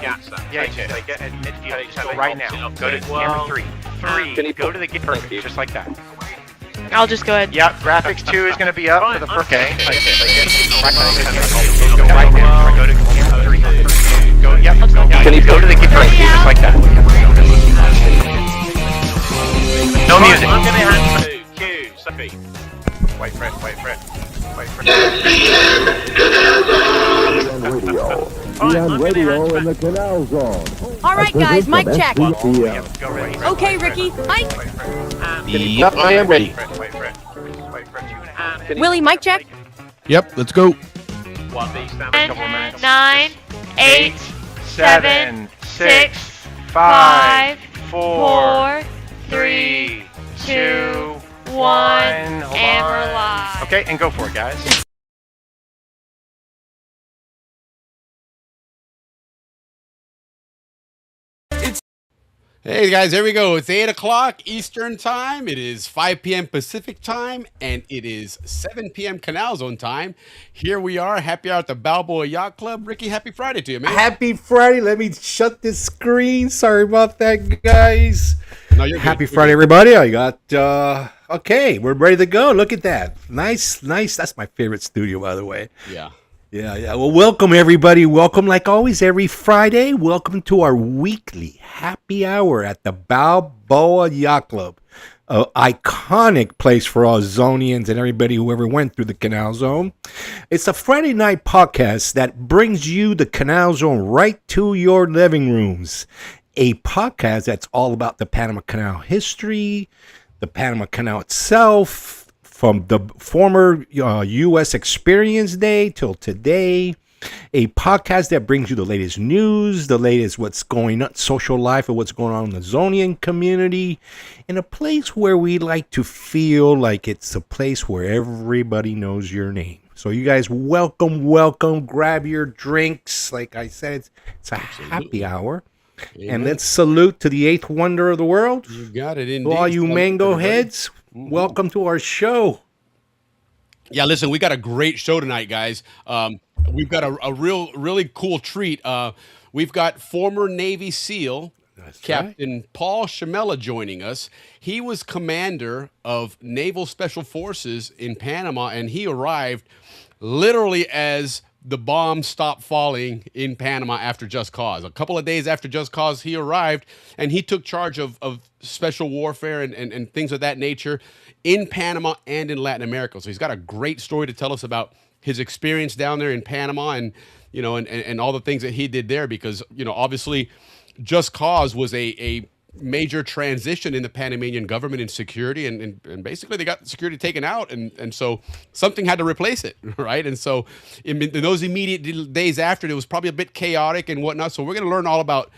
Yeah, take it at midfield. Just go right now. Go to camera 3. 3. Go to the game. Perfect. Just like that. I'll just go ahead. Yeah, graphics 2 is going to be up for the first game. Go right now. Go to camera 3. Go. Yep. Can you go to the camera just like that? No music. I'm going to have to cue Sophie. Wait for it. Wait for it. Wait for it. On radio in the Canal Zone. All right, guys, mic check. Go ready. Okay, Ricky, mic. Yep, I am ready. Wait for it. Wait for it. Willie, mic check. Yep, let's go. 1B stand. 10, 9, 8, 7, 6, 5, 4, 3, 2, 1, and we're live. Okay, and go for it, guys. Hey guys, there we go. It's 8 o'clock Eastern time. It is 5 p.m. Pacific time, and it is 7 p.m. Canal Zone time. Here we are, happy hour at the Balboa Yacht Club. Ricky, happy Friday to you, man. Happy Friday. Let me shut this screen. Sorry about that, guys. No, you're Happy good. Friday, everybody. I got, okay, we're ready to go. Look at that. Nice. That's my favorite studio, by the way. Yeah. Yeah. Well, welcome, everybody. Welcome, like always, every Friday. Welcome to our weekly happy hour at the Balboa Yacht Club. An iconic place for all Zonians and everybody who ever went through the Canal Zone. It's a Friday night podcast that brings you the Canal Zone right to your living rooms. A podcast that's all about the Panama Canal history, the Panama Canal itself, from the former U.S. Experience Day till today. A podcast that brings you the latest news, the latest what's going on, social life, and what's going on in the Zonian community, in a place where we like to feel like it's a place where everybody knows your name. So you guys, welcome. Grab your drinks. Like I said, it's a happy hour. Amen. And let's salute to the eighth wonder of the world. You got it, indeed. To all you Salute, mango everybody. heads, welcome to our show. Yeah, listen, we got a great show tonight, guys. We've got a really cool treat. We've got former Navy SEAL Captain Paul Shamela joining us. He was commander of Naval Special Forces in Panama, and he arrived literally as the bombs stopped falling in Panama after Just Cause. A couple of days after Just Cause, he arrived, and he took charge of special warfare and things of that nature in Panama and in Latin America. So he's got a great story to tell us about his experience down there in Panama and, you know, and all the things that he did there, because, you know, obviously Just Cause was a major transition in the Panamanian government in security, and basically they got security taken out, and so something had to replace it, right? And so in those immediate days after, it was probably a bit chaotic and whatnot. So we're going to learn all about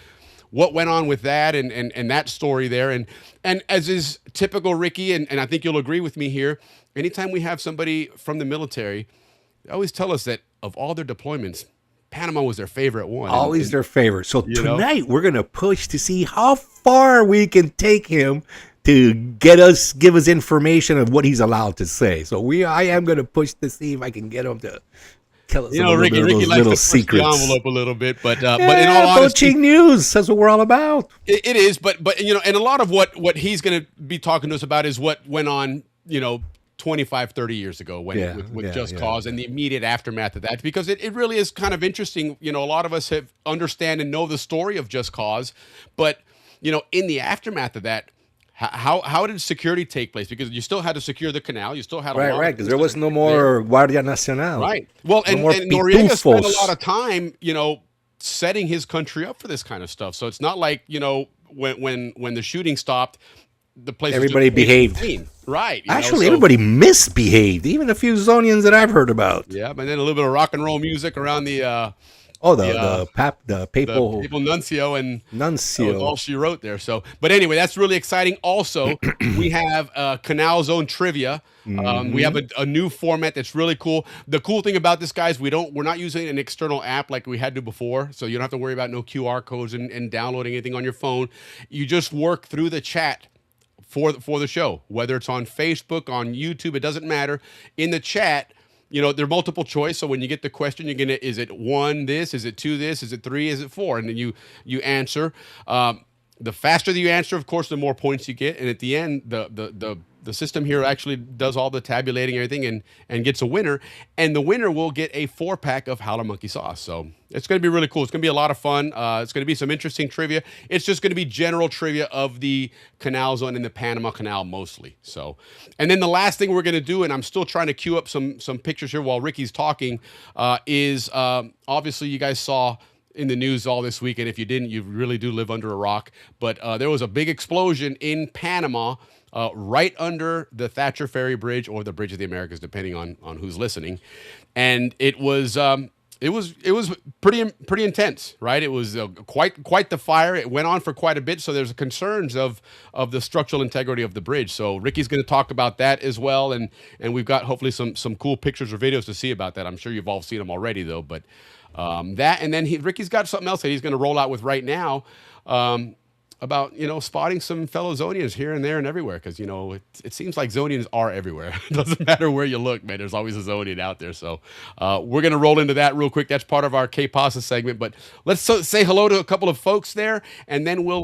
what went on with that and that story there. And as is typical, Ricky, and I think you'll agree with me here, anytime we have somebody from the military, they always tell us that of all their deployments, Panama was their favorite one. Always their favorite. So you know? tonight we're going to push to see how far we can take him to give us information of what he's allowed to say. So I am going to push to see if I can get him to tell us Ricky those likes to little push secrets. the envelope a little bit, but in all honesty, poaching news. That's what we're all about. it is. But you know, and a lot of what he's going to be talking to us about is what went on, you know, 25, 30 years ago with Just Cause and the immediate aftermath of that, because it really is kind of interesting. You know, a lot of us have understand and know the story of Just Cause, but, you know, in the aftermath of that, how did security take place? Because you still had to secure the canal. You still had Right, because there was no more Guardia Nacional. Right. Well, and Noriega spent a lot of time, you know, setting his country up for this kind of stuff. So it's not like, you know, when the shooting stopped, the place everybody behaved. Clean. Right. Actually, everybody misbehaved. Even a few Zonians that I've heard about. Yeah, and then a little bit of rock and roll music around the the papal nuncio, and nuncio. that was all she wrote there. So, but anyway, that's really exciting. Also, we have Canal Zone trivia. We have a new format that's really cool. The cool thing about this, guys, we're not using an external app like we had to before, so you don't have to worry about no QR codes and downloading anything on your phone. You just work through the chat for the show, whether it's on Facebook, on YouTube, it doesn't matter. In the chat, they're multiple choice. So when you get the question, you're gonna, is it 1 this, is it 2 this, is it 3, is it 4, and then you answer. The faster that you answer, of course, the more points you get. And at the end, the system here actually does all the tabulating and everything and gets a winner. And the winner will get a 4-pack of Howler Monkey Sauce. So it's going to be really cool. It's going to be a lot of fun. It's going to be some interesting trivia. It's just going to be general trivia of the Canal Zone and the Panama Canal mostly. So, and then the last thing we're going to do, and I'm still trying to queue up some pictures here while Ricky's talking, is obviously you guys saw in the news all this week, and if you didn't, you really do live under a rock. But there was a big explosion in Panama, right under the Thatcher Ferry Bridge, or the Bridge of the Americas, depending on who's listening. And it was pretty intense, right? It was quite the fire. It went on for quite a bit, so there's concerns of the structural integrity of the bridge. So Ricky's going to talk about that as well, and we've got hopefully some cool pictures or videos to see about that. I'm sure you've all seen them already, though, but. That, and then Ricky's got something else that he's going to roll out with right now, about, spotting some fellow Zonians here and there and everywhere. Cause it seems like Zonians are everywhere. It doesn't matter where you look, man, there's always a Zonian out there. So, we're going to roll into that real quick. That's part of our K-Pasa segment, but let's say hello to a couple of folks there, and then we'll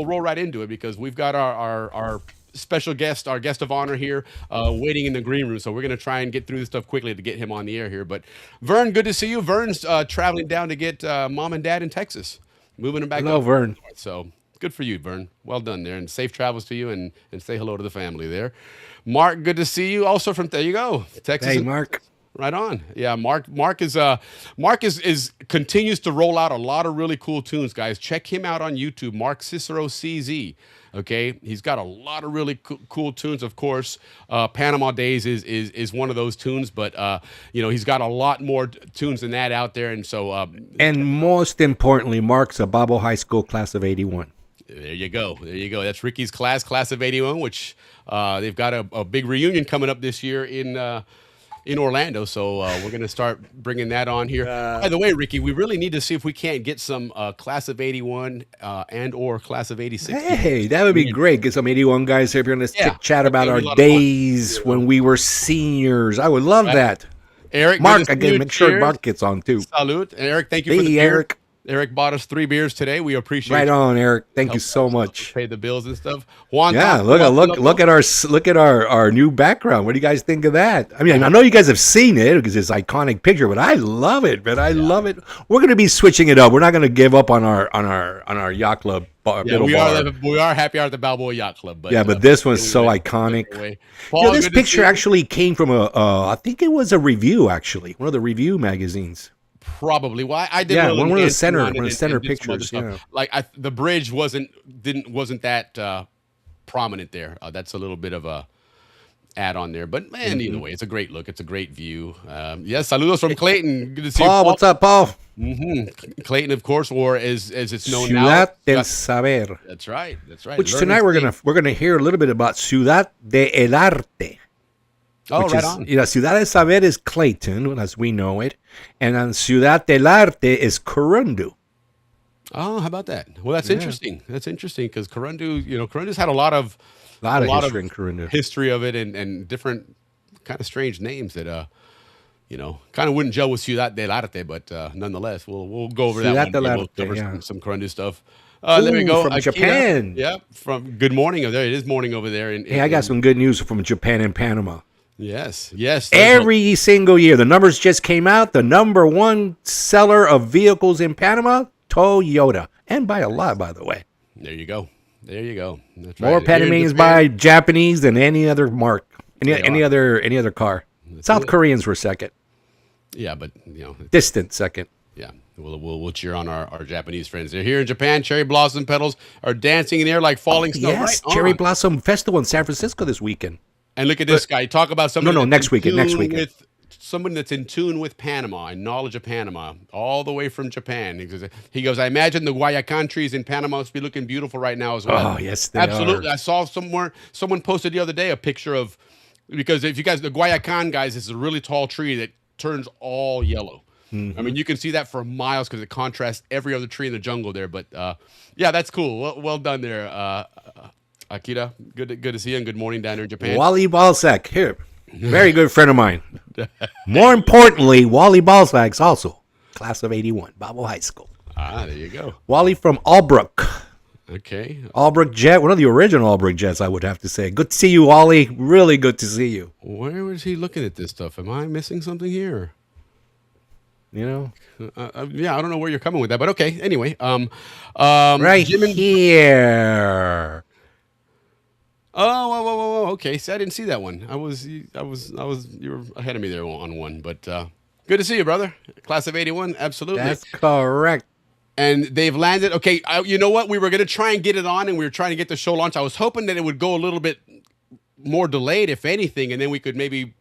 roll right into it, because we've got our special guest, our guest of honor here, waiting in the green room. So we're going to try and get through this stuff quickly to get him on the air here. But Vern, good to see you. Vern's traveling down to get mom and dad in Texas, moving him back. Hello, Vern. So good for you, Vern. Well done there, and safe travels to you, and say hello to the family there. Mark, good to see you. Also from, there you go, Texas. Hey, Mark. Right on. Yeah, Mark is continues to roll out a lot of really cool tunes, guys. Check him out on YouTube, Mark Cicero CZ. Okay, he's got a lot of really cool tunes. Of course, Panama Days is one of those tunes, but he's got a lot more tunes than that out there, and so. And most importantly, Mark's a Balboa High School class of '81. There you go. That's Ricky's class of '81, which they've got a big reunion coming up this year in Orlando, so we're going to start bringing that on here. By the way, Ricky, we really need to see if we can't get some class of '81 and or class of '86. Hey, that would be great. Get some '81 guys here going to chat about our days when we were seniors. I would love that. Eric, Mark, again, make sure Mark gets on too. Salute. And Eric, thank you for the beer. Eric. Eric bought us 3 beers today. We appreciate it. Right on, Eric. Thank you so much. Pay the bills and stuff. Juan, yeah, look at our new background. What do you guys think of that? I mean, I know you guys have seen it because it's an iconic picture, but I love it, man. I love it. We're going to be switching it up. We're not going to give up on our yacht club. We are happy hour at the Balboa Yacht Club. But, but this one's so iconic. Paul, this picture actually came from I think it was a review, actually, one of the review magazines. Probably. Well, I did. Yeah, one of the center pictures. Yeah. Like the bridge wasn't that prominent there. That's a little bit of a add on there, but man, either way, it's a great look. It's a great view. Yes, saludos from Clayton. Good to see you, Paul. What's up, Paul? Clayton, of course, or as it's known Ciudad now, del Saber. That's right. Which tonight we're gonna hear a little bit about Ciudad del Arte. Oh, right on. Ciudad del Saber is Clayton, as we know it, and Ciudad del Arte is Corundu. Oh, how about that? Well, that's interesting. That's interesting because Corundu, Corundu's had a lot of history in Corundu. History of it and different kind of strange names that kind of wouldn't gel with Ciudad del Arte, but nonetheless, we'll go over Ciudad that one. Del We'll Arte, cover some Corundu stuff. There we go. From Japan. Yeah, from good morning over there. It is morning over there. Hey, I got some good news from Japan and Panama. Yes. Every single year, the numbers just came out. The number one seller of vehicles in Panama, Toyota, and by a lot, by the way. There you go. That's More right. Panamanians buy Japanese than any other mark, any other car. South Koreans were second. Yeah, but distant second. Yeah, we'll cheer on our Japanese friends. They're here in Japan. Cherry blossom petals are dancing in the air like falling snow. Yes, right Cherry on. Blossom Festival in San Francisco this weekend. And look at this guy. Talk about somebody. No, next weekend. With someone that's in tune with Panama and knowledge of Panama, all the way from Japan. He goes, I imagine the Guayacan trees in Panama must be looking beautiful right now as well. Oh, yes, they absolutely. are. I saw someone posted the other day a picture of, because if you guys, the Guayacan, guys, is a really tall tree that turns all yellow. Mm-hmm. I mean, you can see that for miles because it contrasts every other tree in the jungle there. But that's cool. Well done there. Akira, good to see you, and good morning down there in Japan. Wally Balzac, here. Very good friend of mine. More importantly, Wally Balzag's also class of 81, Balboa High School. Ah, there you go. Wally from Albrook. Okay. Albrook Jet, one of the original Albrook Jets, I would have to say. Good to see you, Wally. Really good to see you. Where was he looking at this stuff? Am I missing something here? You know? Yeah, I don't know where you're coming with that, but okay. Anyway, Right Jim and- here. Oh, whoa. Okay, so I didn't see that one. I was. You were ahead of me there on one, but good to see you, brother. Class of 81, absolutely. That's correct. And they've landed. Okay, you know what? We were going to try and get it on, and we were trying to get the show launched. I was hoping that it would go a little bit more delayed, if anything, and then we could maybe,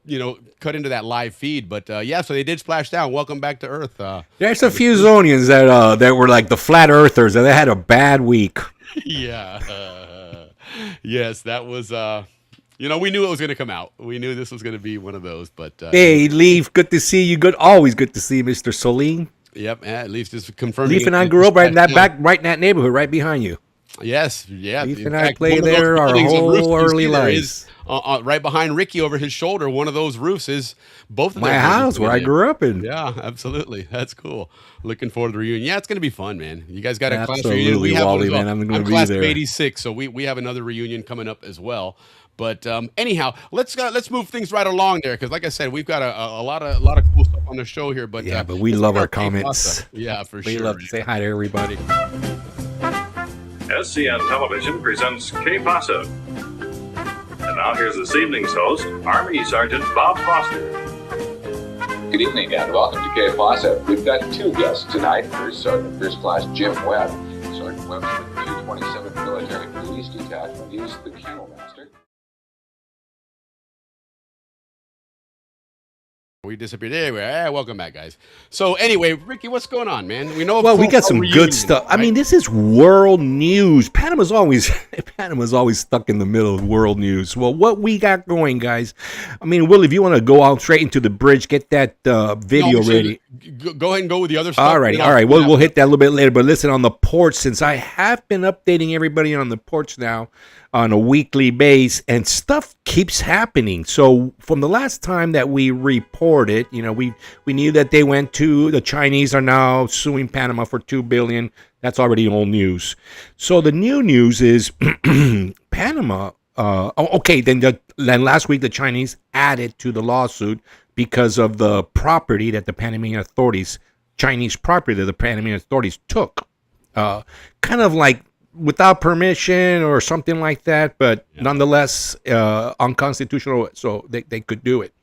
cut into that live feed. But yeah, so they did splash down. Welcome back to Earth. There's a few Zonians that were like the flat earthers, and they had a bad week. Yeah. Yes, that was. We knew it was going to come out. We knew this was going to be one of those. But Hey, Leaf, good to see you. Always good to see you, Mr. Salim. Yep, at least just confirming. Leaf and I grew up right in that neighborhood, right behind you. Yes, yeah. Leaf and I played there our whole early lives. Right behind Ricky over his shoulder, one of those roofs is both of my house where I grew up in. Yeah, absolutely. That's cool. Looking forward to the reunion. Yeah, it's going to be fun, man. You guys got a class Absolutely, reunion. We have Wally, one as well. man. I'm going to be class there. of 86, so we have another reunion coming up as well. But anyhow, let's move things right along there, because like I said, we've got a lot of cool stuff on the show here. But yeah, but we love our comments. Yeah, for sure. We love to say hi to everybody. SCN Television presents K-Pasa. And now here's this evening's host, Army Sergeant Bob Foster. Good evening and welcome to K-Pasa. We've got two guests tonight. First Sergeant First Class Jim Webb. Sergeant Webb's with the 227th Military Police Detachment. He's the Kennel Master. We disappeared. Anyway, welcome back, guys. So anyway, Ricky, what's going on, man? We know. Well, we got some good stuff. Right? I mean, this is world news. Panama's always stuck in the middle of world news. Well, what we got going, guys? I mean, Will, if you want to go out straight into the bridge, get that video ready. Go ahead and go with the other stuff. All right. We'll hit that a little bit later. But listen, on the porch, since I have been updating everybody on the porch now on a weekly base, and stuff keeps happening. So from the last time that we reported, we knew that the Chinese are now suing Panama for $2 billion. That's already old news. So the new news is Panama. Then last week the Chinese added to the lawsuit because of the property that the Panamanian authorities, Chinese property that the Panamanian authorities took, kind of like without permission or something like that, but nonetheless unconstitutional, so they could do it.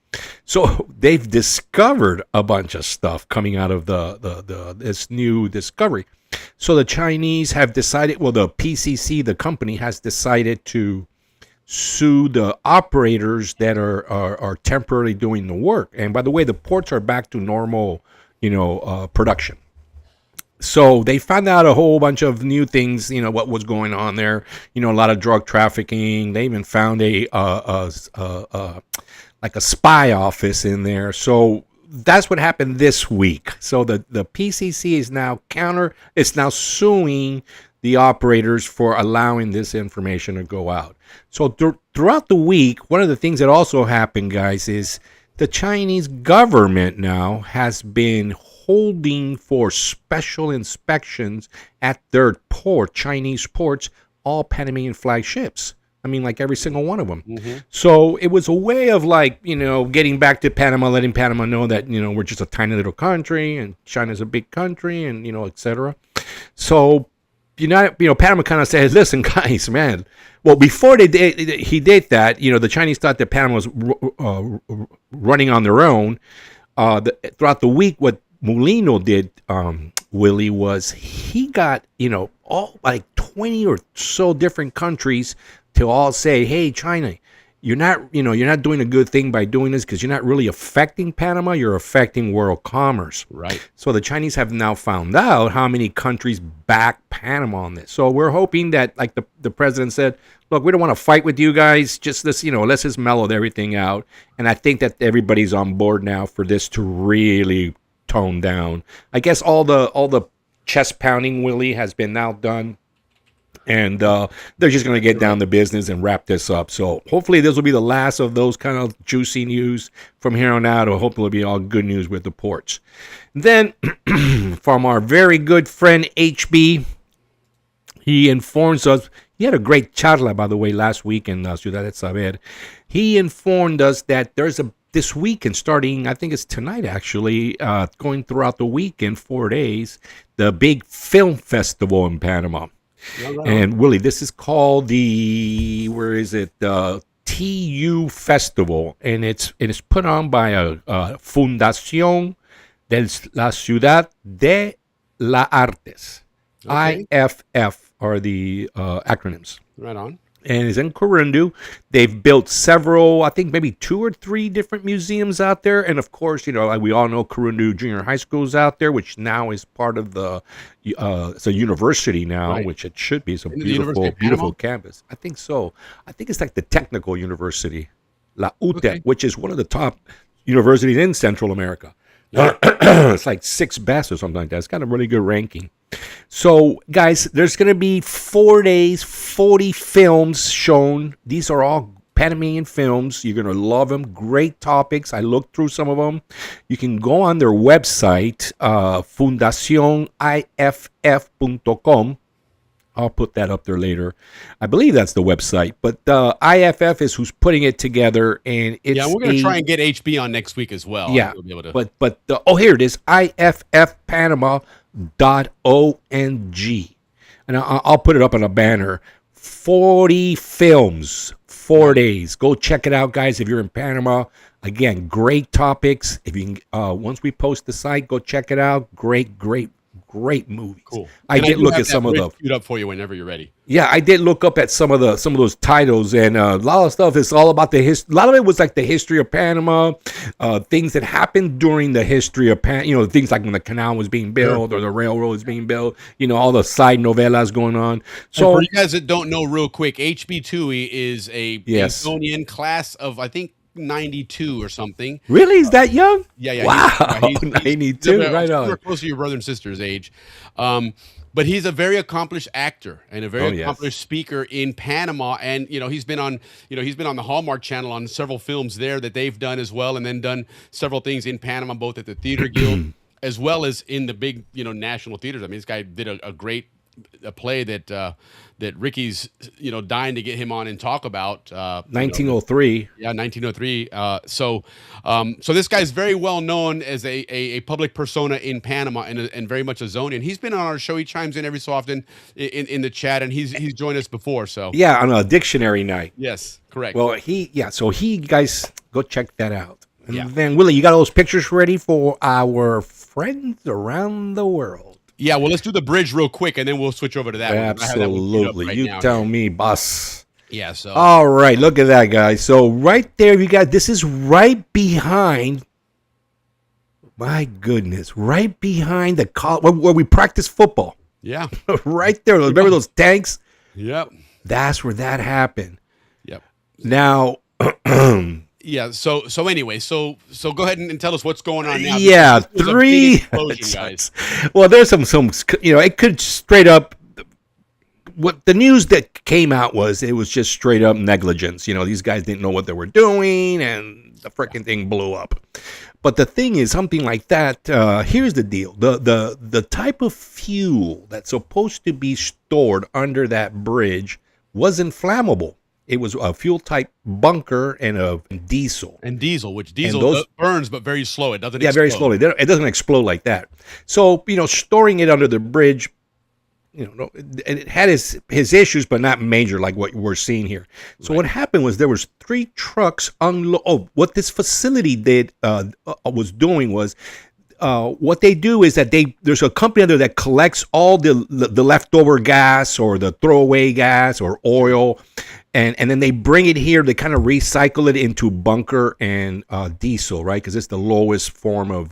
So they've discovered a bunch of stuff coming out of this new discovery. So the Chinese have decided, the PCC, the company, has decided to sue the operators that are temporarily doing the work. And by the way, the ports are back to normal, production. So they found out a whole bunch of new things, what was going on there, a lot of drug trafficking. They even found a spy office in there. So that's what happened this week. So the PCC is now suing the operators for allowing this information to go out. So throughout the week, one of the things that also happened, guys, is the Chinese government now has been holding for special inspections at their Chinese ports, all Panamanian flag ships. I mean, like every single one of them. Mm-hmm. So it was a way of getting back to Panama, letting Panama know that, we're just a tiny little country and China's a big country and, et cetera. So, Panama kind of said, listen, guys, man. Well, before he did that, the Chinese thought that Panama was running on their own. Throughout the week, what Molino did, Willie, was he got, all like 20 or so different countries to all say, hey, China, you're not doing a good thing by doing this, because you're not really affecting Panama, you're affecting world commerce. Right. So the Chinese have now found out how many countries back Panama on this. So we're hoping that, like the president said, look, we don't want to fight with you guys. Just this, let's just mellow everything out. And I think that everybody's on board now for this to really tone down. I guess all the chest pounding, Willie, has been now done. And they're just going to get down to business and wrap this up. So hopefully this will be the last of those kind of juicy news from here on out. Or hopefully it'll be all good news with the ports. Then from our very good friend HB, he informs us. He had a great charla, by the way, last week in Ciudad de Saber. He informed us that there's this weekend starting, I think it's tonight actually, going throughout the weekend, 4 days, the big film festival in Panama. And Willie, this is called the TU Festival, and it's put on by a Fundación de la Ciudad de las Artes. Okay. IFF are the acronyms. Right on. And it's in Corundu. They've built several, I think maybe 2 or 3 different museums out there. And of course, like we all know, Corundu Junior High School is out there, which now is part of it's a university now, right. Which it should be. It's a beautiful campus. I think so. I think it's like the technical university, La UTE, okay. Which is one of the top universities in Central America. Yeah. It's like 6th best or something like that. It's got a really good ranking. So, guys, there's going to be 4 days, 40 films shown. These are all Panamanian films. You're going to love them. Great topics. I looked through some of them. You can go on their website, fundacioniff.com. I'll put that up there later. I believe that's the website, but IFF is who's putting it togetger, and it's we're going to try and get HB on next week as well. Yeah, we'll be able to... but here it is, IFFpanama.org, and I'll put it up on a banner. 40 films, 4 days. Go check it out, guys. If you're in Panama, again, great topics. If you can, once we post the site, go check it out. Great movies. Cool. I did look at some of them. Queued up for you whenever you're ready. Yeah, I did look up at some of those titles, and a lot of stuff is all about the history. A lot of it was like the history of Panama, things that happened during the history of Panama. Things like when the canal was being built or the railroad was being built. All the side novelas going on. So, and for you guys that don't know, real quick, HB Tui is a Zonian class of, I think, 92 or something. Really? Is that young? Yeah. Wow. He's 92, right on. We're close to your brother and sister's age. But he's a very accomplished actor and a very accomplished speaker in Panama. And, he's been on the Hallmark Channel on several films there that they've done as well, and then done several things in Panama, both at the Theater Guild as well as in the big, national theaters. I mean, this guy did a great play that Ricky's dying to get him on and talk about. 1903. 1903. So this guy's very well known as a public persona in Panama and very much a Zonian. He's been on our show. He chimes in every so often in the chat, and he's joined us before. So on a dictionary night. Yes, correct. Well, so guys, go check that out. And then Willie, you got all those pictures ready for our friends around the world. Yeah, well, let's do the bridge real quick, and then we'll switch over to that. Absolutely. Right you now. tell me, boss. Yeah, so. All right, look at that, guys. So right there, you got, this is right behind, my goodness, right behind the where we practice football. Yeah. Right there. Remember those tanks? Yep. That's where that happened. Yep. Now... Yeah. So anyway, so go ahead and tell us what's going on now. Yeah, 3 explosion, guys. Well, there's some it could straight up. What the news that came out was it was just straight up negligence. These guys didn't know what they were doing, and the freaking thing blew up. But the thing is, something like that. Here's the deal: the type of fuel that's supposed to be stored under that bridge wasn't flammable. It was a fuel type bunker and a diesel. Which burns, but very slow. It doesn't explode. Very slowly. It doesn't explode like that. So, storing it under the bridge, it had his issues, but not major like what we're seeing here. So what happened was there was 3 trucks unload. What this facility was doing was, what they do is that there's a company there that collects all the leftover gas or the throwaway gas or oil, and then they bring it here. They kind of recycle it into bunker and diesel, right? Because it's the lowest form of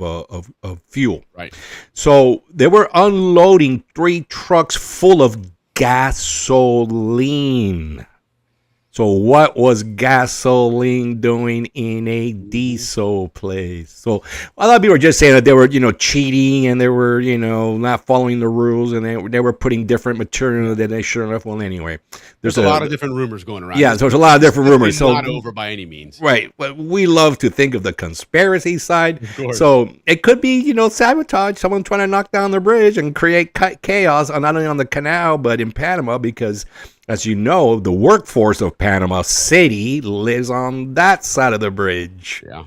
fuel. Right. So they were unloading 3 trucks full of gasoline. So what was gasoline doing in a diesel place? So a lot of people were just saying that they were, cheating and they were, not following the rules and they were putting different material that they shouldn't have. Well, anyway, there's a lot of different rumors going around. Yeah, there's a lot of different rumors. So not over by any means. Right. But we love to think of the conspiracy side. So it could be, sabotage, someone trying to knock down the bridge and create chaos not only on the canal, but in Panama, because as you know, the workforce of Panama City lives on that side of the bridge. Yeah.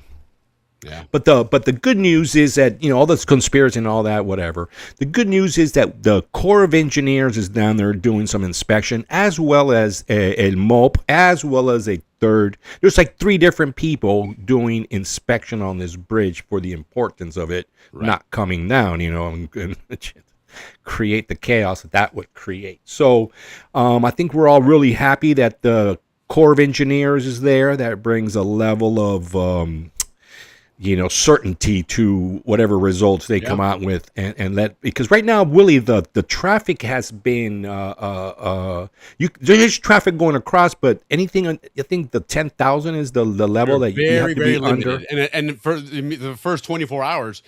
Yeah. But the good news is that, all this conspiracy and all that, whatever. The good news is that the Corps of Engineers is down there doing some inspection, as well as El MOP, as well as a third. There's like 3 different people doing inspection on this bridge for the importance of it not coming down, and create the chaos that would create. So I think we're all really happy that the Corps of Engineers is there. That brings a level of certainty to whatever results they come out with, and because right now, Willie, the traffic has been there's traffic going across, but anything I think the 10,000 is the level that you have to be under. And for the first 24 hours,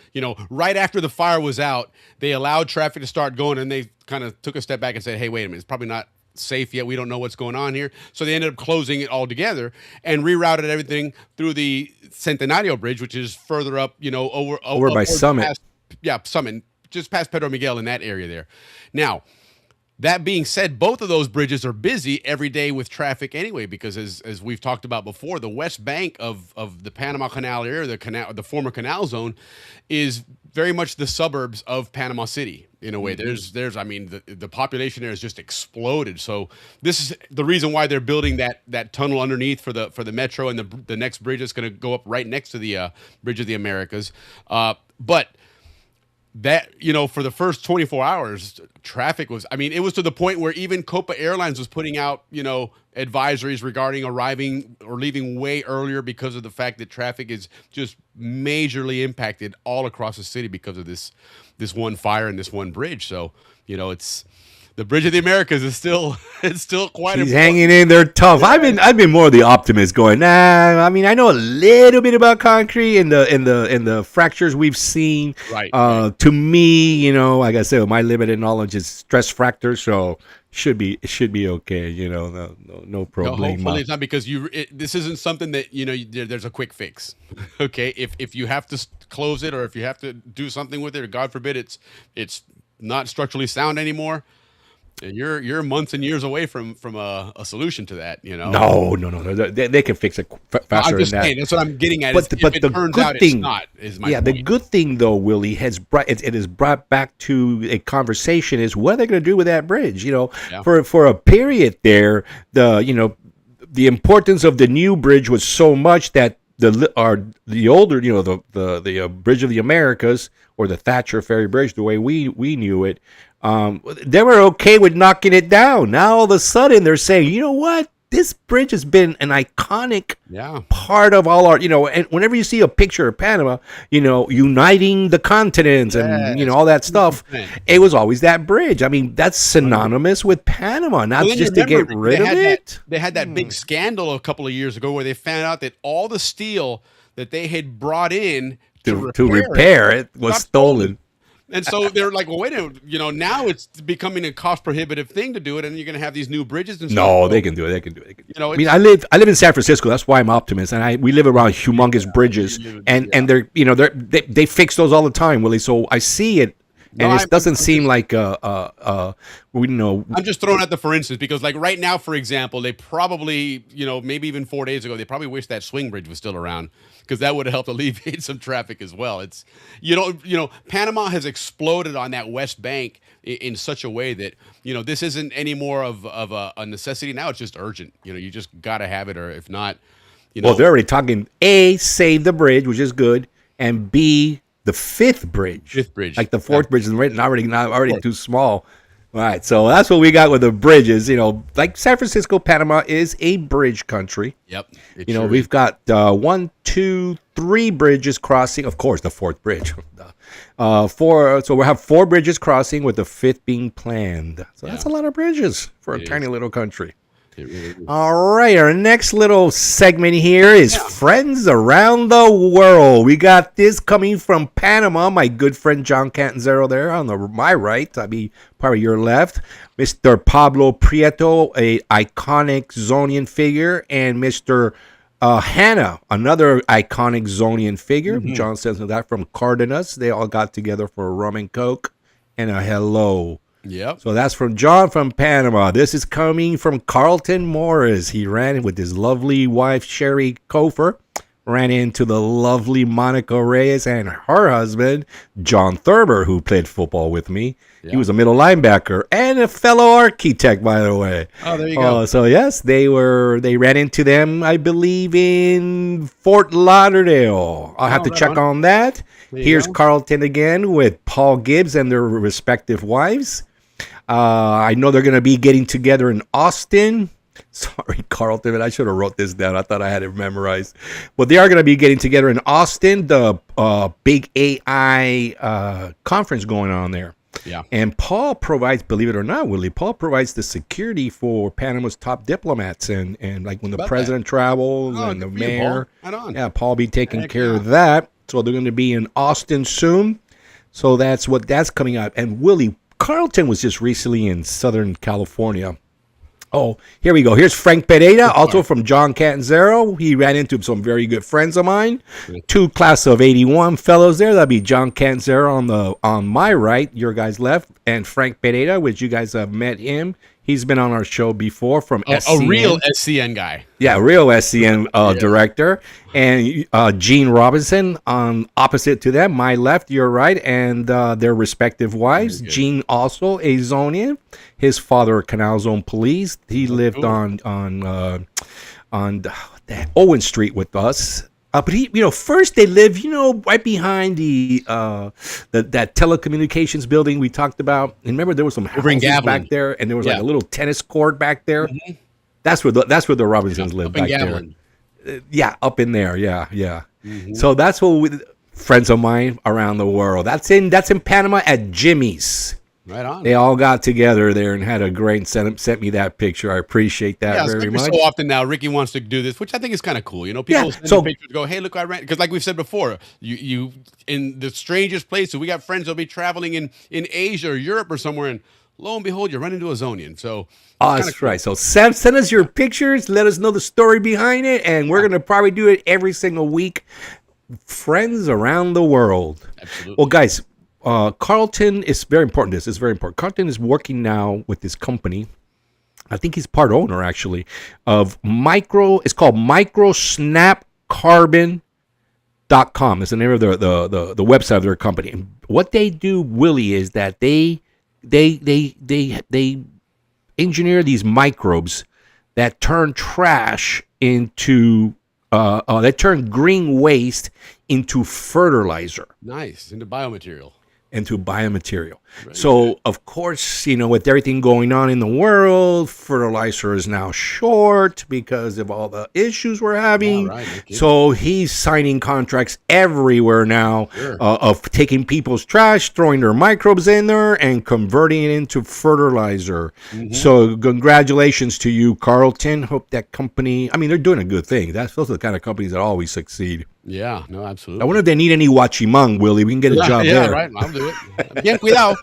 right after the fire was out, they allowed traffic to start going, and they kind of took a step back and said, "Hey, wait a minute, it's probably not safe yet. We don't know what's going on here." So they ended up closing it all together and rerouted everything through the Centenario Bridge, which is further up, over by Summit. Summit, just past Pedro Miguel in that area there. Now, that being said, both of those bridges are busy every day with traffic anyway, because as we've talked about before, the west bank of the Panama Canal area, the former canal zone, is very much the suburbs of Panama City in a way. The population there has just exploded. So this is the reason why they're building that tunnel underneath for the metro, and the next bridge is going to go up right next to the Bridge of the Americas. But that, for the first 24 hours, traffic was, it was to the point where even Copa Airlines was putting out, advisories regarding arriving or leaving way earlier because of the fact that traffic is just majorly impacted all across the city because of this one fire and this one bridge. So, it's the Bridge of the Americas is still quite. He's hanging in there tough. Yeah. I've been more the optimist, going, nah. I know a little bit about concrete and the fractures we've seen. Right. To me, like I said, my limited knowledge is stress fractures, so it should be okay. No problem. No, hopefully it's not, because this isn't something that there's a quick fix. Okay, if you have to close it, or if you have to do something with it, or God forbid it's not structurally sound anymore, you're months and years away from a solution to that. No. They can fix it faster I'm just than that. saying, that's what I'm getting at. But the turns good out thing, it's not, is my point. The good thing though, Willie, has brought back to a conversation is what are they going to do with that bridge? For a period there, the importance of the new bridge was so much that the older, the Bridge of the Americas, or the Thatcher Ferry Bridge, the way we knew it, they were okay with knocking it down. Now all of a sudden they're saying, you know what? This bridge has been an iconic part of all our, and whenever you see a picture of Panama, uniting the continents and, all that stuff, it was always that bridge. That's synonymous with Panama, not just to get rid of it. They had that big scandal a couple of years ago where they found out that all the steel that they had brought in to repair it was stolen. And so they're like, well, wait a minute, now it's becoming a cost prohibitive thing to do it, and you're going to have these new bridges and stuff. No, they can do it. They can do it. I live in San Francisco. That's why I'm optimist, and we live around humongous bridges, and they fix those all the time, Willie. So I see it. And it doesn't seem like we know. I'm just throwing out the for instance, because like right now, for example, they probably, maybe even 4 days ago, they probably wish that swing bridge was still around, because that would have helped alleviate some traffic as well. It's, Panama has exploded on that West Bank in such a way that, this isn't any more of a necessity. Now it's just urgent. You just got to have it, or if not, Well, they're already talking A, save the bridge, which is good, and B, the fifth bridge. Like the fourth bridge is already too small. All right, so that's what we got with the bridges. Like San Francisco, Panama is a bridge country. Yep. We've got 1, 2, 3 bridges crossing. Of course, the fourth bridge. 4. So we'll have 4 bridges crossing, with the fifth being planned. So that's a lot of bridges for a tiny little country. It really is. All right, our next little segment here is Friends Around the World. We got this coming from Panama. My good friend John Cantanzero there on my right. I'll be probably your left. Mr. Pablo Prieto, a iconic Zonian figure, and Mr. Hannah, another iconic Zonian figure. John says that from Cardenas. They all got together for a rum and coke and a hello. Yep. So that's from John from Panama. This is coming from Carlton Morris. He ran with his lovely wife, Sherry Kofer. Ran into the lovely Monica Reyes and her husband, John Thurber, who played football with me. Yeah. He was a middle linebacker and a fellow architect, by the way. Oh, there you go. So yes, they ran into them, I believe, in Fort Lauderdale. I'll have to check on that. Here's Carlton again with Paul Gibbs and their respective wives. I know they're going to be getting together in Austin. Sorry, Carlton, I should have wrote this down. I thought I had it memorized. But they are going to be getting together in Austin, the big AI conference going on there. Yeah. And Paul provides, believe it or not, Willie, Paul provides the security for Panama's top diplomats. And like when the president travels and the mayor. Yeah, Paul be taking care of that. So they're going to be in Austin soon. So that's coming out. And Willie, Carlton was just recently in Southern California. Oh, here we go. Here's Frank Pereira, also from John Cantanzero. He ran into some very good friends of mine. Two class of 81 fellows there. That'd be John Cantanzero on my right, your guys left, and Frank Pereira, which you guys have met him. He's been on our show before from SCN. A real SCN guy. Yeah, real SCN director. And Gene Robinson on opposite to them, my left, your right, and their respective wives. Gene also a Zonian. His father, Canal Zone Police. He lived on Owen Street with us. But he, first they lived, right behind that telecommunications building we talked about. And remember, there was some houses back there, and there was like a little tennis court back there. Mm-hmm. That's where the Robinsons lived back there. Yeah, up in there. Yeah. Mm-hmm. So that's what friends of mine around the world. That's in Panama at Jimmy's. Right on. They all got together there and had a great sent me that picture. I appreciate that very much. So often now, Ricky wants to do this, which I think is kind of cool. People send pictures, go, "Hey, look, I ran." Because like we've said before, you in the strangest places. We got friends that'll be traveling in Asia or Europe or somewhere, and lo and behold, you run into a Zonian. So that's cool. Right. So send us your pictures. Let us know the story behind it, and we're gonna probably do it every single week. Friends around the world. Absolutely. Well, guys. Carlton is very important. This is very important. Carlton is working now with this company. I think he's part owner actually of It's called microsnapcarbon.com. That's the name of the website of their company. And what they do, Willie, is that they engineer these microbes that turn trash into that turn green waste into fertilizer. Nice, into biomaterial. Right. So, of course, with everything going on in the world, fertilizer is now short because of all the issues we're having. Right, so he's signing contracts everywhere now of taking people's trash, throwing their microbes in there, and converting it into fertilizer. Mm-hmm. So congratulations to you, Carlton. Hope that company, they're doing a good thing. Those are the kind of companies that always succeed. Yeah, no, absolutely. I wonder if they need any Wachimang, Willie. We can get a job there. Yeah, right. I'll do it. Bien cuidado.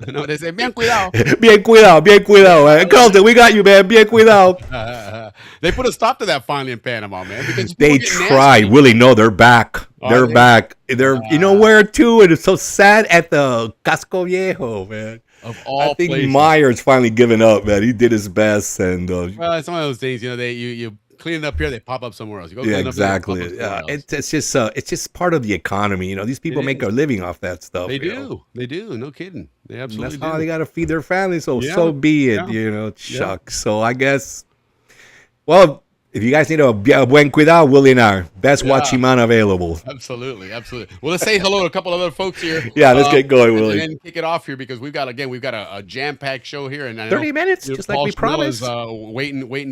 No, they say bien cuidado. Bien cuidado. Carlton, we got you, man. Bien cuidado. They put a stop to that finally in Panama, man. Because they tried. Willie, no, they're back. They're back. They're, you know where, too? And it's so sad at the Casco Viejo, man. Of all I think places. Meyer's finally given up, man. He did his best. And well, it's one of those things, you clean it up here, they pop up somewhere else. You go clean exactly. Up here, it's just part of the economy. These people make a living off that stuff. They do. They do. No kidding. They absolutely do. That's how they got to feed their families. So be it. Shucks. So I guess. Well, if you guys need a buen cuidado, Willie and I, best Wachiman available. Absolutely. Well, let's say hello to a couple other folks here. Yeah, let's get going, Willie. And then kick it off here because we've got a jam-packed show here, and 30 minutes, just like we promised. Waiting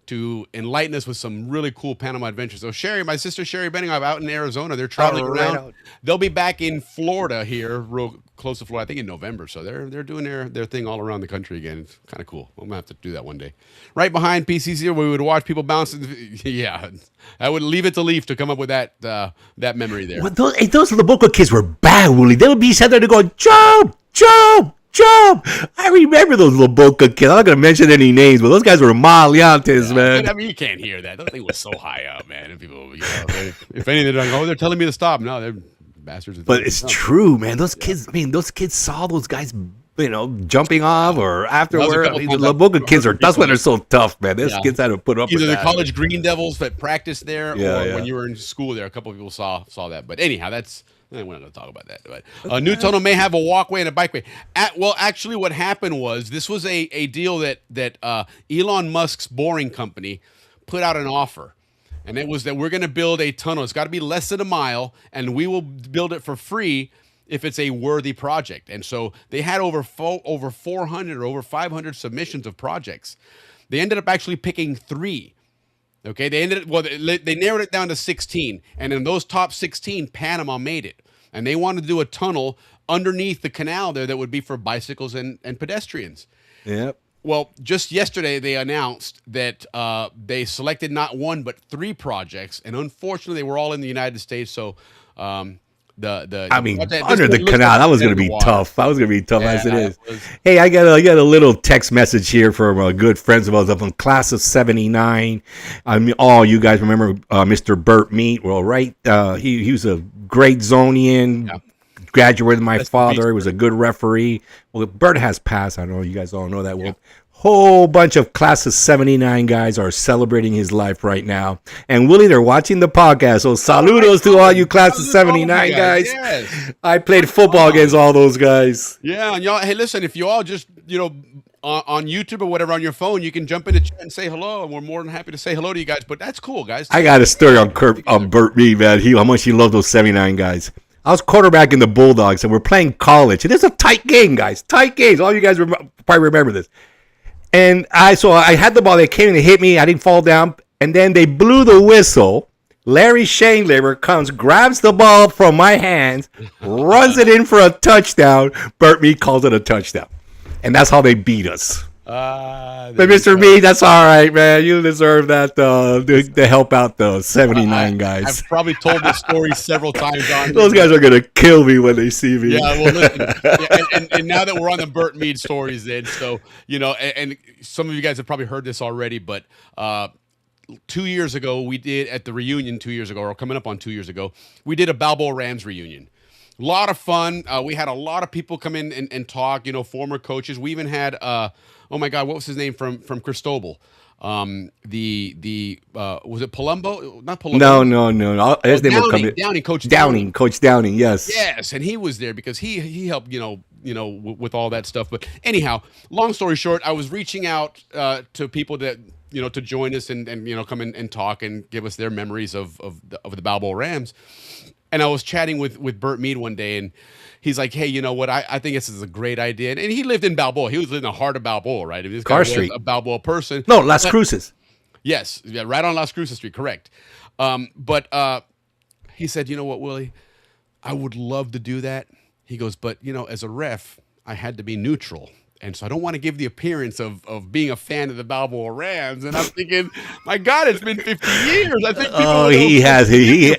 to enlighten us with some really cool Panama adventures. So my sister Sherry Benning, I'm out in Arizona. They're traveling around. They'll be back in Florida here, real close to Florida, I think in November. So they're doing their thing all around the country again. It's kind of cool. I'm gonna have to do that one day. Right behind PCC, we would watch people bouncing. Yeah, I would leave it to Leaf to come up with that memory there. Well, those Laboca kids were bad, Willie. They would be sitting there to go, jump, jump, jump. I remember those Laboca kids. I'm not going to mention any names, but those guys were maleantes, man. I mean, you can't hear that. That thing was so high up, man. And people, if anything, they're like, they're telling me to stop. No, they're bastards. But it's true, man. Those kids, I mean, those kids saw those guys, jumping off or afterward. I mean, the Laboca kids that's why they're so tough, man. Those kids had to put up with that. Either the college Green Devils that practiced there or when you were in school there. A couple of people saw that. But anyhow, we're not going to talk about that. But New Tunnel may have a walkway and a bikeway. Actually, what happened was this was a deal that Elon Musk's Boring Company put out an offer. And it was that we're going to build a tunnel. It's got to be less than a mile, and we will build it for free if it's a worthy project. And so they had over 400 or over 500 submissions of projects. They ended up actually picking 3. Okay, they narrowed it down to 16, and in those top 16, Panama made it. And they wanted to do a tunnel underneath the canal there that would be for bicycles and pedestrians. Yep. Well, just yesterday they announced that they selected not 1 but 3 projects, and unfortunately they were all in the United States. So under the canal, that was going to be tough. That was going to be tough as it is. Hey, I got a little text message here from good friends of ours up in class of '79. I mean, all you guys remember Mr. Burt Meat? Well, right? He was a great Zonian. Yeah. Graduated with my father. He was a good referee. Well, Bert has passed. I know you guys all know that. Yeah. Well, whole bunch of class of '79 guys are celebrating his life right now. And Willie, they're watching the podcast. So saludos to all you class of '79 guys. Yes. I played football against all those guys. Yeah, and y'all. Hey, listen, if you all just on YouTube or whatever on your phone, you can jump in the chat and say hello, and we're more than happy to say hello to you guys. But that's cool, guys. I got a story on Bert Mead, man. How much he loved those '79 guys. I was quarterbacking the Bulldogs, and we're playing college. And it's a tight game, guys. Tight games. All you guys probably remember this. And I had the ball. They came and they hit me. I didn't fall down. And then they blew the whistle. Larry Shaneslaver comes, grabs the ball from my hands, runs it in for a touchdown. Bert Mead calls it a touchdown. And that's how they beat us. But Mr. Mead, that's all right, man. You deserve that to help out the '79 guys. I've probably told this story several times. Those guys are gonna kill me when they see me. Yeah, well, listen, and now that we're on the Burt Mead stories, then so and some of you guys have probably heard this already, but 2 years ago we did at the reunion. 2 years ago, or coming up on 2 years ago, we did a Balboa Rams reunion. A lot of fun. We had a lot of people come in and talk. Former coaches. We even had oh my God, what was his name from Cristobal? Was it Palumbo? Not Palumbo. No. His name was coming. Downing, Coach Downing. Coach Downing, yes. Yes, and he was there because he helped, with all that stuff. But anyhow, long story short, I was reaching out to people that to join us and come in and talk and give us their memories of the Balboa Rams. And I was chatting with Burt Mead one day, and he's like, hey, you know what? I think this is a great idea. And he lived in Balboa. He was in the heart of Balboa, right? This guy was a Balboa person. No, Las Cruces. Yes. Yeah, right on Las Cruces Street. Correct. But he said, you know what, Willie? I would love to do that. He goes, but, as a ref, I had to be neutral. And so I don't want to give the appearance of being a fan of the Balboa Rams. And I'm thinking, my God, it's been 50 years. I think people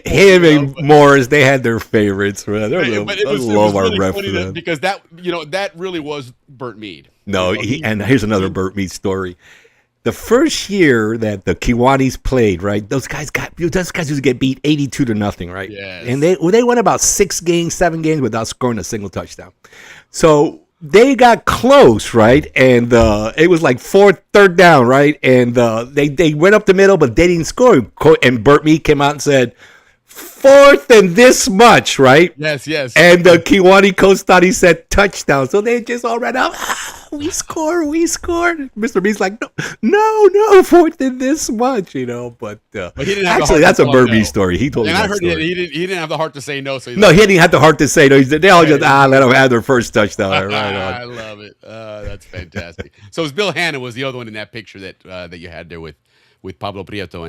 him and Morris, they had their favorites. Man. But it was really funny because that really was Burt Mead. No, and here's another Burt Mead story. The first year that the Kiwanis played, right? Those guys used to get beat 82-0, right? Yes. And they went about 7 games without scoring a single touchdown. So they got close, right? And it was like third down, right? And they went up the middle, but they didn't score. And Burt Mead came out and said, 4th and this much, right? Yes. And the Kiwani coach thought he said touchdown. So they just all ran out. We scored. Mr. B's like, no, 4th and this much, But he didn't have actually, that's a Burt Mead story. He told me that I heard story. He didn't have the heart to say no. So he didn't have the heart to say no. They all just let them have their first touchdown. Right on. I love it. That's fantastic. So it was Bill Hanna was the other one in that picture that you had there with with Pablo Prieto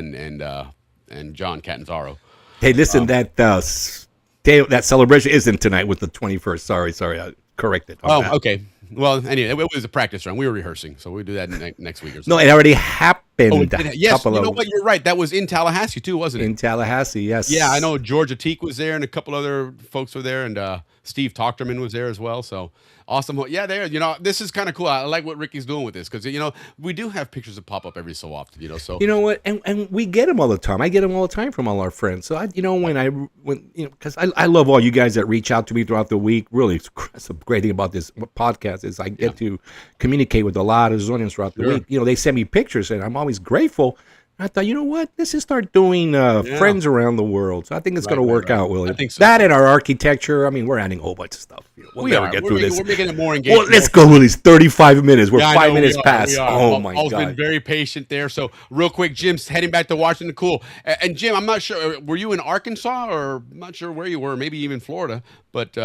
and John Catanzaro. Hey, listen, that celebration isn't tonight with the 21st. Sorry, I corrected. Okay. Well, anyway, it was a practice run. We were rehearsing, so we'll do that next week or so. No, it already happened. Yes, you know what? You're right. That was in Tallahassee too, wasn't it? In Tallahassee, yes. Yeah, I know Georgia Teak was there, and a couple other folks were there, and Steve Tochterman was there as well. So awesome. Yeah, there. This is kind of cool. I like what Ricky's doing with this because we do have pictures that pop up every so often. So you know what, and we get them all the time. I get them all the time from all our friends. So because I love all you guys that reach out to me throughout the week. Really, it's a great thing about this podcast is I get to communicate with a lot of Zonians throughout the week. They send me pictures, and I'm always grateful. I thought, you know what? Let's just start doing friends around the world. So I think it's going to work out, Willie. I think so. That and our architecture. I mean, we're adding a whole bunch of stuff. We're making it more engaging. Well, let's go, Willie. It's 35 minutes. We're 5 minutes past. Oh, my Paul's God. been very patient there. So real quick, Jim's heading back to Washington. Cool. And Jim, I'm not sure. Were you in Arkansas or I'm not sure where you were? Maybe even Florida. But,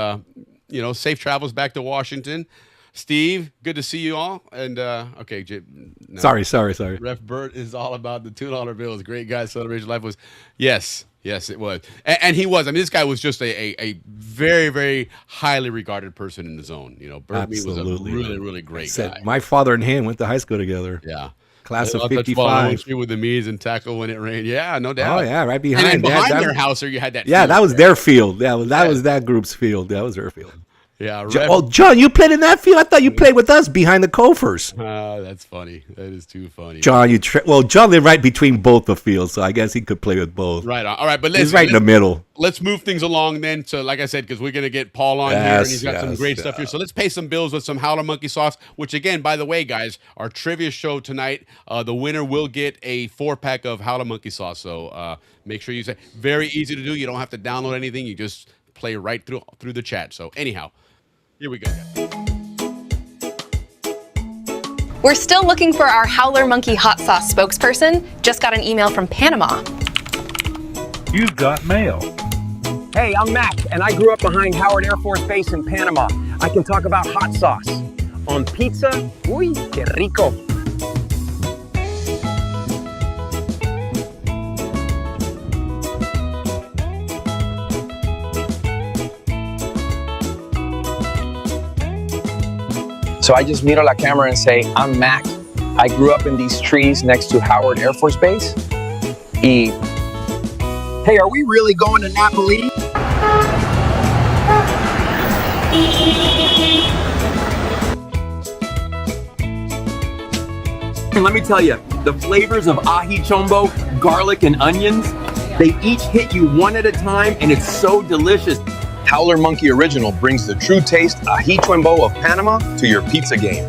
safe travels back to Washington. Steve, good to see you all. And okay, Jim. No. Sorry. Ref Bert is all about the $2 bills. Great guy. Celebration Life was yes, it was, and he was. I mean, this guy was just a very, very highly regarded person in the zone. Bert was a really, really great guy. My father and him went to high school together. Yeah. Class of 55. With the Mees and tackle when it rained. Yeah, no doubt. Oh yeah, right behind. And behind their house, you had that. Yeah, that was their field. That was that group's field. That was their field. Yeah. John, you played in that field? I thought you played with us behind the Koffers. That's funny. That is too funny. John, John lived right between both the fields, so I guess he could play with both. Right. All right, but he's right in the middle. Let's move things along then. So, like I said, because we're gonna get Paul on here, and he's got some great stuff here. So let's pay some bills with some Howler Monkey Sauce. Which, again, by the way, guys, our trivia show tonight, the winner will get a 4-pack of Howler Monkey Sauce. So make sure you say very easy to do. You don't have to download anything. You just play right through the chat. So anyhow. Here we go. We're still looking for our Howler Monkey Hot Sauce spokesperson. Just got an email from Panama. You've got mail. Hey, I'm Mac, and I grew up behind Howard Air Force Base in Panama. I can talk about hot sauce. On pizza, uy, que rico. So I just miro la camera and say, I'm Mac. I grew up in these trees next to Howard Air Force Base. Hey, are we really going to Napoli? And let me tell you, the flavors of ají chombo, garlic, and onions, they each hit you one at a time, and it's so delicious. Howler Monkey Original brings the true taste ají chombo of Panama to your pizza game.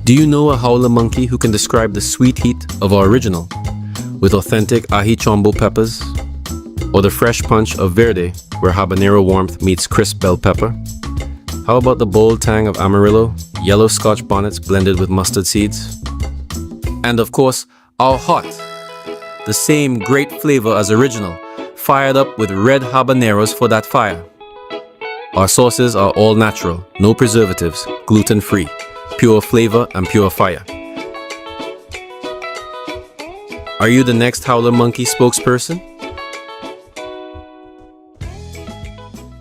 Do you know a Howler Monkey who can describe the sweet heat of our original with authentic ají chombo peppers, or the fresh punch of verde where habanero warmth meets crisp bell pepper? How about the bold tang of Amarillo, yellow Scotch bonnets blended with mustard seeds? And of course, our hot, the same great flavor as original, fired up with red habaneros for that fire. Our sauces are all natural, no preservatives, gluten-free, pure flavor and pure fire. Are you the next Howler Monkey spokesperson?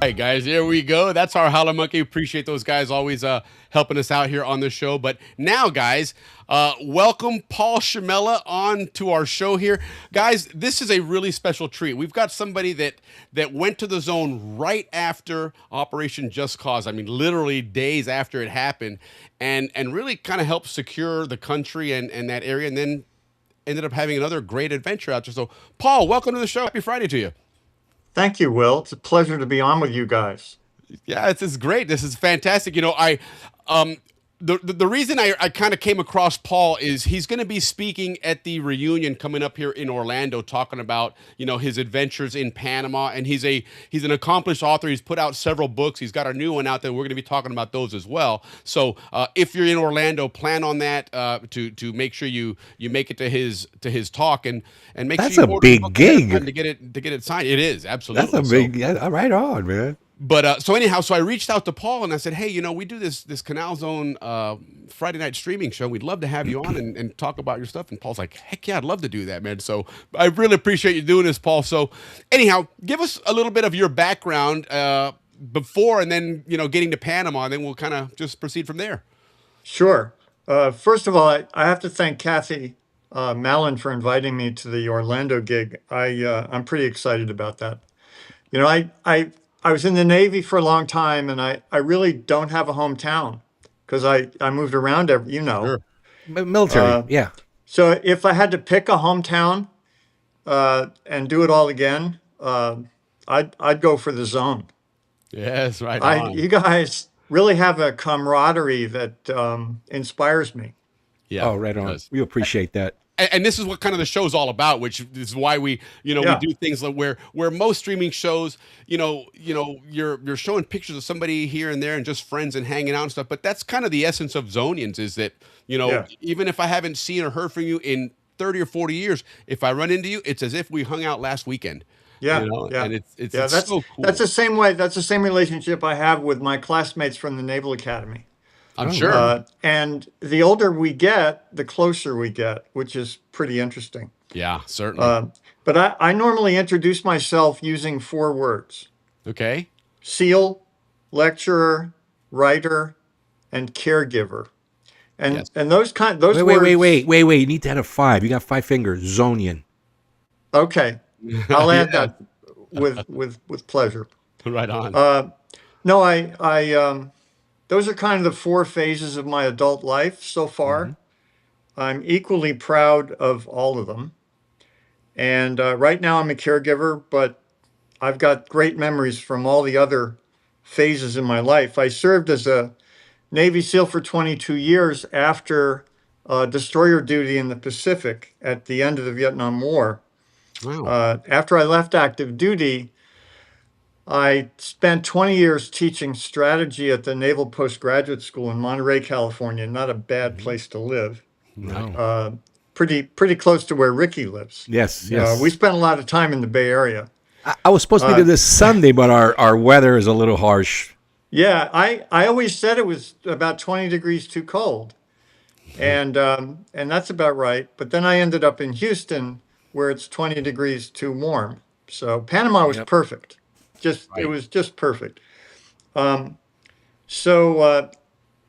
All right, guys, here we go. That's our Howler Monkey. Appreciate those guys always helping us out here on the show. But now, guys, welcome Paul Shamela on to our show here. Guys, this is a really special treat. We've got somebody that went to the zone right after Operation Just Cause. I mean, literally days after it happened, and really kind of helped secure the country and that area, and then ended up having another great adventure out there. So, Paul, welcome to the show. Happy Friday to you. Thank you, Will. It's a pleasure to be on with you guys. Yeah, this is great. This is fantastic. The reason I kind of came across Paul is he's going to be speaking at the reunion coming up here in Orlando, talking about his adventures in Panama, and he's an accomplished author. He's put out several books. He's got a new one out there. We're going to be talking about those as well. So if you're in Orlando, plan on that to make sure you make it to his talk and make that's sure you a big gig to get it signed. It is absolutely. That's a big right on, man. But so anyhow, so I reached out to Paul and I said, hey, we do this Canal Zone Friday night streaming show. We'd love to have you on and talk about your stuff. And Paul's like, heck yeah, I'd love to do that, man. So I really appreciate you doing this, Paul. So anyhow, give us a little bit of your background before and then, getting to Panama, and then we'll kind of just proceed from there. Sure. First of all, I have to thank Kathy Mallon for inviting me to the Orlando gig. I'm pretty excited about that. I was in the Navy for a long time, and I really don't have a hometown because I moved around Sure. Military, yeah. So if I had to pick a hometown and do it all again, I'd go for the Zone. Yes, right on. You guys really have a camaraderie that inspires me. Yeah. Oh, right on. We appreciate that. And this is what kind of the show's all about, which is why we we do things like where most streaming shows, you're showing pictures of somebody here and there and just friends and hanging out and stuff. But that's kind of the essence of Zonians, is that, even if I haven't seen or heard from you in 30 or 40 years, if I run into you, it's as if we hung out last weekend. Yeah, And it's that's so cool. That's the same way. That's the same relationship I have with my classmates from the Naval Academy. I'm sure. And the older we get, the closer we get, which is pretty interesting. Yeah, certainly. But I normally introduce myself using 4 words. Okay. SEAL, lecturer, writer, and caregiver. And those words. Wait. You need to add a 5. You got 5 fingers. Zonian. Okay. I'll add that with pleasure. Right on. No, those are kind of the 4 phases of my adult life so far. Mm-hmm. I'm equally proud of all of them. And right now I'm a caregiver, but I've got great memories from all the other phases in my life. I served as a Navy SEAL for 22 years after destroyer duty in the Pacific at the end of the Vietnam War. Wow. After I left active duty, I spent 20 years teaching strategy at the Naval Postgraduate School in Monterey, California. Not a bad place to live. No. Pretty close to where Ricky lives. Yes. We spent a lot of time in the Bay Area. I was supposed to be there this Sunday, but our weather is a little harsh. Yeah, I always said it was about 20 degrees too cold. And that's about right. But then I ended up in Houston, where it's 20 degrees too warm. So Panama was perfect. It was just perfect. And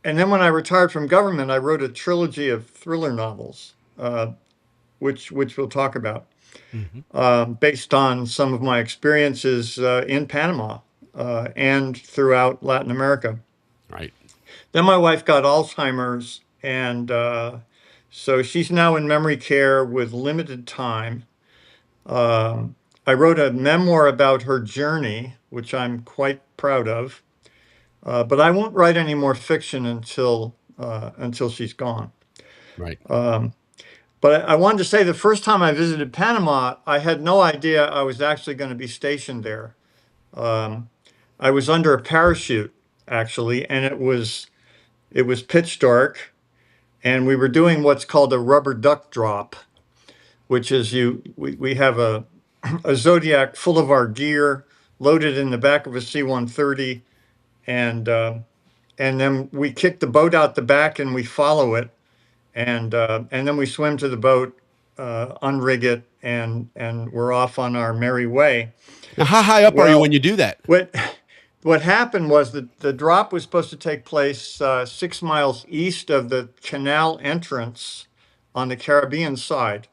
then when I retired from government, I wrote a trilogy of thriller novels, which we'll talk about, based on some of my experiences in Panama and throughout Latin America. Right. Then my wife got Alzheimer's, and so she's now in memory care with limited time. I wrote a memoir about her journey, which I'm quite proud of, but I won't write any more fiction until she's gone. Right. But I wanted to say the first time I visited Panama, I had no idea I was actually going to be stationed there. I was under a parachute, actually, and it was pitch dark, and we were doing what's called a rubber duck drop, which is we have a Zodiac full of our gear loaded in the back of a C-130, and then we kick the boat out the back and we follow it, and then we swim to the boat, unrig it, and we're off on our merry way. Now, how high up are you when you do that? What happened was that the drop was supposed to take place 6 miles east of the Canal entrance on the Caribbean side,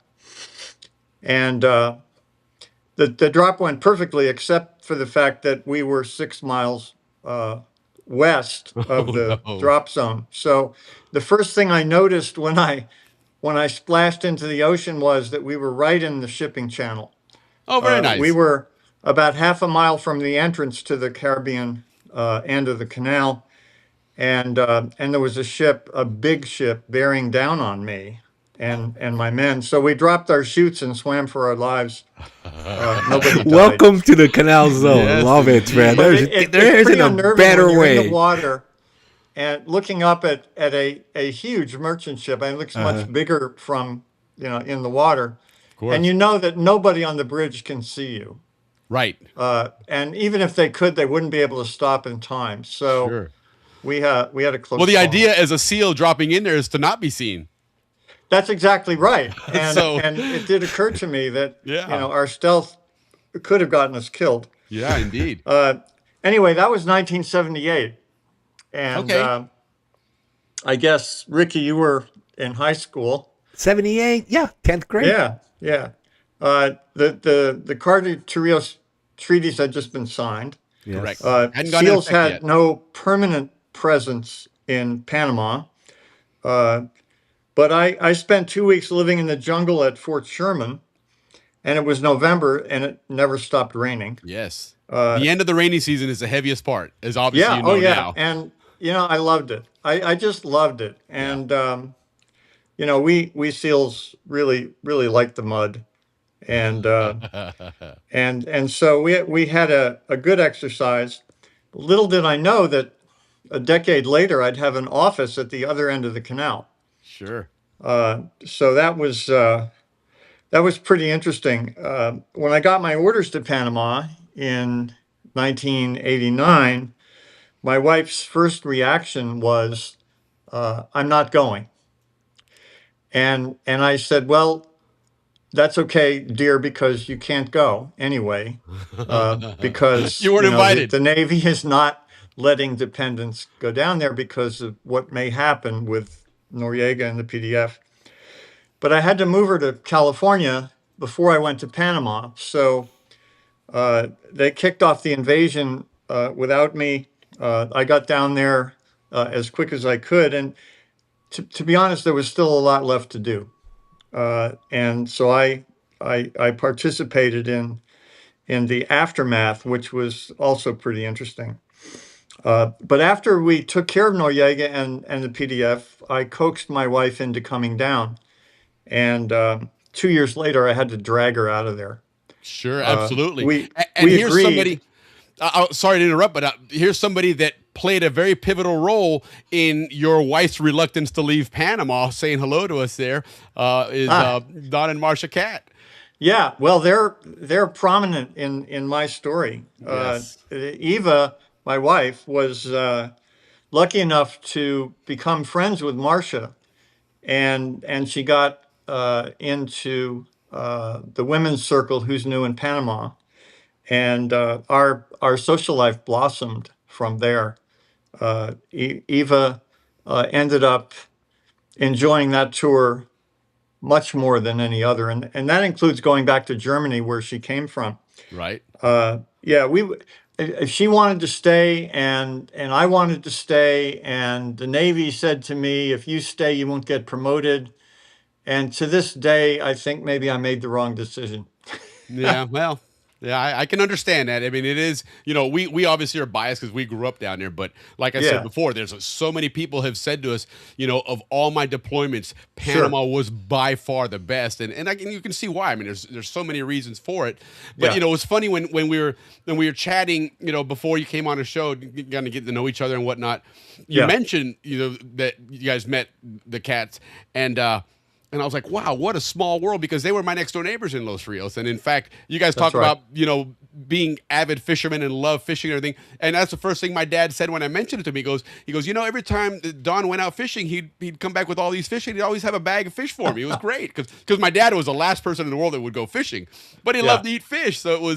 and the drop went perfectly, except for the fact that we were 6 miles west of the drop zone. So the first thing I noticed when I splashed into the ocean was that we were right in the shipping channel. Oh, very nice. We were about half a mile from the entrance to the Caribbean end of the canal, and there was a big ship bearing down on me and my men. So we dropped our chutes and swam for our lives. Nobody died. Welcome to the Canal Zone. Yes, Love it, man. There isn't a better you're way. in the water and looking up at a huge merchant ship, and it looks much bigger from in the water, and you know that nobody on the bridge can see you. Right. And even if they could, they wouldn't be able to stop in time. So Sure. we had a close Well, the call. idea as a SEAL dropping in there is to not be seen. That's exactly right. And So- and it did occur to me that Yeah. our stealth could have gotten us killed. Yeah, indeed. Anyway, that was 1978, and Okay. I guess Ricky, you were in high school. 78, yeah, 10th grade. Yeah. The Carter-Torrijos treaties had just been signed. Yes. Correct. Hadn't gone into SEALs effect had yet. no permanent presence in Panama. But I spent 2 weeks living in the jungle at Fort Sherman, and it was November, and it never stopped raining. Yes. The end of the rainy season is the heaviest part, as obviously Yeah, you know now. and I loved it. I just loved it, and we SEALs really liked the mud, and and so we had a good exercise. Little did I know that a decade later I'd have an office at the other end of the canal. Sure. So that was pretty interesting. When I got my orders to Panama in 1989, my wife's first reaction was, "I'm not going." And I said, "Well, that's okay, dear, because you can't go anyway, because You weren't invited. The Navy is not letting dependents go down there because of what may happen with Noriega and the PDF." But I had to move her to California before I went to Panama. So they kicked off the invasion without me. I got down there as quick as I could. And to be honest, there was still a lot left to do. And so I participated in the aftermath, which was also pretty interesting. But after we took care of Noriega and the PDF, I coaxed my wife into coming down. And 2 years later, I had to drag her out of there. Sure, absolutely. We here's agreed. somebody. Sorry to interrupt, but here's somebody that played a very pivotal role in your wife's reluctance to leave Panama. Saying hello to us there is Don and Marcia Cat. Yeah, well, they're prominent in my story. Yes. Eva, my wife, was lucky enough to become friends with Marcia, and she got into the women's circle who's new in Panama, and our social life blossomed from there. Eva ended up enjoying that tour much more than any other, and that includes going back to Germany where she came from. Right. If she wanted to stay, and I wanted to stay, and the Navy said to me, "If you stay, you won't get promoted." And to this day, I think maybe I made the wrong decision. Yeah, well, yeah, I can understand that. I mean, it is, we obviously are biased because we grew up down there. But like I said before, there's so many people have said to us, of all my deployments, Panama was by far the best. And you can see why. I mean, there's so many reasons for it. But, it was funny when we were chatting, before you came on the show, kind of getting to know each other and whatnot. You mentioned, that you guys met the Cats, and I was like, wow, what a small world, because they were my next door neighbors in Los Rios. And in fact, you guys talk about, being avid fishermen and love fishing and everything. And that's the first thing my dad said when I mentioned it to me. He goes, every time Don went out fishing, he'd come back with all these fish, and he'd always have a bag of fish for me. It was great because my dad was the last person in the world that would go fishing, but he loved to eat fish. So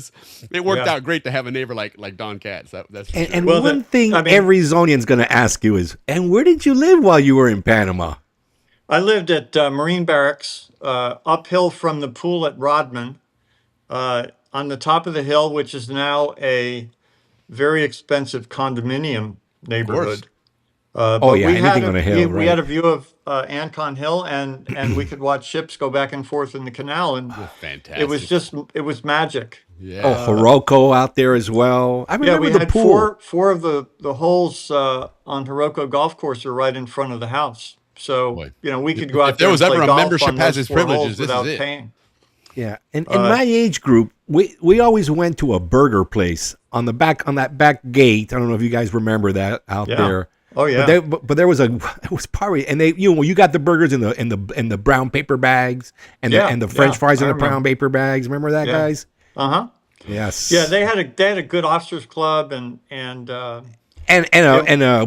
it worked out great to have a neighbor like Don Katz. That's for sure. And one thing every Zonian's going to ask you is, and where did you live while you were in Panama? I lived at Marine Barracks, uphill from the pool at Rodman, on the top of the hill, which is now a very expensive condominium neighborhood. Anything on a hill, we had a view of Ancon Hill, and we could watch ships go back and forth in the canal, and fantastic. It was magic. Yeah. Oh, Hiroko out there as well. I remember we the had pool. four of the holes on Hiroko Golf Course are right in front of the house. So, we could go out if there was and play ever a golf membership on has those its 4 privileges, holes this without is it. paying. Yeah, and in my age group, we always went to a burger place on that back gate. I don't know if you guys remember that out there. Oh yeah. But there was it was probably, and they you got the burgers in the brown paper bags and the French fries in the brown paper bags. Remember that, guys? Yes. Yeah, they had a good officers club and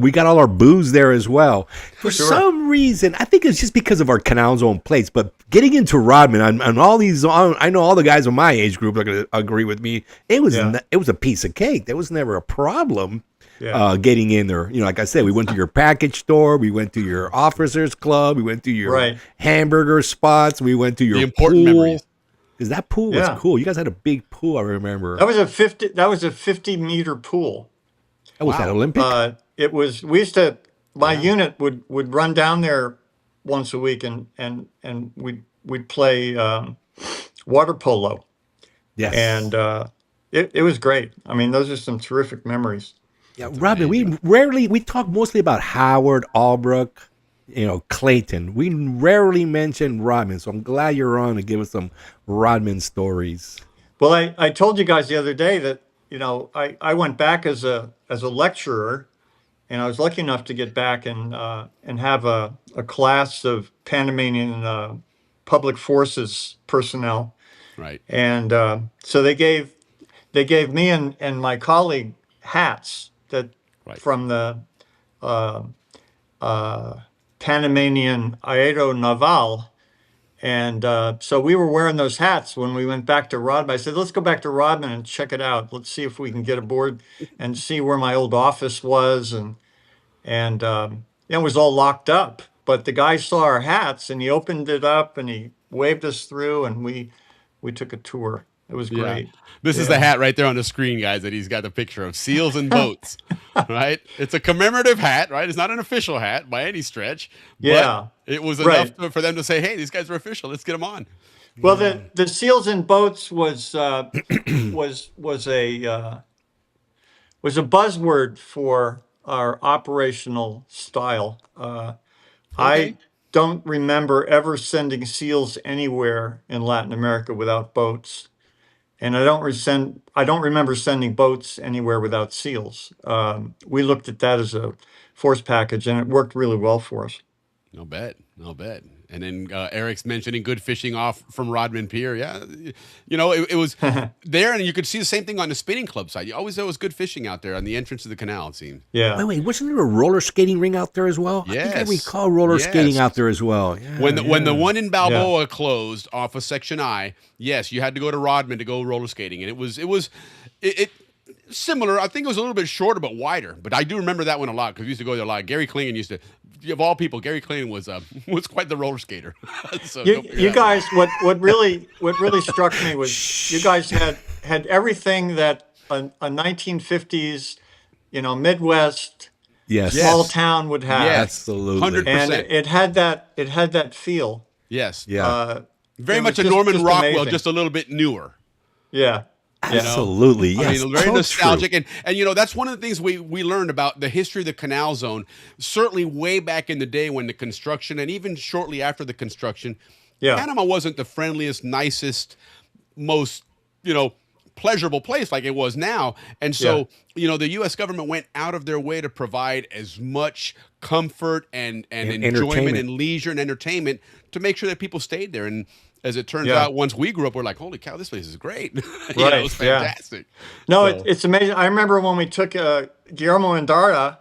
we got all our booze there as well. For Sure. some reason, I think it's just because of our Canal Zone plates. But getting into Rodman and all these, I know all the guys in my age group are going to agree with me. It was a piece of cake. There was never a problem getting in there. You know, like I said, we went to your package store, we went to your officers club, we went to your hamburger spots, we went to your the important pool. memories. Because that pool was cool. You guys had a big pool, I remember. That was a 50-meter pool. Oh, was that Olympic? It was. We used to. My unit would run down there once a week, and we'd play water polo. Yes. And it was great. I mean, those are some terrific memories. Yeah, Robin, we talk mostly about Howard, Albrook, Clayton. We rarely mention Rodman, so I'm glad you're on to give us some Rodman stories. Well, I told you guys the other day that I went back as a lecturer, and I was lucky enough to get back and have a class of Panamanian public forces personnel. Right. And so they gave me and my colleague hats from the Panamanian Aeronaval. And so we were wearing those hats when we went back to Rodman. I said, let's go back to Rodman and check it out. Let's see if we can get aboard and see where my old office was. And it was all locked up. But the guy saw our hats and he opened it up and he waved us through and we took a tour. It was great. This is the hat right there on the screen, guys, that he's got the picture of. Seals and boats, right? It's a commemorative hat, right? It's not an official hat by any stretch. Yeah. But it was enough for them to say, hey, these guys are official. Let's get them on. Well, the Seals and Boats was a buzzword for our operational style. I don't remember ever sending SEALs anywhere in Latin America without boats. And I don't remember sending boats anywhere without SEALs. We looked at that as a force package, and it worked really well for us. No bet. And then Eric's mentioning good fishing off from Rodman Pier. Yeah, it was there, and you could see the same thing on the spinning club side. You always know it was good fishing out there on the entrance to the canal, it seemed. Yeah. Wait, wasn't there a roller skating ring out there as well? Yes. I think I recall roller skating out there as well. Yeah, when the one in Balboa closed off of Section I, yes, you had to go to Rodman to go roller skating, and it was similar. I think it was a little bit shorter but wider. But I do remember that one a lot because we used to go there a lot. Gary Klingon used to. Of all people, Gary Klingon was quite the roller skater. So you guys, what really struck me was you guys had everything that a 1950s, Midwest small town would have. Yes, absolutely, 100%. And it had that feel. Yes, very much a Norman Rockwell, amazing. Just a little bit newer. Yeah. Absolutely, yes. I mean, very nostalgic, and that's one of the things we learned about the history of the Canal Zone. Certainly, way back in the day when the construction, and even shortly after the construction, Panama wasn't the friendliest, nicest, most pleasurable place like it was now. And so, the U.S. government went out of their way to provide as much comfort and enjoyment and leisure and entertainment to make sure that people stayed there. And as it turns out, once we grew up, we're like, holy cow, this place is great. It was fantastic. No, it's amazing. I remember when we took Guillermo Endara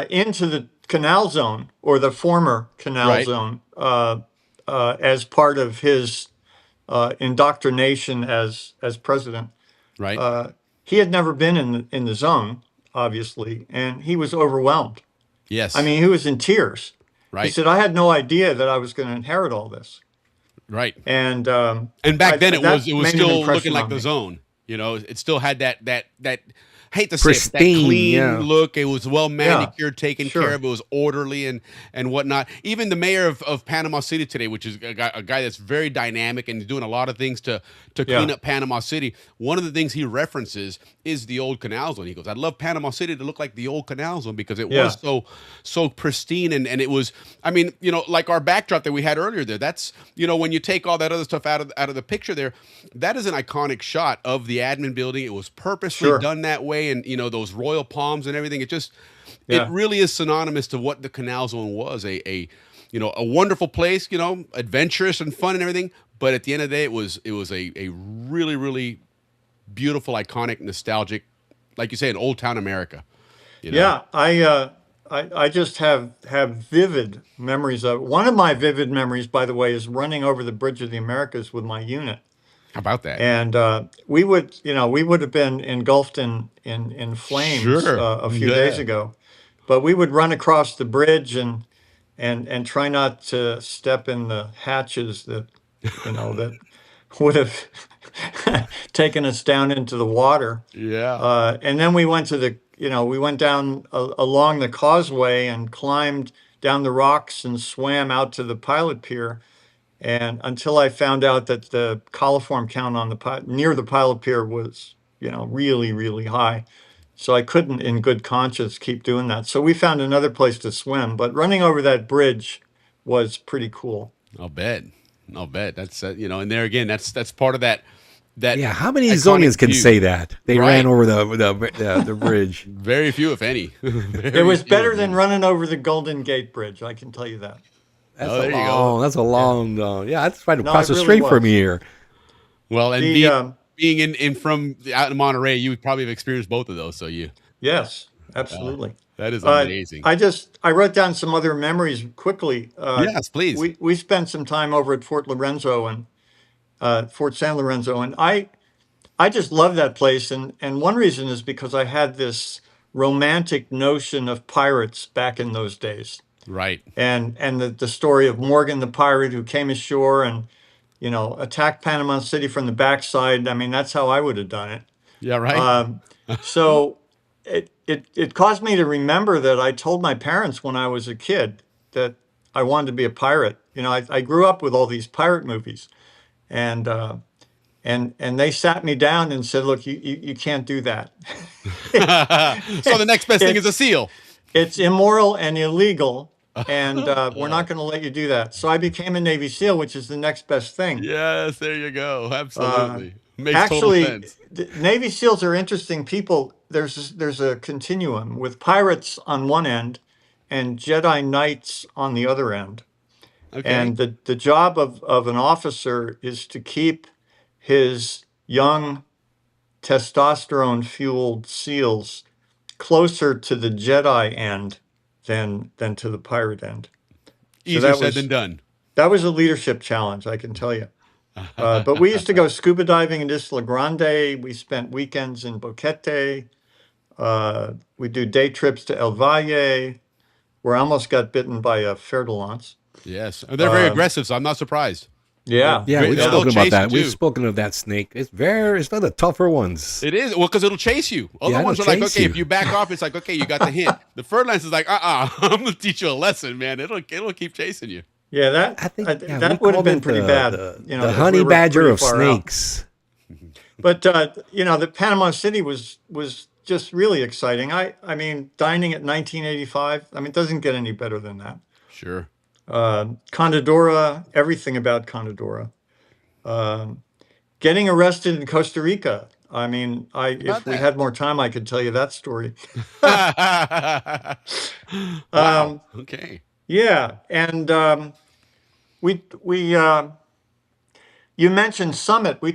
into the Canal Zone, or the former Canal Zone, as part of his indoctrination as president. Right. He had never been in the zone, obviously, and he was overwhelmed. Yes. I mean, he was in tears. Right. He said, I had no idea that I was going to inherit all this. Right. And back then it was still looking like the zone. It still had that hate to pristine, say it, that clean look. It was well manicured, taken care of. It was orderly and whatnot. Even the mayor of Panama City today, which is a guy that's very dynamic and doing a lot of things to clean up Panama City. One of the things he references is the old Canal Zone. He goes, I'd love Panama City to look like the old Canal Zone because it was so pristine and it was, like our backdrop that we had earlier there. That's, when you take all that other stuff out of the picture there, that is an iconic shot of the admin building. It was purposely done that way. And those royal palms and everything, it really is synonymous to what the Canal Zone was, a wonderful place, adventurous and fun and everything. But at the end of the day, it was a really, really beautiful, iconic, nostalgic, like you say, an old town America. You know? Yeah, I just have vivid memories of. One of my vivid memories, by the way, is running over the Bridge of the Americas with my unit. How about that? And we would have been engulfed in flames Sure. a few days ago, but we would run across the bridge and try not to step in the hatches that that would have taken us down into the water. Yeah. And then we went to we went down along the causeway and climbed down the rocks and swam out to the pilot pier. And until I found out that the coliform count on near the pilot pier was, really, really high. So I couldn't in good conscience keep doing that. So we found another place to swim, but running over that bridge was pretty cool. I'll bet. That's, and there again, that's part of that. Yeah, how many Zonians can say that? They ran over the bridge. Very few, if any. It was better than running over the Golden Gate Bridge, I can tell you that. That's there you go. That's a long, that's right across the street from here. Well, and being in from out in Monterey, you would probably have experienced both of those. So you. Yes, absolutely. That is amazing. I wrote down some other memories quickly. Yes, please. We spent some time over at Fort Lorenzo and Fort San Lorenzo, and I just love that place. And one reason is because I had this romantic notion of pirates back in those days. Right. And the story of Morgan the pirate who came ashore and, attacked Panama City from the backside. I mean, that's how I would have done it. Yeah, right. So it caused me to remember that I told my parents when I was a kid that I wanted to be a pirate. I grew up with all these pirate movies, and they sat me down and said, "Look, you can't do that." So the next best thing is a SEAL. It's immoral and illegal. And we're not going to let you do that. So I became a Navy SEAL, which is the next best thing. Yes, there you go. Absolutely. Makes total sense. Navy SEALs are interesting people. There's a continuum with pirates on one end and Jedi Knights on the other end. Okay. And the job of an officer is to keep his young testosterone-fueled SEALs closer to the Jedi end than to the pirate end. Easier said than done. That was a leadership challenge, I can tell you. But we used to go scuba diving in Isla Grande. We spent weekends in Boquete. We do day trips to El Valle, where I almost got bitten by a fer-de-lance. Yes, they're very aggressive, so I'm not surprised. Yeah, we've spoken about that. We've spoken of that snake. It's one of the tougher ones. It is. Well, because it'll chase you. Other ones are like, okay, if you back off, it's like, okay, you got the hint. The fer-de-lance is like, I'm gonna teach you a lesson, man. It'll keep chasing you. Yeah, that would have been pretty bad. The honey badger of snakes. But the Panama City was just really exciting. I mean, dining at 1985. I mean, it doesn't get any better than that. Sure. Condadora, everything about Condadora. Getting arrested in Costa Rica. I mean, if we had more time, I could tell you that story. Wow. Okay. Yeah, and you mentioned Summit. We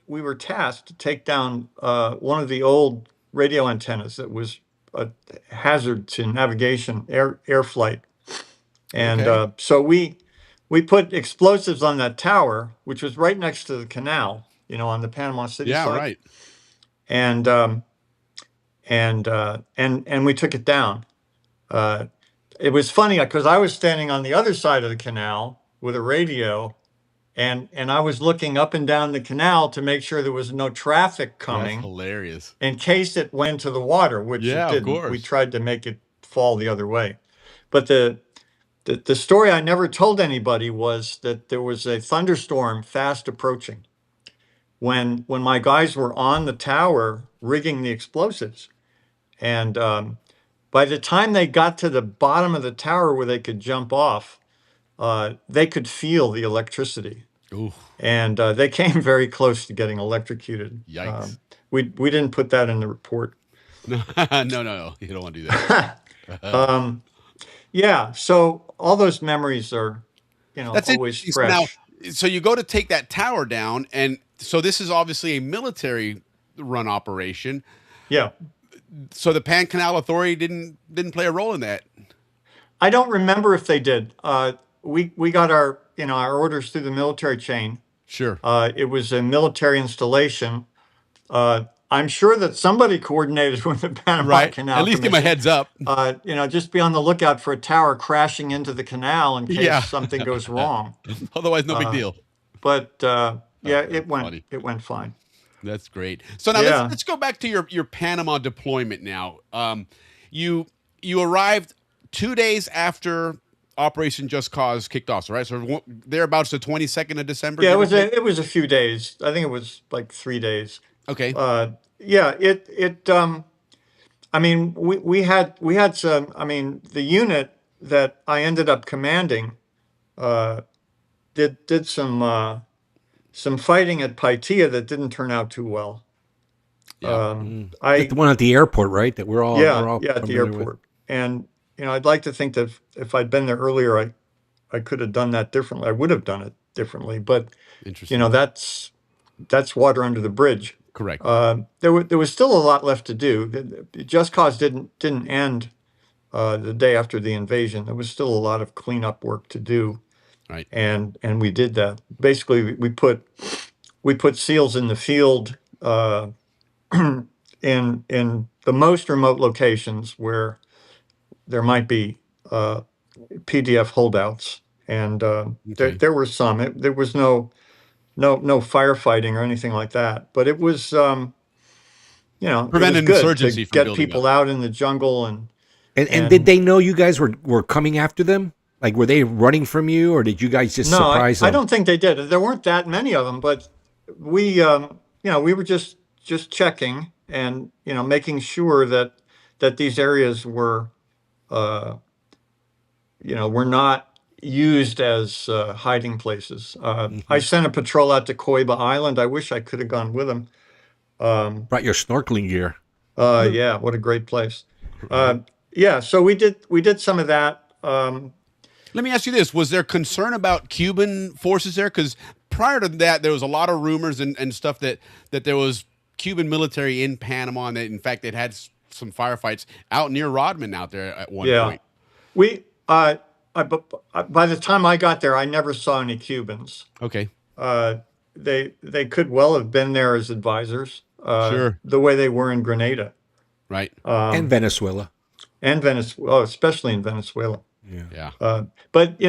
were tasked to take down one of the old radio antennas that was a hazard to navigation, air flight. And so we put explosives on that tower, which was right next to the canal, on the Panama City side. Yeah, right. And we took it down. It was funny because I was standing on the other side of the canal with a radio, and I was looking up and down the canal to make sure there was no traffic coming. That's hilarious. In case it went to the water, which it didn't. Of course. We tried to make it fall the other way. But the story I never told anybody was that there was a thunderstorm fast approaching when my guys were on the tower rigging the explosives. And by the time they got to the bottom of the tower where they could jump off, they could feel the electricity. Ooh. And they came very close to getting electrocuted. Yikes. We didn't put that in the report. No. You don't want to do that. Yeah, so all those memories are, That's always fresh. Now, so you go to take that tower down, and so this is obviously a military run operation. Yeah. So the Canal Authority didn't play a role in that. I don't remember if they did. We got our our orders through the military chain. Sure. It was a military installation. I'm sure that somebody coordinated with the Panama Canal. At least give them a heads up. Just be on the lookout for a tower crashing into the canal in case something goes wrong. Otherwise, no big deal. But it went fine. That's great. So now let's go back to your Panama deployment. Now, you arrived 2 days after Operation Just Cause kicked off, right? So thereabouts the 22nd of December. Yeah, it was a few days. I think it was like 3 days. Okay. I mean, we had some. I mean, the unit that I ended up commanding did some fighting at Paitilla that didn't turn out too well. The one at the airport, right? That we're all at the airport. And I'd like to think that if I'd been there earlier, I could have done that differently. I would have done it differently. But that's water under the bridge. Correct. There was still a lot left to do. Just Cause didn't end the day after the invasion. There was still a lot of cleanup work to do. Right. And we did that. Basically, we put SEALs in the field in the most remote locations where there might be PDF holdouts, and there were some. There was no firefighting or anything like that, but it was prevent insurgency to get people out in the jungle and did they know you guys were coming after them? Like, were they running from you, or did you guys just surprise them? I don't think they did. There weren't that many of them, but we were just checking and making sure that these areas were were not used as hiding places. I sent a patrol out to Coiba Island. I wish I could have gone with them. Brought your snorkeling gear. Yeah, what a great place. So we did some of that. Let me ask you this. Was there concern about Cuban forces there? Because prior to that, there was a lot of rumors and stuff that there was Cuban military in Panama, and that, in fact, they'd had some firefights out near Rodman out there at one point. By the time I got there, I never saw any Cubans. Okay. They could well have been there as advisors. Sure. The way they were in Grenada. Right. And Venezuela. Especially in Venezuela. Yeah. But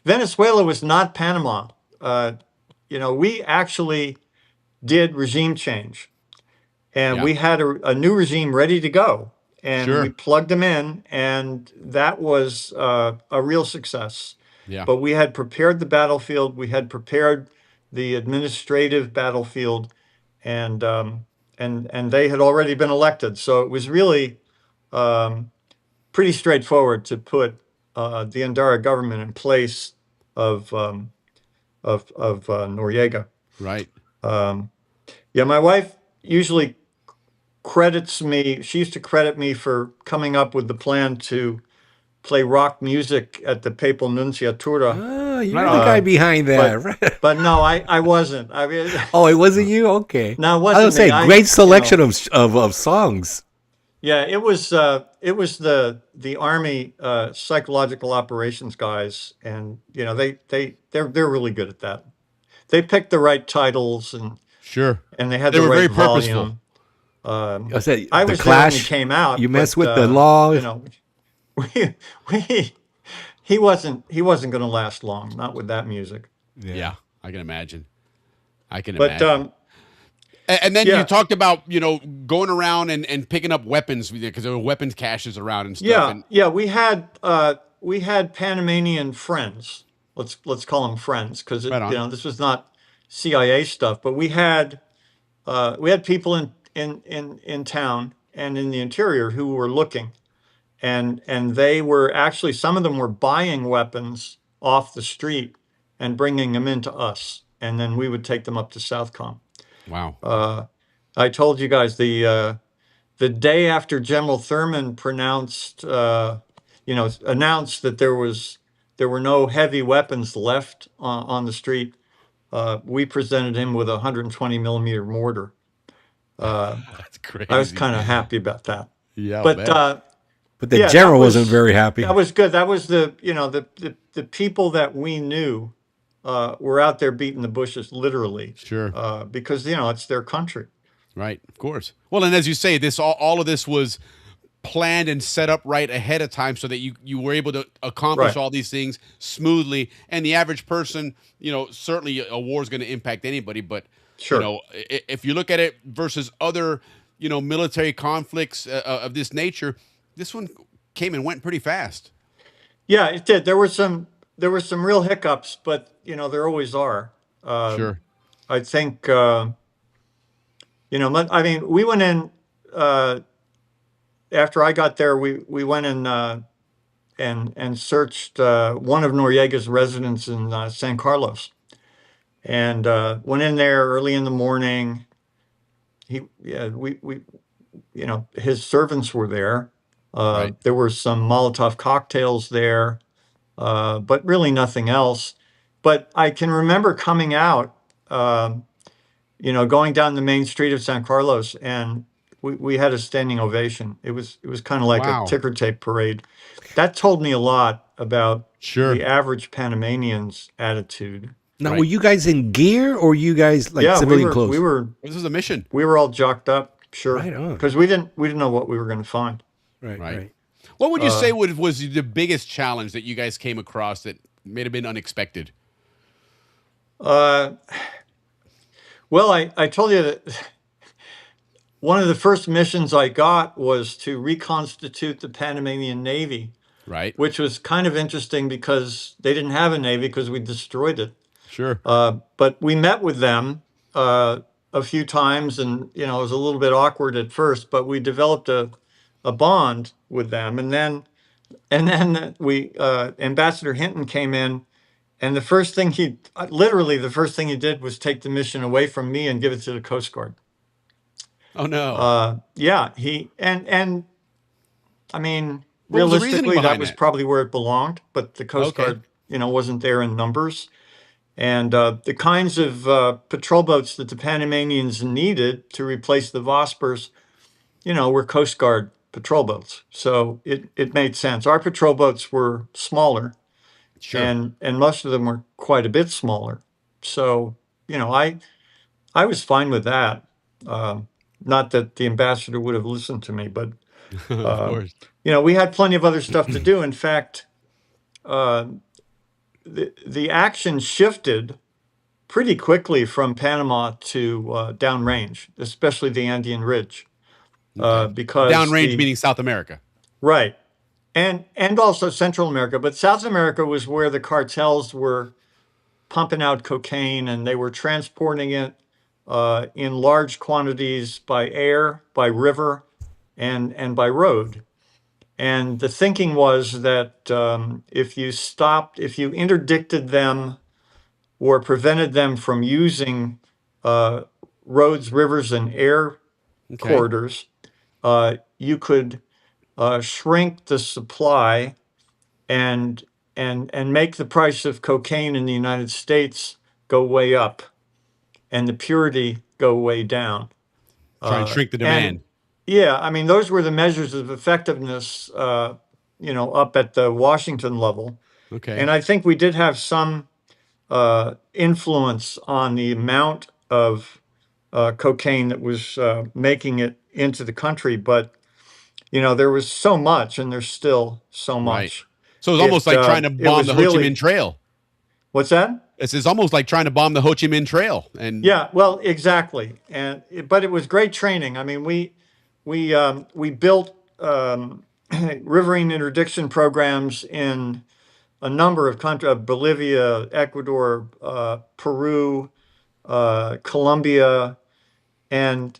Venezuela was not Panama. We actually did regime change, and we had a new regime ready to go, and we plugged them in, and that was a real success. Yeah. But we had prepared the battlefield, we had prepared the administrative battlefield, and they had already been elected, so it was really pretty straightforward to put the Endara government in place of Noriega. Right. My wife usually credits me. She used to credit me for coming up with the plan to play rock music at the Papal Nunciatura. Oh, you're the guy behind that. But no, I wasn't. I mean, it wasn't you? Okay. No, it wasn't. I was saying, great selection of songs. Yeah, it was the Army psychological operations guys, and they're really good at that. They picked the right titles and they had the right very volume. Purposeful. I was there when it came out. You mess with the law. He wasn't going to last long, not with that music. Yeah, I can imagine. But and then you talked about going around and picking up weapons because there were weapons caches around and stuff. We had Panamanian friends. Let's call them friends because this was not CIA stuff, but we had people in town and in the interior who were looking, and they were actually, some of them were buying weapons off the street and bringing them into us, and then we would take them up to Southcom. Wow. I told you guys the day after General Thurman announced that there were no heavy weapons left on the street, we presented him with a 120 millimeter mortar. That's crazy. I was kind of happy about that. Yeah, but the yeah, general wasn't very happy. That was good. That was the people that we knew were out there beating the bushes, literally. Sure. Because it's their country. Right, of course. Well, and as you say, all of this was planned and set up right ahead of time so that you were able to accomplish all these things smoothly. And the average person, certainly a war is going to impact anybody, but sure. If you look at it versus other, military conflicts of this nature, this one came and went pretty fast. Yeah, it did. There were some real hiccups, but there always are. Sure. I think I mean, we went in after I got there. We went in and searched one of Noriega's residents in San Carlos, and went in there early in the morning. His servants were there. There were some Molotov cocktails there, but really nothing else. But I can remember coming out, going down the main street of San Carlos, and we had a standing ovation. It was kind of like a ticker tape parade. That told me a lot about the average Panamanian's attitude. Now, were you guys in gear, or you guys civilian clothes? We were. This is a mission. We were all jocked up. Sure. Right on. Because we didn't know what we were going to find. Right. What would you say was the biggest challenge that you guys came across that may have been unexpected? Well, I told you that one of the first missions I got was to reconstitute the Panamanian Navy. Right. Which was kind of interesting because they didn't have a Navy because we destroyed it. Sure. But we met with them a few times, and it was a little bit awkward at first, but we developed a bond with them, and then we Ambassador Hinton came in, and the first thing he did was take the mission away from me and give it to the Coast Guard. Oh no. Yeah, I mean, realistically, that was probably where it belonged, but the Coast Guard, wasn't there in numbers. And the kinds of patrol boats that the Panamanians needed to replace the Vosper, were Coast Guard patrol boats. So it made sense. Our patrol boats were smaller, and most of them were quite a bit smaller. So, I was fine with that. Not that the ambassador would have listened to me, but, of course. We had plenty of other stuff to do. In fact, the action shifted pretty quickly from Panama to downrange, especially the Andean Ridge, because downrange meaning South America, right, and also Central America. But South America was where the cartels were pumping out cocaine, and they were transporting it in large quantities by air, by river, and by road. And the thinking was that if you interdicted them or prevented them from using roads, rivers, and air corridors, you could shrink the supply and make the price of cocaine in the United States go way up and the purity go way down. Try and shrink the demand. Yeah, I mean, those were the measures of effectiveness, up at the Washington level. Okay. And I think we did have some influence on the amount of cocaine that was making it into the country. But, there was so much, and there's still so much. Right. So it was almost like trying to bomb the Ho Chi Minh Trail. What's that? It's almost like trying to bomb the Ho Chi Minh Trail. And yeah, well, exactly. But it was great training. I mean, we built riverine interdiction programs in a number of countries: Bolivia, Ecuador, Peru, Colombia, and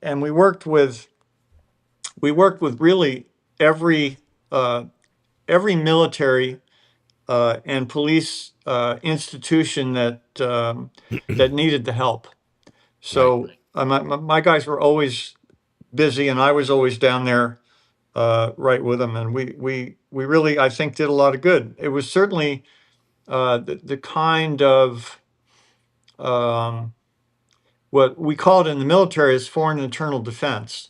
we worked with really every military and police institution that needed the help. So my guys were always busy, and I was always down there right with them, and we really, I think, did a lot of good. It was certainly the kind of what we call it in the military is foreign internal defense,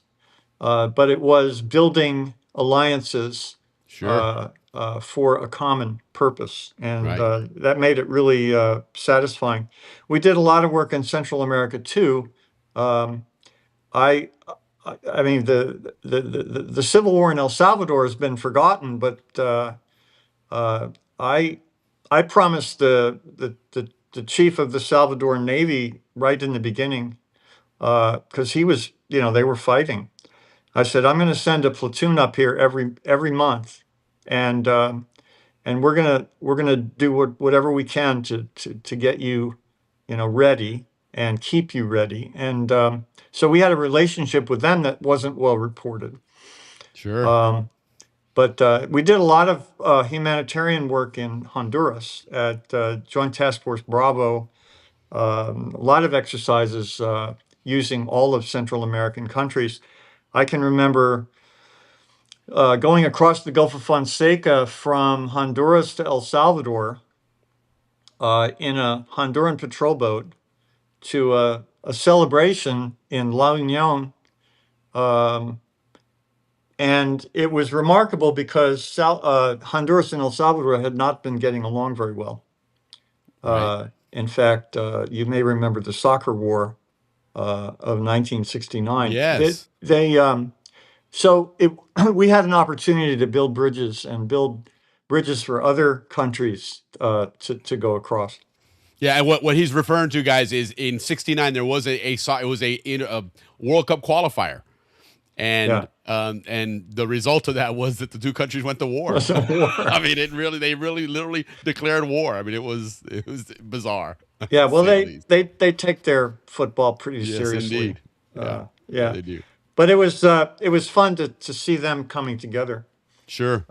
but it was building alliances for a common purpose, and that made it really satisfying. We did a lot of work in Central America too. I mean, the Civil War in El Salvador has been forgotten, but I promised the chief of the Salvadoran Navy right in the beginning, because he was, they were fighting. I said, I'm going to send a platoon up here every month, and we're gonna do whatever we can to get you, ready and keep you ready. And so we had a relationship with them that wasn't well reported. Sure. But we did a lot of humanitarian work in Honduras at Joint Task Force Bravo. A lot of exercises using all of Central American countries. I can remember going across the Gulf of Fonseca from Honduras to El Salvador in a Honduran patrol boat to a celebration in La Union. And it was remarkable because Honduras and El Salvador had not been getting along very well. In fact, you may remember the soccer war of 1969. Yes. We had an opportunity to build bridges for other countries to go across. Yeah, and what he's referring to, guys, is in '69 there was a World Cup qualifier, and the result of that was that the two countries went to war. I mean, they really literally declared war. I mean, it was bizarre. Yeah, well, they take their football pretty seriously. Indeed. Yeah, they do. But it was fun to see them coming together. Sure.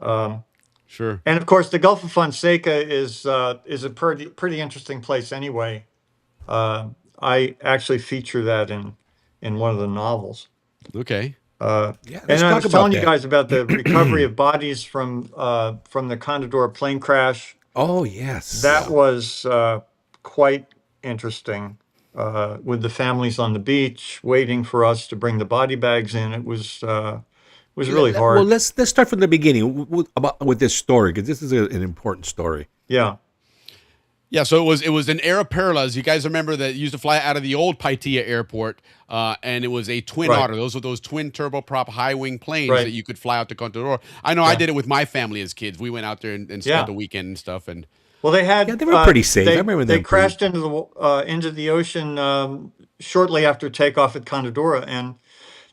Sure. And of course, the Gulf of Fonseca is a pretty interesting place anyway. I actually feature that in one of the novels. Okay. And I was telling you guys about the recovery of bodies from the Condor plane crash. Oh yes, that was quite interesting. With the families on the beach waiting for us to bring the body bags in, it was really hard. Well, let's start from the beginning with this story, because this is an important story. Yeah. Yeah, so it was an Air Perlas. You guys remember that used to fly out of the old Paitilla Airport, and it was a Twin Otter. Those were those twin turboprop high wing planes that you could fly out to Contador. I know I did it with my family as kids. We went out there and spent the weekend and stuff. And well, they were pretty safe. I remember they crashed into the ocean shortly after takeoff at Condadora, and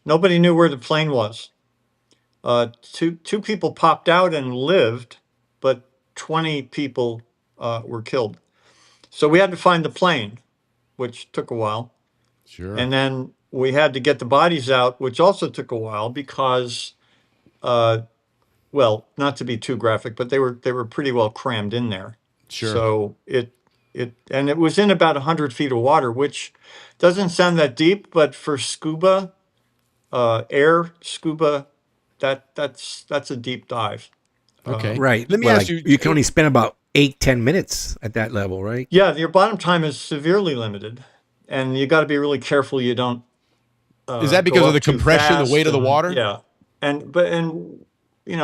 nobody knew where the plane was. Two people popped out and lived, but 20 people were killed. So we had to find the plane, which took a while. Sure. And then we had to get the bodies out, which also took a while because, well, not to be too graphic, but they were pretty well crammed in there. Sure. So it was in about 100 feet of water, which doesn't sound that deep, but for scuba, air scuba, that's a deep dive. Okay. Right. Let me ask you. You can only spend about 8-10 minutes at that level, right? Yeah, your bottom time is severely limited, and you got to be really careful you don't. Is that because of the compression, the weight of the water? Yeah, and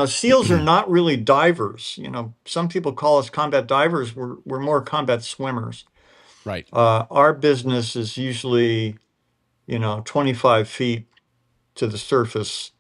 seals are not really divers. Some people call us combat divers. We're more combat swimmers. Right. Our business is usually, 25 feet to the surface,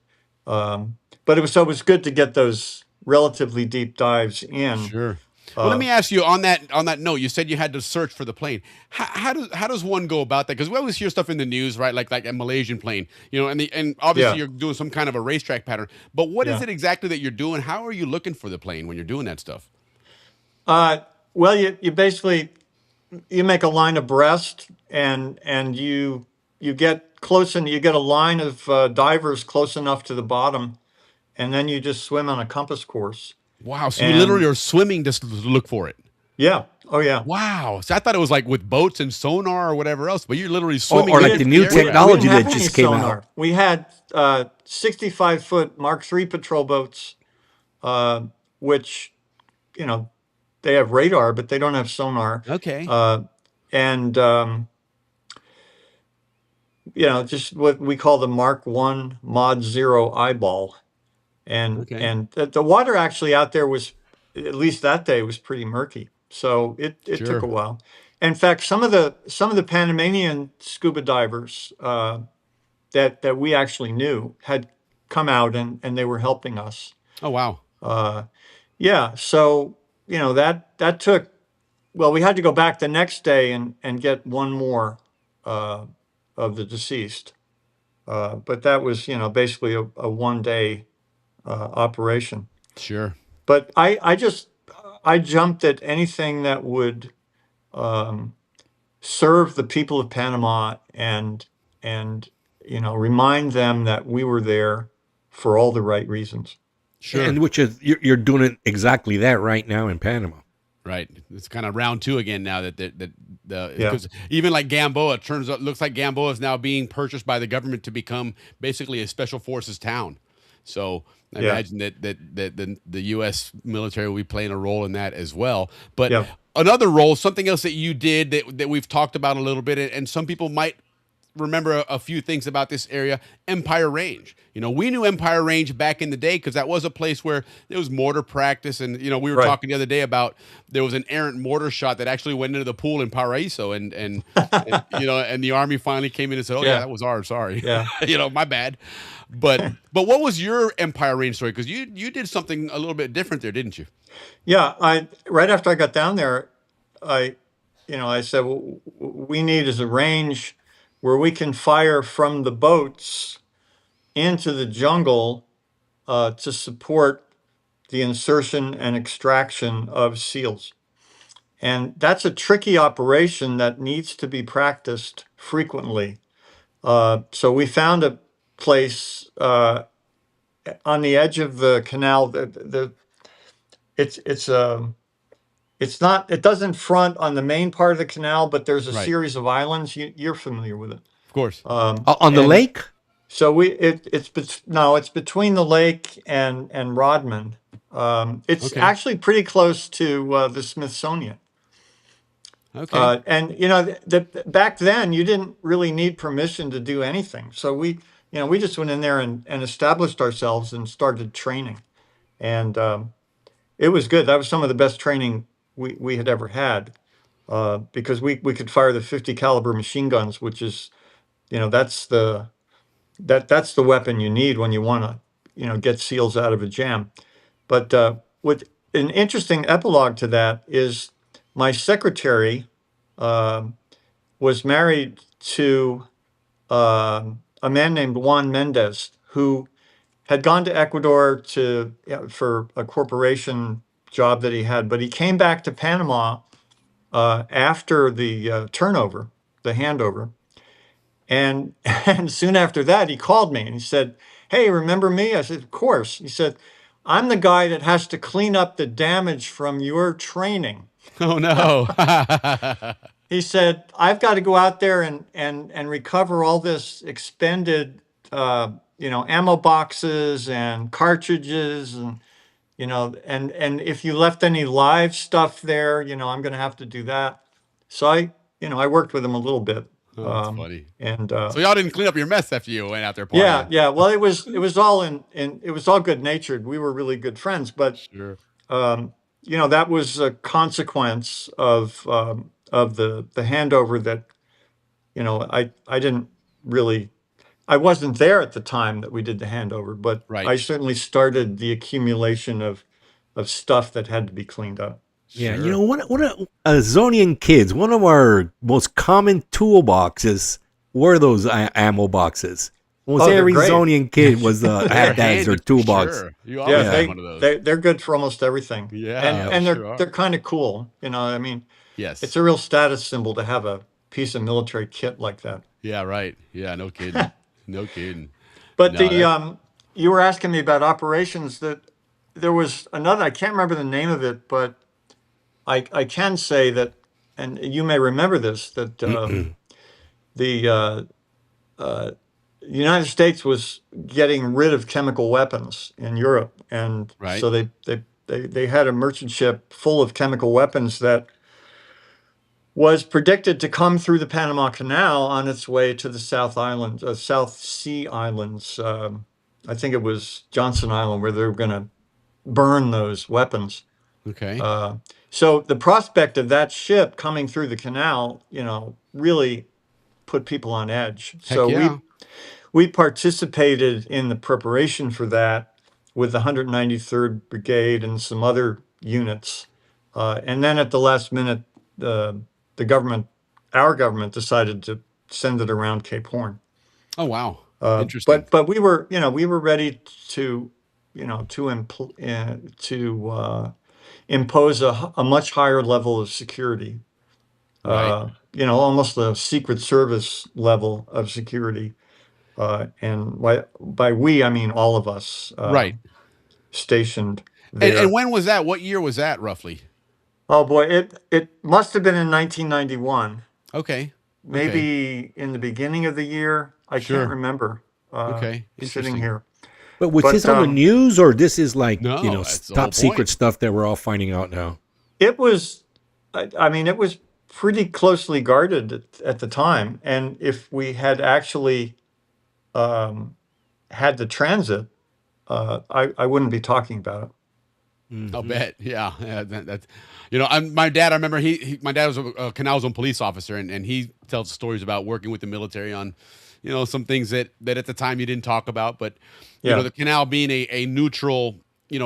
but it was good to get those relatively deep dives in. Sure. Well, let me ask you on that note. You said you had to search for the plane. How does one go about that? Because we always hear stuff in the news, right? Like a Malaysian plane, and obviously you're doing some kind of a racetrack pattern. But what is it exactly that you're doing? How are you looking for the plane when you're doing that stuff? Well, you basically you make a line abreast, and you get close, and you get a line of divers close enough to the bottom, and then you just swim on a compass course. Wow, so you literally are swimming just to look for it. Yeah. Oh, yeah. Wow. So I thought it was like with boats and sonar or whatever else, but you're literally swimming. Or like the new technology that just came out. We had 65-foot Mark III patrol boats, which, they have radar, but they don't have sonar. Okay. and just what we call the Mark I Mod Zero eyeball, and the water actually out there was, at least that day, was pretty murky. So it took a while. In fact, some of the Panamanian scuba divers that we actually knew had come out and they were helping us. Oh wow. Yeah. So that took. Well, we had to go back the next day and get one more of the deceased. But that was, basically a 1-day operation. Sure. But I jumped at anything that would serve the people of Panama and remind them that we were there for all the right reasons. Sure. And which is you're doing it exactly that right now in Panama. Right. It's kind of round 2 again now because even like Gamboa looks like Gamboa is now being purchased by the government to become basically a special forces town. So I imagine that the U.S. military will be playing a role in that as well. But another role, something else that you did that we've talked about a little bit, and some people might remember a few things about this area, Empire Range. We knew Empire Range back in the day because that was a place where there was mortar practice. And, we were talking the other day about there was an errant mortar shot that actually went into the pool in Paraíso. And and the Army finally came in and said, oh, yeah, that was ours. Sorry. Yeah. My bad. But what was your Empire Range story? Because you did something a little bit different there, didn't you? Yeah. Right after I got down there, I said, well, we need is a range where we can fire from the boats into the jungle to support the insertion and extraction of seals. And that's a tricky operation that needs to be practiced frequently. So we found a place on the edge of the canal. It doesn't front on the main part of the canal, but there's a series of islands. You're familiar with it. Of course. On the lake? So it's between the lake and Rodman. It's actually pretty close to the Smithsonian. Okay. And back then you didn't really need permission to do anything. So we just went in there and established ourselves and started training, and it was good. That was some of the best training we had ever had, because we could fire the 50 caliber machine guns, which is, that's the weapon you need when you want to, get seals out of a jam. But with an interesting epilogue to that is my secretary was married to a man named Juan Mendez, who had gone to Ecuador for a corporation job that he had, but he came back to Panama after the handover. And soon after that, he called me and he said, "Hey, remember me?" I said, "Of course." He said, "I'm the guy that has to clean up the damage from your training." Oh, no. He said, "I've got to go out there and recover all this expended, ammo boxes and cartridges and, and if you left any live stuff there, I'm going to have to do that." So I worked with him a little bit. Oh, that's funny. And so y'all didn't clean up your mess after you went out there partying. Yeah. Well, it was all it was all good natured. We were really good friends, but sure. That was a consequence of the handover that, I wasn't there at the time that we did the handover, but I certainly started the accumulation of stuff that had to be cleaned up. Yeah, one of Zonian kids, one of our most common toolboxes were those ammo boxes. Almost every Zonian kid had that as their toolbox. Sure. You always had one of those. They're good for almost everything. Yeah, and they're kind of cool. Yes, it's a real status symbol to have a piece of military kit like that. Yeah, right. Yeah, no kidding. No kidding. But you were asking me about operations. That there was another. I can't remember the name of it, but I can say that, and you may remember this, that the United States was getting rid of chemical weapons in Europe, and so they had a merchant ship full of chemical weapons that was predicted to come through the Panama Canal on its way to the South Sea Islands. I think it was Johnson Island where they were going to burn those weapons. Okay. So the prospect of that ship coming through the canal, really put people on edge. Heck So yeah. we participated in the preparation for that with the 193rd Brigade and some other units. And then at the last minute, our government decided to send it around Cape Horn. Oh wow. Interesting. But we were ready to impose a much higher level of security. Right. Almost a Secret Service level of security. And by we, I mean all of us Right. stationed there. And when was that? What year was that roughly? Oh boy, it must have been in 1991. Okay. Maybe in the beginning of the year. I can't remember. Okay. Sitting here. But was this on the news, or this is like, No, that's the top whole secret point. stuff that we're all finding out now? It was, I mean, it was pretty closely guarded at the time. And if we had actually had the transit, I wouldn't be talking about it. I'll bet. Yeah. That's my dad, I remember my dad was a Canal Zone police officer, and he tells stories about working with the military on, some things that at the time you didn't talk about, but the canal being a neutral,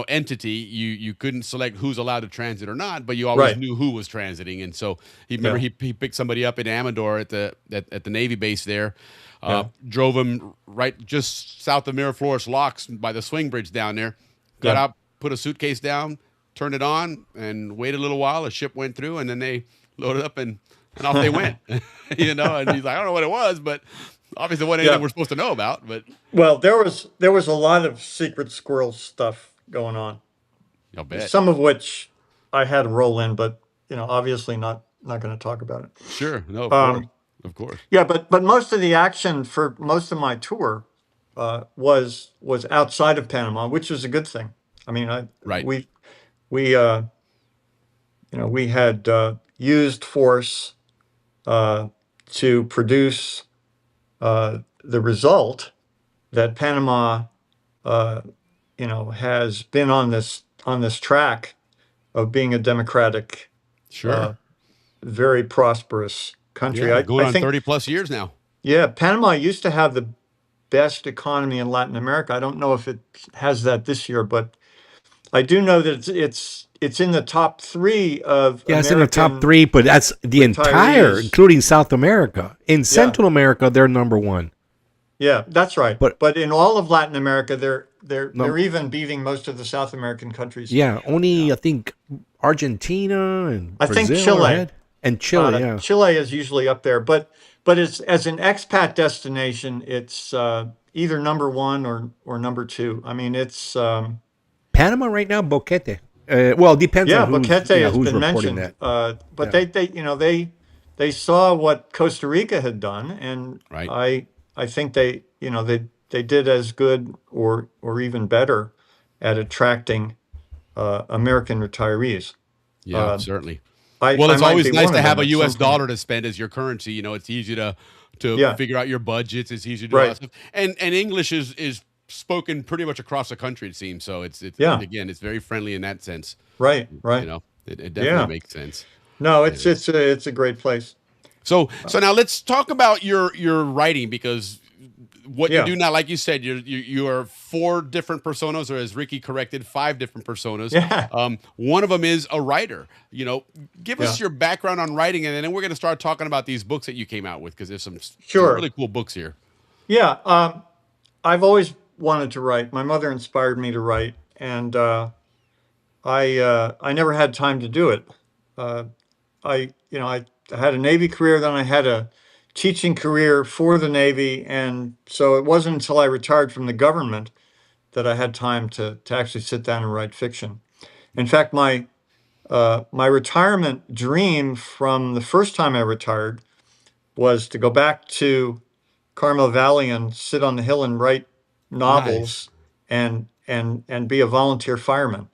entity, you couldn't select who's allowed to transit or not, but you always knew who was transiting. And so he picked somebody up in Amador at the Navy base there, drove him right just south of Miraflores Locks by the swing bridge down there, got out, put a suitcase down, turned it on, and waited a little while. A ship went through, and then they loaded up and off they went. And he's like, I don't know what it was, but obviously it wasn't anything we're supposed to know about. But well, there was a lot of secret squirrel stuff going on. I'll bet. Some of which I had a role in, but obviously not going to talk about it. Sure, no, of course. Yeah, but most of the action for most of my tour was outside of Panama, which was a good thing. I mean, we had used force to produce the result that Panama, has been on this track of being a democratic, very prosperous country. Yeah, going I on think 30 plus years now. Yeah, Panama used to have the best economy in Latin America. I don't know if it has that this year, but I do know that it's in the top 3 of it's in the top 3, but that's the entire, including South America. In Central America, they're number 1. Yeah, that's right. But in all of Latin America, they're even beating most of the South American countries. Yeah, only I think Argentina and I Brazil think Chile and Chile. Yeah, Chile is usually up there, but it's, as an expat destination, it's either number 1 or number 2. I mean, it's Panama right now, Boquete. Well, depends on Boquete has who's been reporting mentioned. that. But they saw what Costa Rica had done, and I think they did as good or even better at attracting American retirees. Yeah, certainly. It's always nice to have a U.S. dollar to spend as your currency. It's easy to figure out your budgets. It's easy to do all that stuff. And English is spoken pretty much across the country, it seems. So it's again, it's very friendly in that sense. Right. It definitely makes sense. No, it's a great place. So now let's talk about your writing, because what you do now, like you said, you are 4 different personas, or as Ricky corrected, 5 different personas. Yeah. One of them is a writer. Give us your background on writing, and then we're going to start talking about these books that you came out with, because there's some really cool books here. Yeah. I've always wanted to write. My mother inspired me to write, and I never had time to do it. I had a Navy career, then I had a teaching career for the Navy, and so it wasn't until I retired from the government that I had time to actually sit down and write fiction. In fact, my retirement dream from the first time I retired was to go back to Carmel Valley and sit on the hill and write novels and be a volunteer fireman.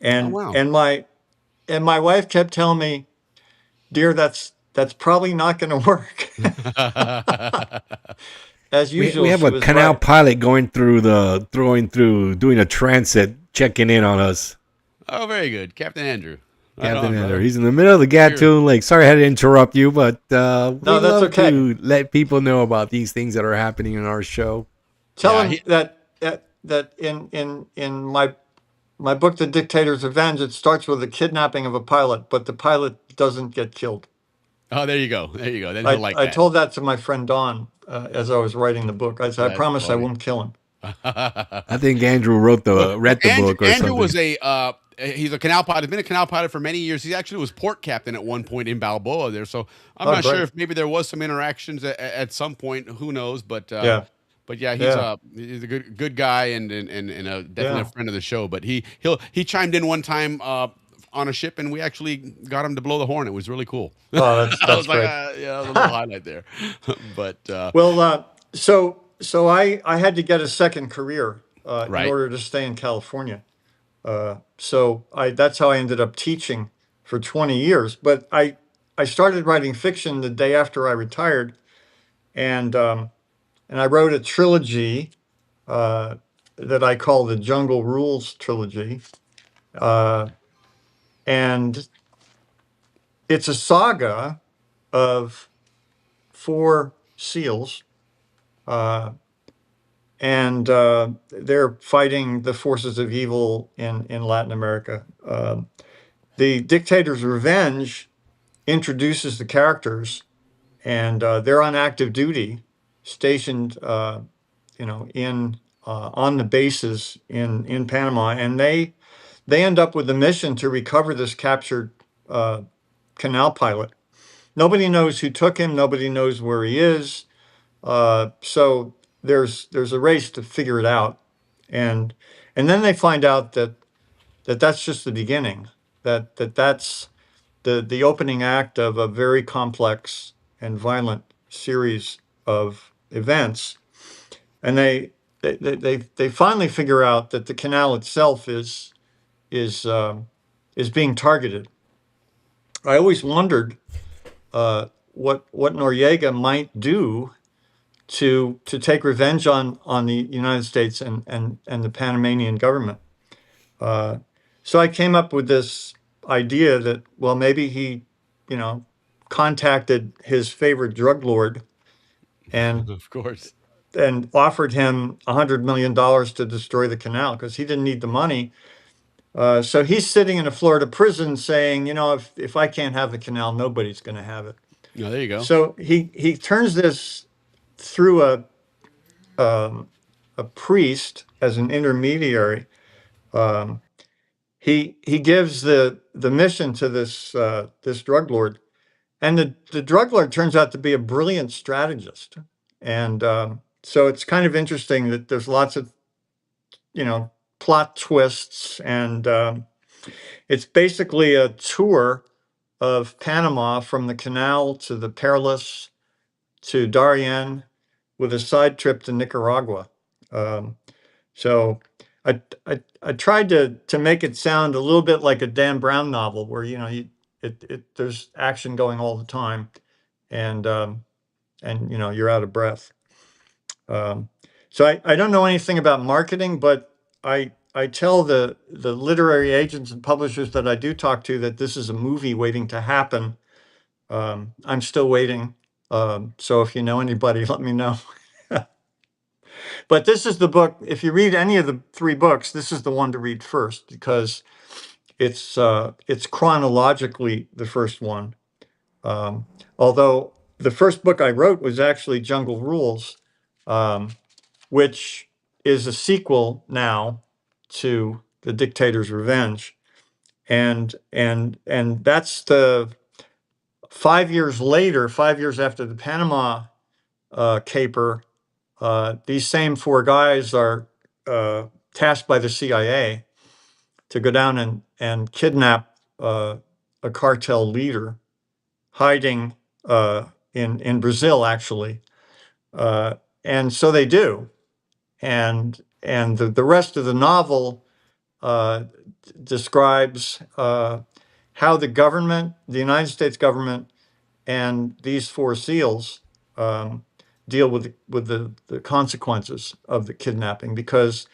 And my wife kept telling me, dear, that's probably not going to work. As usual, We have she a was Canal right. pilot doing a transit, checking in on us. Oh, very good, Captain Andrew. Right Captain on, Ender. brother. He's in the middle of the Gatun Lake. Sorry I had to interrupt you, but we No, that's love okay. to let people know about these things that are happening in our show. Tell him that in my book, The Dictator's Revenge, it starts with the kidnapping of a pilot, but the pilot doesn't get killed. Oh, there you go. There you go. Then he'll like I that. told that to my friend Don as I was writing the book. I said, I That's promise I funny. won't kill him. I think Andrew read the book or Andrew something. was he's a canal pilot. He's been a canal pilot for many years. He actually was port captain at one point in Balboa there. So I'm not great. sure if maybe there was some interactions at some point. Who knows? But Yeah. But yeah, he's a good guy and definitely a friend of the show. But he chimed in one time on a ship, and we actually got him to blow the horn. It was really cool. Oh, that's I was great. like, yeah, that was a little highlight there. But Well, so I had to get a second career in Right. order to stay in California. So that's how I ended up teaching for 20 years. But I started writing fiction the day after I retired, and I wrote a trilogy that I call the Jungle Rules trilogy, and it's a saga of 4 SEALs, and they're fighting the forces of evil in Latin America. The Dictator's Revenge introduces the characters, and they're on active duty, stationed, in on the bases in Panama, and they end up with the mission to recover this captured canal pilot. Nobody knows who took him. Nobody knows where he is. So there's a race to figure it out, and then they find out that's just the beginning. That's the opening act of a very complex and violent series of events, and they finally figure out that the canal itself is being targeted. I always wondered what Noriega might do to take revenge on the United States and the Panamanian government. So I came up with this idea that, well, maybe he, contacted his favorite drug lord and of course, and offered him $100 million to destroy the canal because he didn't need the money. So he's sitting in a Florida prison saying, if I can't have the canal, nobody's going to have it. Yeah, there you go. So he turns this through a priest as an intermediary. He gives the mission to this drug lord, and the drug lord turns out to be a brilliant strategist. And so it's kind of interesting that there's lots of plot twists, and it's basically a tour of Panama from the canal to the Perilous to Darien, with a side trip to Nicaragua. So I tried to make it sound a little bit like a Dan Brown novel, where there's action going all the time, and you're out of breath. So I don't know anything about marketing, but I tell the literary agents and publishers that I do talk to that this is a movie waiting to happen. I'm still waiting. So if you know anybody, let me know. But this is the book. If you read any of the 3 books, this is the one to read first, because it's chronologically the first one. Although the first book I wrote was actually Jungle Rules, which is a sequel now to The Dictator's Revenge, and that's the 5 years later, 5 years after the Panama caper. These same 4 guys are tasked by the CIA to go down and kidnap a cartel leader hiding in Brazil, actually. And so they do. And the rest of the novel describes how the government, the United States government, and these four SEALs deal with the consequences of the kidnapping, because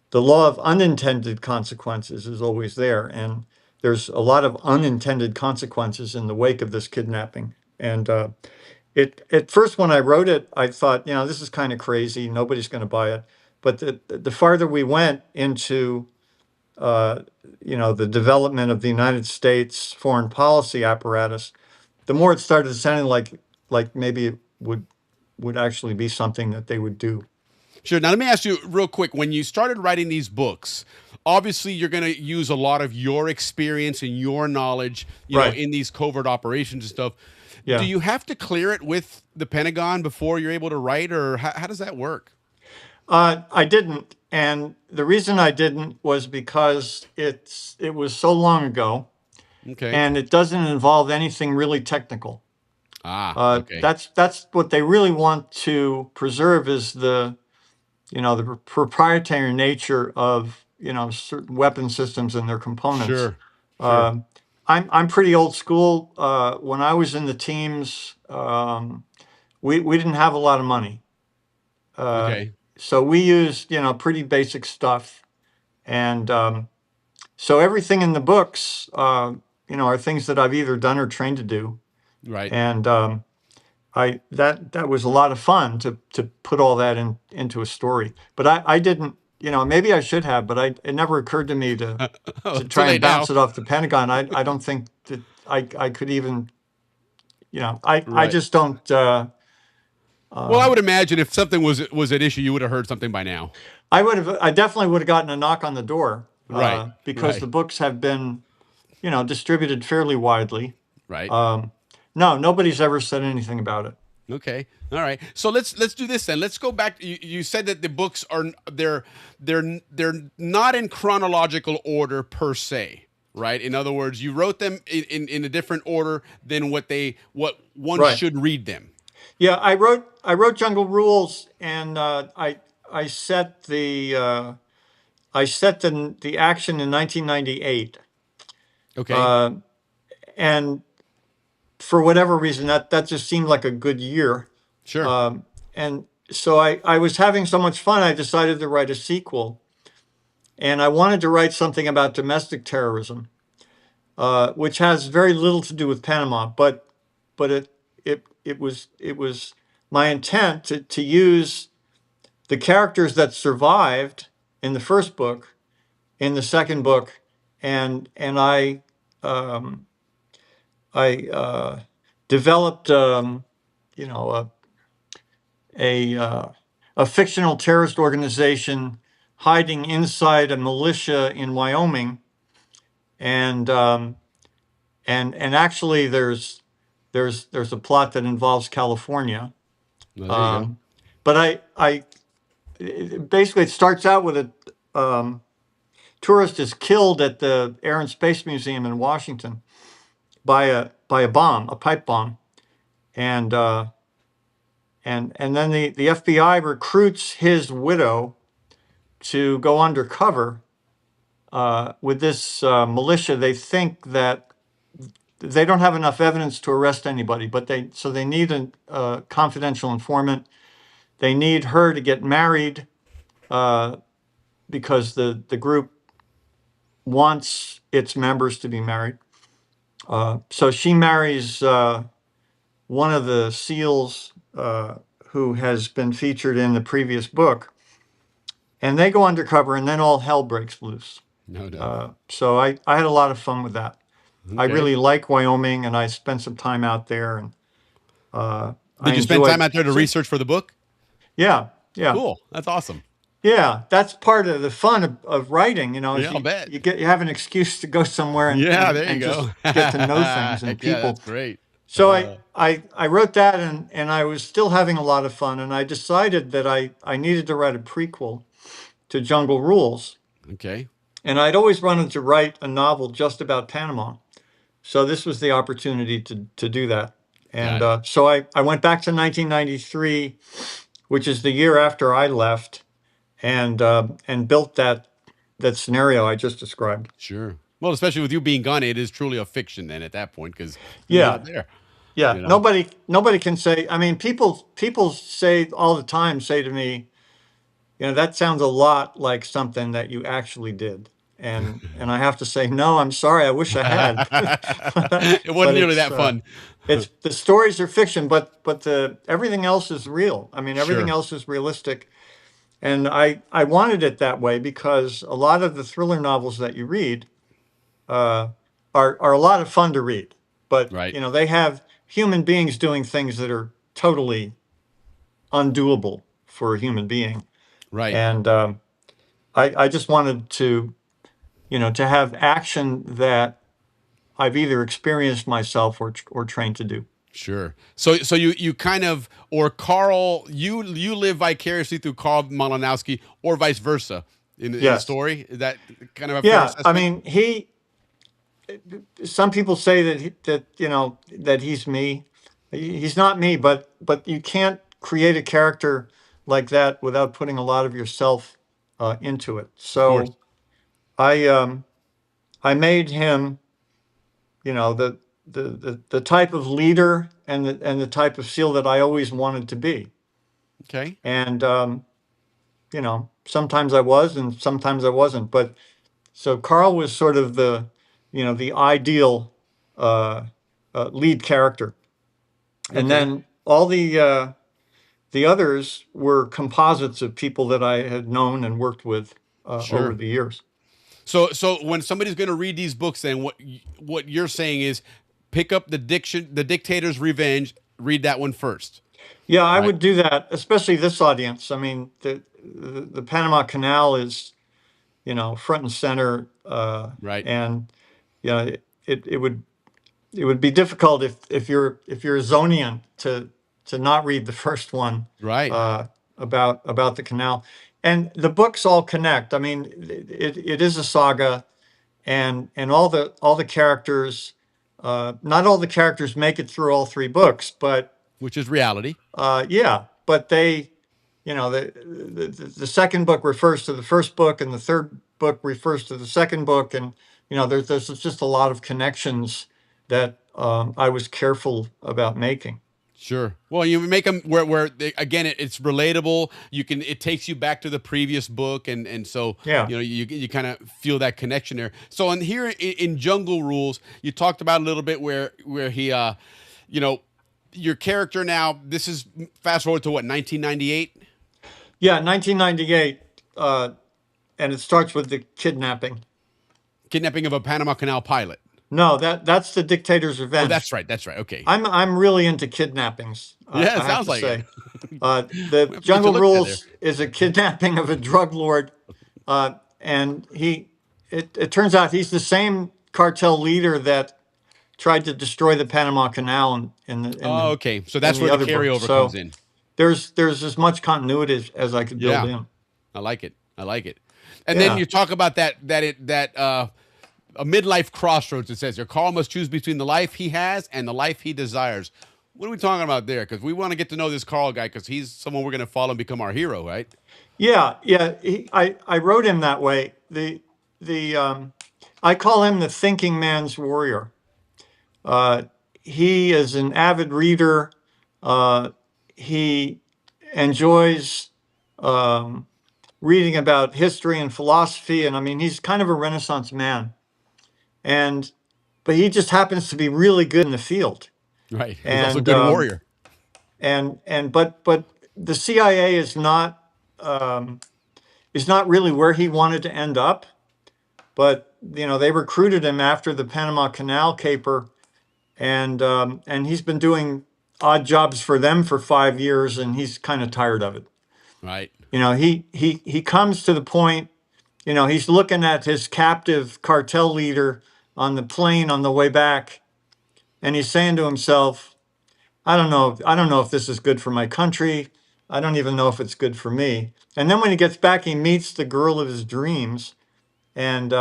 the law of unintended consequences is always there, and there's a lot of unintended consequences in the wake of this kidnapping. And at first, when I wrote it, I thought, this is kind of crazy. Nobody's going to buy it. But the farther we went into, the development of the United States foreign policy apparatus, the more it started sounding like maybe it would actually be something that they would do. Sure. Now, let me ask you real quick. When you started writing these books, obviously you're going to use a lot of your experience and your knowledge, Right. in these covert operations and stuff. Yeah. Do you have to clear it with the Pentagon before you're able to write, or how does that work? I didn't, and the reason I didn't was because it was so long ago, Okay. and it doesn't involve anything really technical. Okay. That's what they really want to preserve, is the proprietary nature of certain weapon systems and their components. Sure. I'm pretty old school. When I was in the teams, we didn't have a lot of money. Okay. So we used, pretty basic stuff. And so everything in the books, are things that I've either done or trained to do. Right. And that was a lot of fun to put all that into a story. But I didn't, maybe I should have, but it never occurred to me to try and bounce it off the Pentagon. I don't think that I could even, I just don't. Well, I would imagine if something was at issue, you would have heard something by now. I definitely would have gotten a knock on the door. Right. Because the books have been, distributed fairly widely. Right. No, nobody's ever said anything about it. Okay. All right. So let's do this then. Let's go back. You said that the books are they're not in chronological order per se, right? In other words, you wrote them in a different order than what one Right. should read them. Yeah, I wrote Jungle Rules, and I set the action in 1998. Okay. And for whatever reason, that just seemed like a good year. Sure. And so I was having so much fun, I decided to write a sequel. And I wanted to write something about domestic terrorism, which has very little to do with Panama, but it was my intent to use the characters that survived in the first book, in the second book, and I developed a fictional terrorist organization hiding inside a militia in Wyoming, and actually there's a plot that involves California. Well, there you go. But basically it starts out with a tourist is killed at the Air and Space Museum in Washington by a bomb, a pipe bomb, and then the FBI recruits his widow to go undercover with this militia. They think that they don't have enough evidence to arrest anybody, but they need a confidential informant. They need her to get married because the group wants its members to be married. So she marries one of the SEALs who has been featured in the previous book, and they go undercover, and then all hell breaks loose. No doubt. So I had a lot of fun with that. Okay. I really like Wyoming, and I spent some time out there. And did you spend time out there to research for the book? Yeah. Cool. That's awesome. Yeah, that's part of the fun of writing. Yeah, I'll bet. You have an excuse to go somewhere and there you go. Just get to know things and people. Yeah, that's great. So I wrote that, and I was still having a lot of fun, and I decided that I needed to write a prequel to Jungle Rules. Okay. And I'd always wanted to write a novel just about Panama. So this was the opportunity to do that. And so I went back to 1993, which is the year after I left, and built that scenario I just described. Sure. Well, especially with you being gone, it is truly a fiction then at that point because you're Yeah. not there. Yeah. You know? Nobody can say, I mean, people say all the time, say to me, that sounds a lot like something that you actually did. And I have to say, no, I'm sorry. I wish I had. It wasn't nearly that fun. It's the stories are fiction, but everything else is real. I mean, everything Sure. else is realistic. And I wanted it that way because a lot of the thriller novels that you read are a lot of fun to read. But Right. they have human beings doing things that are totally undoable for a human being. Right. And I just wanted to have action that I've either experienced myself or trained to do. Sure. So you kind of, or Carl, you live vicariously through Carl Malinowski, or vice versa in the Yes. story. Is that kind of a fair Yeah, assessment? I mean, some people say that he's me. He's not me, but you can't create a character like that without putting a lot of yourself into it. course. So I made him, the type of leader and the type of SEAL that I always wanted to be. Okay. And sometimes I was and sometimes I wasn't. But so Carl was sort of the ideal lead character. And then all the others were composites of people that I had known and worked with Sure. over the years. So when somebody's going to read these books, then what you're saying is pick up the Dictator's Revenge, read that one first. Yeah, I would do that, especially this audience. I mean, the Panama Canal is, front and center. Right. And it would be difficult if you're a Zonian to not read the first one. Right. About the canal. And the books all connect. I mean, it is a saga, and all the characters. Not all the characters make it through all three books, but which is reality. Yeah, but they, the second book refers to the first book, and the third book refers to the second book, and there's just a lot of connections that I was careful about making. Sure. Well, you make them where again it's relatable. It takes you back to the previous book, and so Yeah. you kind of feel that connection there. So on here in Jungle Rules, you talked about a little bit where he your character now. This is fast forward to what, 1998? Yeah, 1998, and it starts with the kidnapping. Kidnapping of a Panama Canal pilot. No, that's the Dictator's Revenge. Oh, that's right. That's right. Okay. I'm really into kidnappings. Yeah, it I sounds have to like say. it. The Jungle Rules is a kidnapping of a drug lord, and it turns out he's the same cartel leader that tried to destroy the Panama Canal. Okay. So that's where the carryover comes in. There's as much continuity as I could build in. I like it. And then you talk about that a midlife crossroads. It says here, Carl must choose between the life he has and the life he desires. What are we talking about there? Because we want to get to know this Carl guy, because he's someone we're going to follow and become our hero, right? Yeah. I wrote him that way. I call him the thinking man's warrior. He is an avid reader. He enjoys reading about history and philosophy, and I mean, he's kind of a Renaissance man. But he just happens to be really good in the field. Right. He's also a good warrior. But the CIA is not really where he wanted to end up. But they recruited him after the Panama Canal caper, and he's been doing odd jobs for them for 5 years, and he's kind of tired of it. Right. He comes to the point. He's looking at his captive cartel leader on the plane on the way back, and he's saying to himself, I don't know if this is good for my country. I don't even know if it's good for me. And then when he gets back, he meets the girl of his dreams, and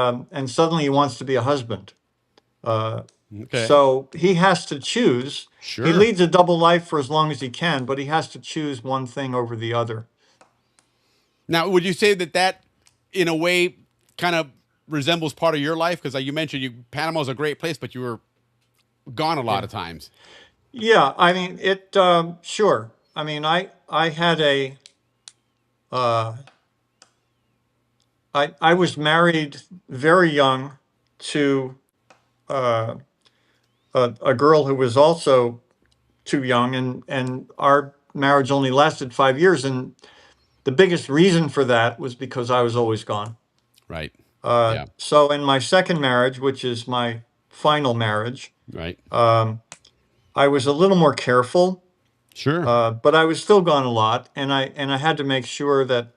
suddenly he wants to be a husband. So he has to choose. Sure. He leads a double life for as long as he can, but he has to choose one thing over the other. Now, would you say that in a way kind of resembles part of your life? Because you mentioned Panama's a great place, but you were gone a lot of times. Yeah, I mean, sure. I mean, I had I was married very young to a girl who was also too young, and our marriage only lasted 5 years. And the biggest reason for that was because I was always gone. Right. So in my second marriage, which is my final marriage, right, I was a little more careful. Sure. But I was still gone a lot, and I had to make sure that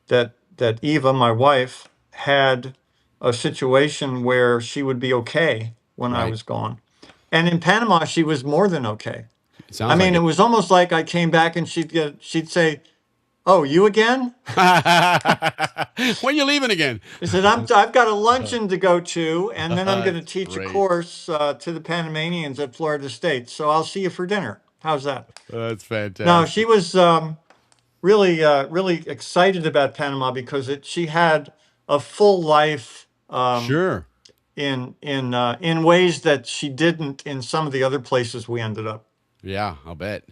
that Eva, my wife, had a situation where she would be okay when I was gone. And in Panama, she was more than okay. I mean, it was almost like I came back and she'd say, "Oh, you again? When you leaving again?" I said, I've got a luncheon to go to, and then I'm going to teach a course to the Panamanians at Florida State. So I'll see you for dinner. How's that?" That's fantastic. No, she was really excited about Panama because she had a full life. Sure. In ways that she didn't in some of the other places we ended up. Yeah, I'll bet.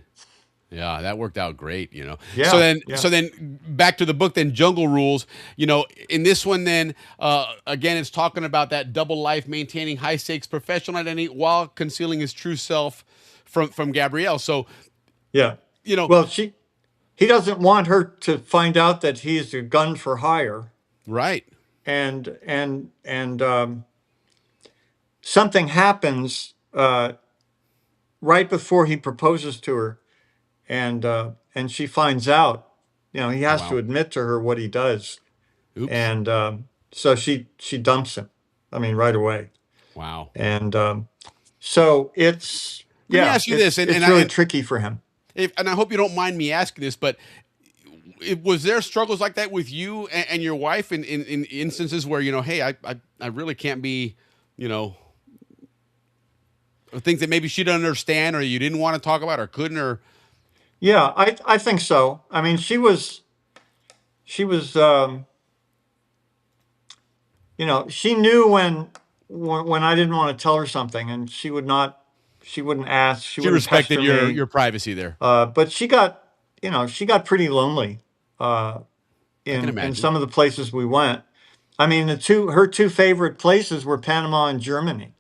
Yeah, that worked out great, you know. Yeah, so then back to the book then, Jungle Rules. You know, in this one then, again, it's talking about that double life, maintaining high stakes professional identity while concealing his true self from Gabrielle. So, yeah, you know, well, he doesn't want her to find out that he's a gun for hire. Right. And something happens right before he proposes to her, and she finds out. You know, he has to admit to her what he does. Oops. And so she dumps him. I mean, right away. Wow. And so it's Let me ask you this, it's really tricky for him. And I hope you don't mind me asking this, but was there struggles like that with you and your wife in instances where, you know, hey, I really can't be, you know, things that maybe she didn't understand or you didn't want to talk about or couldn't, or? Yeah, I think so. I mean, she was you know, she knew when I didn't want to tell her something, and she wouldn't ask. She wouldn't respected pester me. your privacy there. But she got pretty lonely in some of the places we went. I mean, her two favorite places were Panama and Germany.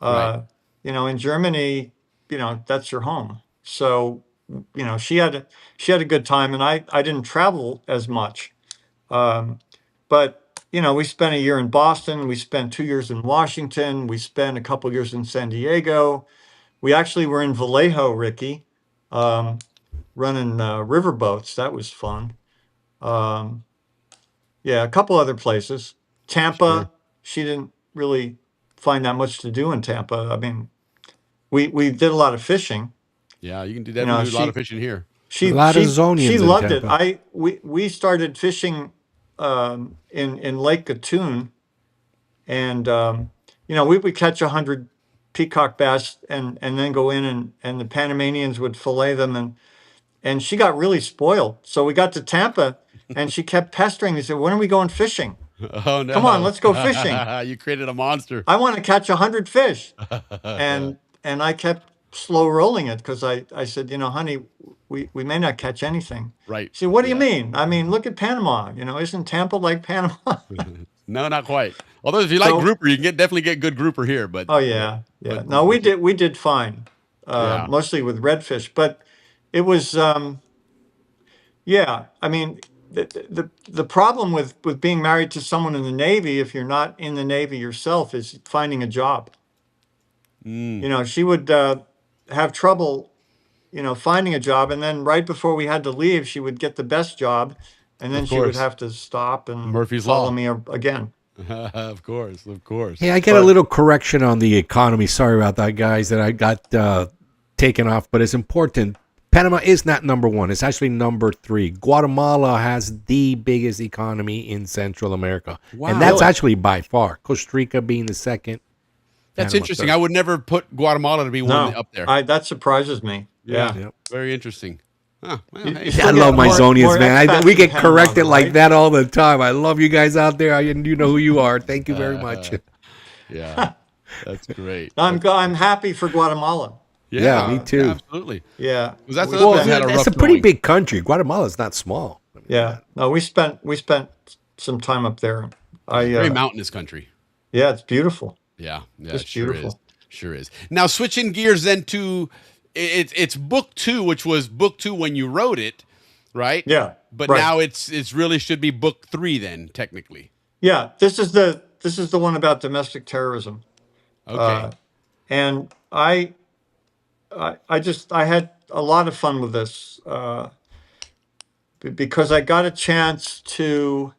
Right. You know, in Germany, you know, that's her home. So, you know, she had a good time, and I didn't travel as much. But, you know, we spent a year in Boston. We spent 2 years in Washington. We spent a couple years in San Diego. We actually were in Vallejo, Ricky, running riverboats. That was fun. Yeah, a couple other places. Tampa, sure. She didn't really find that much to do in Tampa. I mean, we did a lot of fishing. Yeah, you can do definitely do a lot of fishing here. A lot of Zonians. She loved it. We started fishing in Lake Gatun, and you know, we would catch 100 peacock bass and then go in and the Panamanians would fillet them, and she got really spoiled. So we got to Tampa and she kept pestering me. She said, "When are we going fishing? Oh no! Come on, let's go fishing." You created a monster. I want to catch 100 fish, and I kept slow rolling it because I said, you know, honey, we may not catch anything. Right. She said, "What do you mean? I mean, look at Panama. You know, isn't Tampa like Panama?" No, not quite. Although if you like grouper, you can definitely get good grouper here. But oh yeah. No, we did fine, mostly with redfish. But it was, yeah. I mean, the problem with being married to someone in the Navy, if you're not in the Navy yourself, is finding a job. You know, she would have trouble, you know, finding a job, and then right before we had to leave, she would get the best job, and then she would have to stop and Murphy's follow Law. me again. Of course. Hey, I get a little correction on the economy. Sorry about that, guys, that I got taken off, but it's important. Panama is not number one. It's actually number 3. Guatemala has the biggest economy in Central America. Wow. And that's actually by far. Costa Rica being the second. That's Panama interesting. third. I would never put Guatemala to be one up there. That surprises me. Yeah. Very interesting. Oh, well, You- hey. you still I get love my more Zonians, man. expats We in get Panama, corrected like right? that all the time. I love you guys out there. You know who you are. Thank you very much. Yeah, that's great. I'm happy for Guatemala. Yeah, me Yeah, too. absolutely. Yeah. 'Cause that's We another Well, that had a that's rough a pretty going. big country. Guatemala's not small. Yeah. No, we spent some time up there. Very mountainous country. Yeah, it's beautiful. Yeah, yeah, Just it sure is. beautiful. Sure is. Now switching gears then to it's book 2, which was book 2 when you wrote it, right? Yeah. But right. now it's really should be book 3 then, technically. Yeah, this is the one about domestic terrorism. Okay. And I had a lot of fun with this because I got a chance to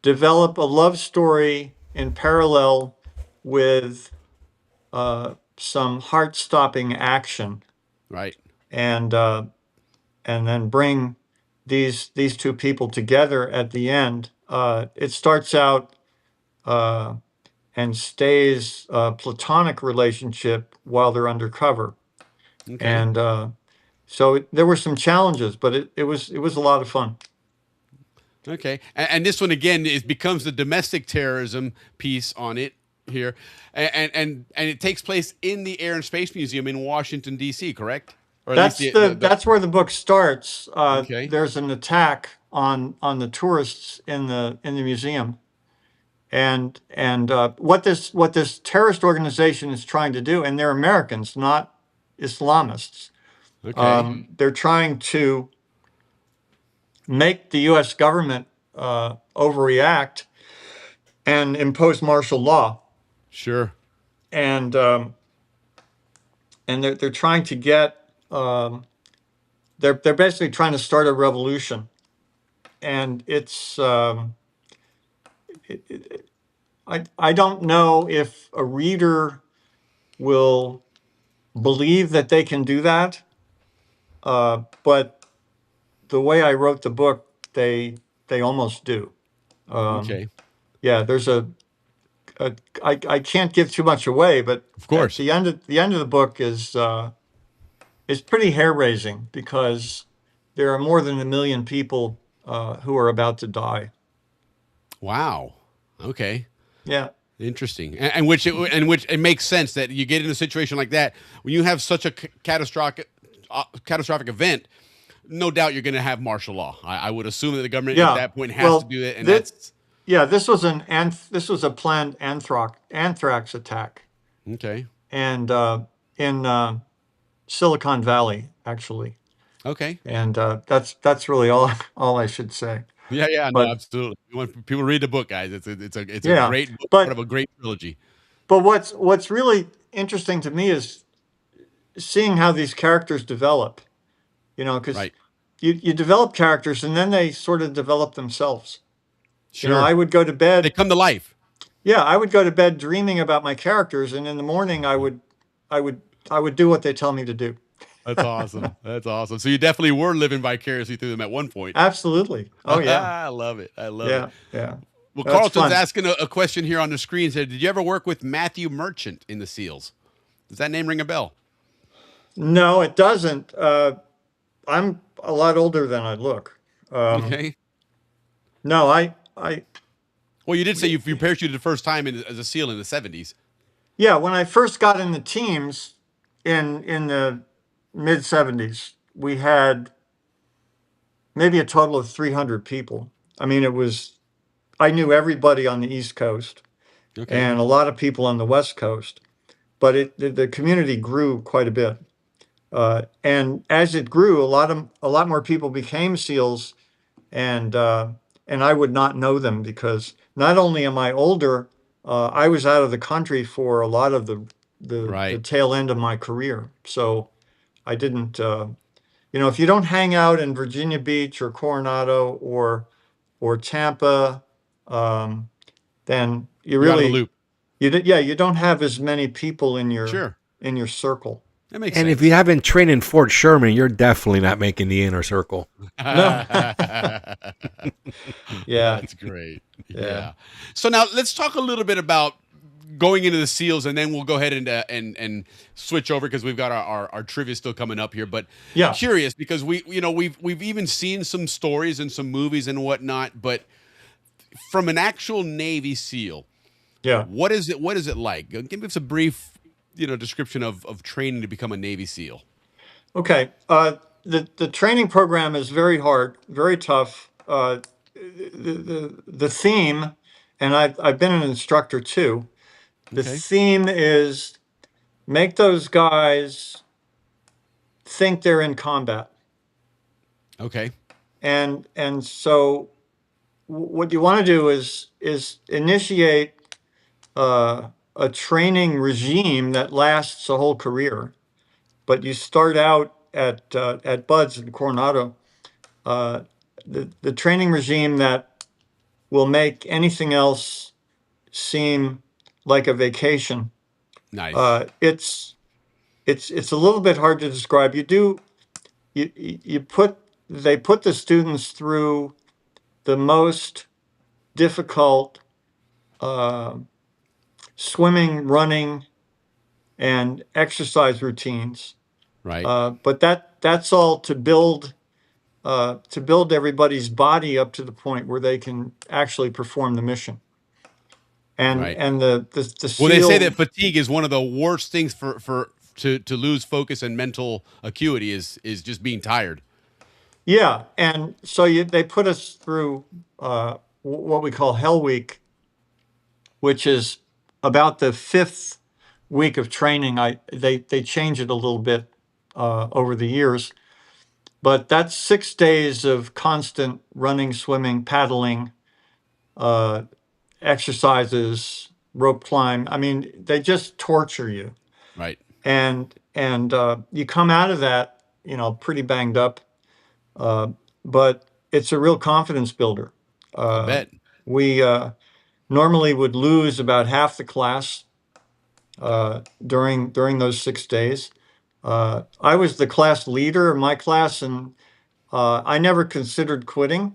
develop a love story in parallel with some heart-stopping action, Right. and then bring these two people together at the end. It starts out and stays a platonic relationship while they're undercover. Okay. And so there were some challenges, but it was a lot of fun. Okay. And this one again becomes the domestic terrorism piece on it here. And it takes place in the Air and Space Museum in Washington D.C., correct? Or at That's least that's where the book starts. Okay. There's an attack on the tourists in the museum, and what this terrorist organization is trying to do, and they're Americans, not Islamists. Okay. They're trying to make the U.S. government overreact and impose martial law. Sure. And they're trying to get they're basically trying to start a revolution, and it's I don't know if a reader will believe that they can do that, but the way I wrote the book, they almost do. Okay. Yeah, there's I can't give too much away, but Of course. the end of the book is pretty hair raising because there are more than 1 million people who are about to die. Wow. Okay. Yeah. Interesting. And which it makes sense that you get in a situation like that when you have such a catastrophic event. No doubt you're going to have martial law. I would assume that the government at that point has to do it, and that's this was a planned anthrax attack. okay. And in Silicon Valley, actually. Okay. And that's really all I should say. Yeah, But- no, absolutely. You want people to read the book, guys. It's a Yeah, great book, but- part of a great trilogy. But what's really interesting to me is seeing how these characters develop. You know, because Right. you develop characters and then they sort of develop themselves. Sure. You know, I would go to bed. They come to life. Yeah, I would go to bed dreaming about my characters, and in the morning I would do what they tell me to do. That's awesome. That's awesome. So you definitely were living vicariously through them at one point. Absolutely. Oh yeah. I love it. I love Yeah. it. Yeah. Well, That's Carlton's fun. asking a question here on the screen. Said, did you ever work with Matthew Merchant in the SEALs? Does that name ring a bell? No, it doesn't. I'm a lot older than I look. Okay. No, Well, you did say you parachuted the first time as a SEAL in the 70s. yeah, when I first got in the teams in the mid 70s, we had maybe a total of 300 people. I mean, I knew everybody on the East Coast Okay. and a lot of people on the West Coast, but the community grew quite a bit. And as it grew, a lot more people became SEALs, and I would not know them because not only am I older, I was out of the country for a lot of the tail end of my career. So I didn't, if you don't hang out in Virginia Beach or Coronado or Tampa, then you You're really out of the loop. you don't have as many people in your Sure. in your circle. That makes And sense. if you haven't trained in Fort Sherman, you're definitely not making the inner circle. Yeah. That's great. Yeah. So now let's talk a little bit about going into the SEALs, and then we'll go ahead and switch over because we've got our trivia still coming up here. But Yeah. curious because we've even seen some stories and some movies and whatnot, but from an actual Navy SEAL, Yeah. what is it like? Give us a brief description of training to become a Navy SEAL. Okay. The training program is very hard, very tough. The theme, and I've been an instructor too. The theme is make those guys think they're in combat. Okay. And so what you want to do is initiate a training regime that lasts a whole career. But you start out at Buds in Coronado, the training regime that will make anything else seem like a vacation. Nice. It's a little bit hard to describe. They put the students through the most difficult swimming, running, and exercise routines. Right. But that's all to build everybody's body up to the point where they can actually perform the mission. And right. and the well, they say SEAL, that fatigue is one of the worst things to lose focus and mental acuity is just being tired. Yeah, and so they put us through what we call Hell Week, which is about the 5th week of training. They change it a little bit over the years, but that's 6 days of constant running, swimming, paddling, exercises, rope climb. I mean, they just torture you. Right. And you come out of that, pretty banged up. But it's a real confidence builder. I bet. We normally would lose about half the class during those 6 days. I was the class leader of my class, and I never considered quitting,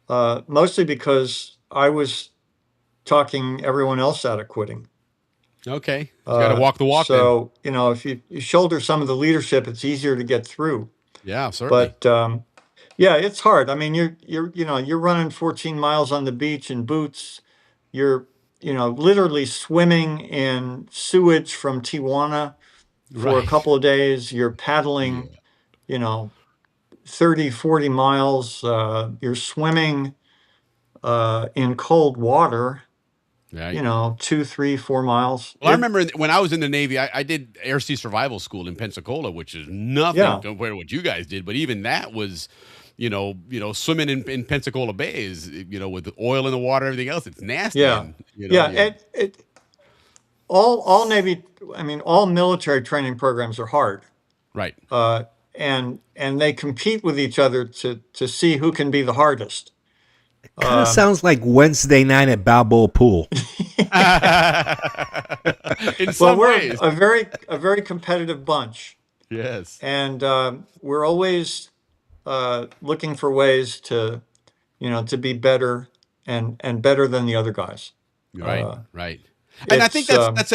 mostly because I was talking everyone else out of quitting. Okay. You got to walk the walk. So, if you shoulder some of the leadership, it's easier to get through. Yeah, certainly. But yeah, it's hard. I mean, you're running 14 miles on the beach in boots. You're literally swimming in sewage from Tijuana for a couple of days. You're paddling, 30, 40 miles. You're swimming in cold water. Right. 2, 3, 4 miles. Well, I remember when I was in the Navy, I did Air Sea Survival School in Pensacola, which is nothing compared to what you guys did. But even that was, swimming in Pensacola Bay is, with the oil in the water, everything else, it's nasty. Yeah. All Navy, all military training programs are hard. Right. And they compete with each other to see who can be the hardest. Kind of sounds like Wednesday night at Balboa Pool. In some ways. A very competitive bunch. Yes. And we're always looking for ways to be better and better than the other guys. Right. Right. And I think that's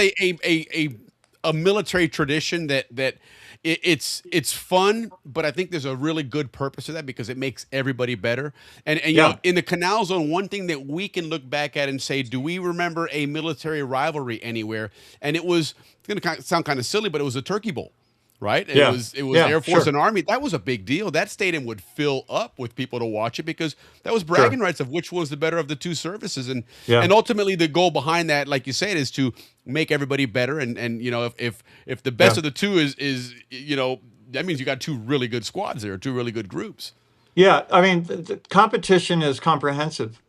a military tradition that it's fun, but I think there's a really good purpose to that because it makes everybody better. And in the Canal Zone, one thing that we can look back at and say, do we remember a military rivalry anywhere? And it's going to sound kind of silly, but it was a Turkey Bowl. Right. And it was Air Force and Army. That was a big deal. That stadium would fill up with people to watch it because that was bragging rights of which was the better of the two services. And ultimately the goal behind that, like you said, is to make everybody better. And if the best of the two is that means you got two really good squads there, two really good groups. Yeah. I mean, the competition is comprehensive,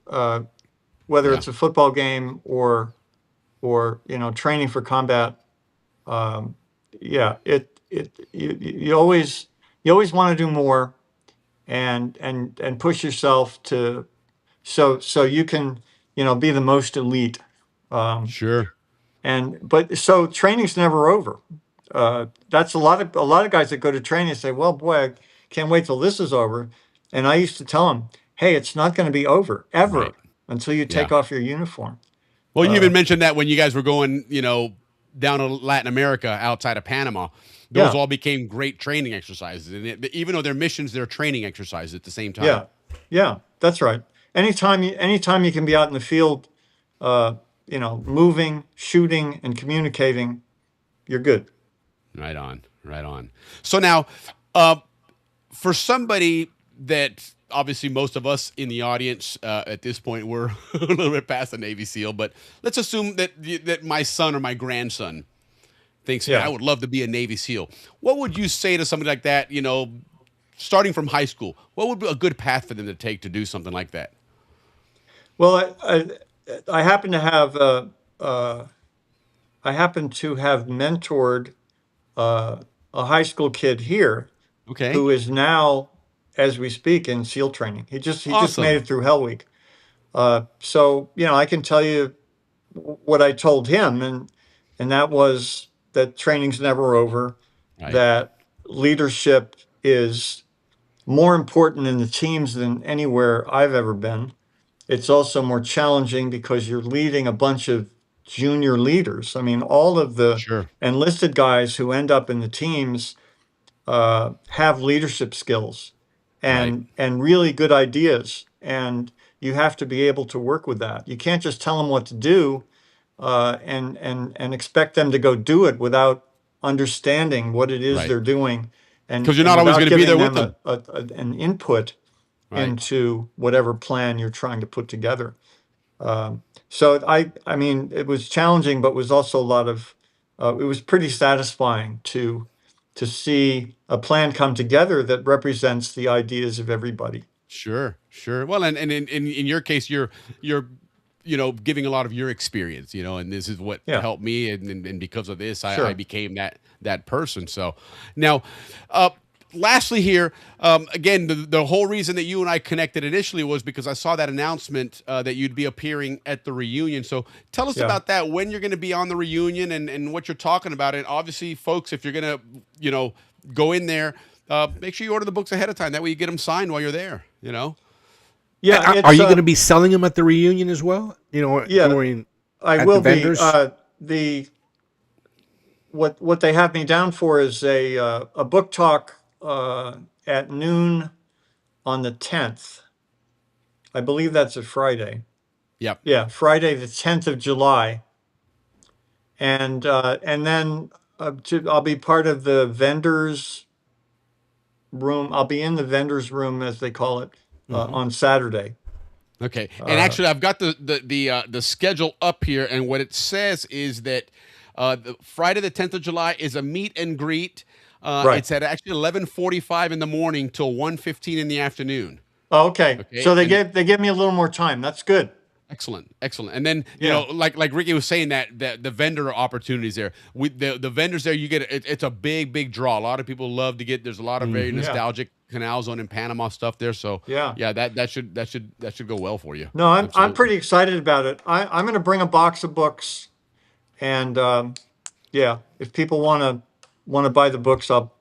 whether it's a football game or training for combat. You always want to do more and push yourself to so you can be the most elite. Sure. But training's never over. That's a lot of guys that go to training and say, well, boy, I can't wait till this is over. And I used to tell them, hey, it's not going to be over ever until you take off your uniform. Well, you even mentioned that when you guys were going, down to Latin America outside of Panama, those all became great training exercises. And even though they're missions, they're training exercises at the same time. Yeah, that's right. Anytime you can be out in the field, moving, shooting, and communicating, you're good. Right on. So now, for somebody that obviously most of us in the audience at this point we're a little bit past the Navy SEAL, but let's assume that my son or my grandson thinks, I would love to be a Navy SEAL. What would you say to somebody like that, starting from high school? What would be a good path for them to take to do something like that? Well, I happen to have mentored a high school kid here, who is now, as we speak, in SEAL training. He just made it through Hell Week. So I can tell you what I told him, and that was that training's never over. Right. That leadership is more important in the teams than anywhere I've ever been. It's also more challenging because you're leading a bunch of junior leaders. I mean, all of the enlisted guys who end up in the teams have leadership skills and really good ideas. And you have to be able to work with that. You can't just tell them what to do and expect them to go do it without understanding what it is they're doing. And because you're not always going to be there with them. An input into whatever plan you're trying to put together. So I mean, it was challenging, but was also a lot of, it was pretty satisfying to see a plan come together that represents the ideas of everybody. Sure. Well, and in your case, you're giving a lot of your experience, and this is what helped me, and because of this, I became that person. So now, lastly here, again, the whole reason that you and I connected initially was because I saw that announcement that you'd be appearing at the reunion. So tell us about that, when you're going to be on the reunion and what you're talking about. And obviously, folks, if you're going to, go in there, make sure you order the books ahead of time. That way you get them signed while you're there, Yeah. Are you going to be selling them at the reunion as well? I will be. What they have me down for is a book talk at noon on the 10th. I believe that's a Friday. Yep. Yeah, Friday the 10th of July. And then I'll be part of the vendors room. I'll be in the vendors room, as they call it, on Saturday. Okay. And actually, I've got the schedule up here, and what it says is that the Friday the 10th of July is a meet and greet. It's at actually 11:45 in the morning till 1:15 in the afternoon. Oh, okay. So they give me a little more time. That's good. Excellent. And then like Ricky was saying, that the vendor opportunities there, with the vendors there, you get it's a big draw. A lot of people love to get. There's a lot of very nostalgic Canal Zone and Panama stuff there. So that should go well for you. No, I'm pretty excited about it. I'm going to bring a box of books, and if people want to buy the books, I'll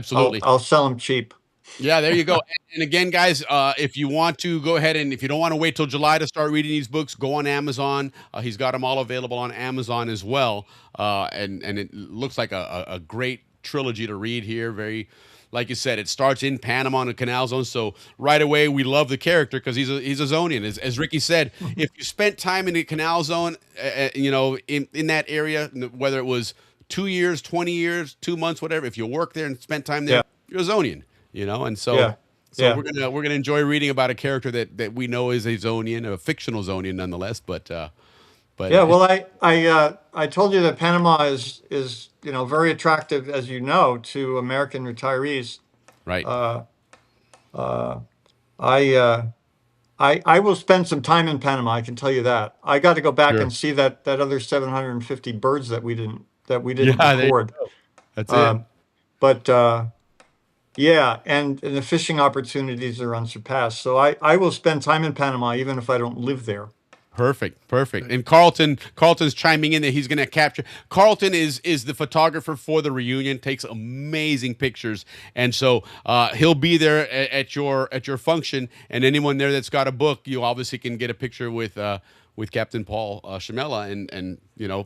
sell them cheap. Yeah, there you go. And again, guys, if you want to go ahead, and if you don't want to wait till July to start reading these books, go on Amazon. He's got them all available on Amazon as well. And it looks like a great trilogy to read here. Very, like you said, it starts in Panama on the Canal Zone. So right away, we love the character because he's a Zonian. As Ricky said, if you spent time in the Canal Zone, in that area, whether it was 2 years, 20 years, 2 months, whatever, if you worked there and spent time there, you're a Zonian. And so we're gonna enjoy reading about a character that we know is a Zonian, a fictional Zonian nonetheless. But well, I told you that Panama is very attractive, as you know, to American retirees. Right. I will spend some time in Panama. I can tell you that. I got to go back and see that other 750 birds that we didn't record. That's it. But. Yeah, and the fishing opportunities are unsurpassed. So I will spend time in Panama even if I don't live there. Perfect. And Carlton's chiming in that he's going to capture. Carlton is the photographer for the reunion, takes amazing pictures, and so he'll be there at your function. And anyone there that's got a book, you obviously can get a picture with with Captain Paul Shamela, and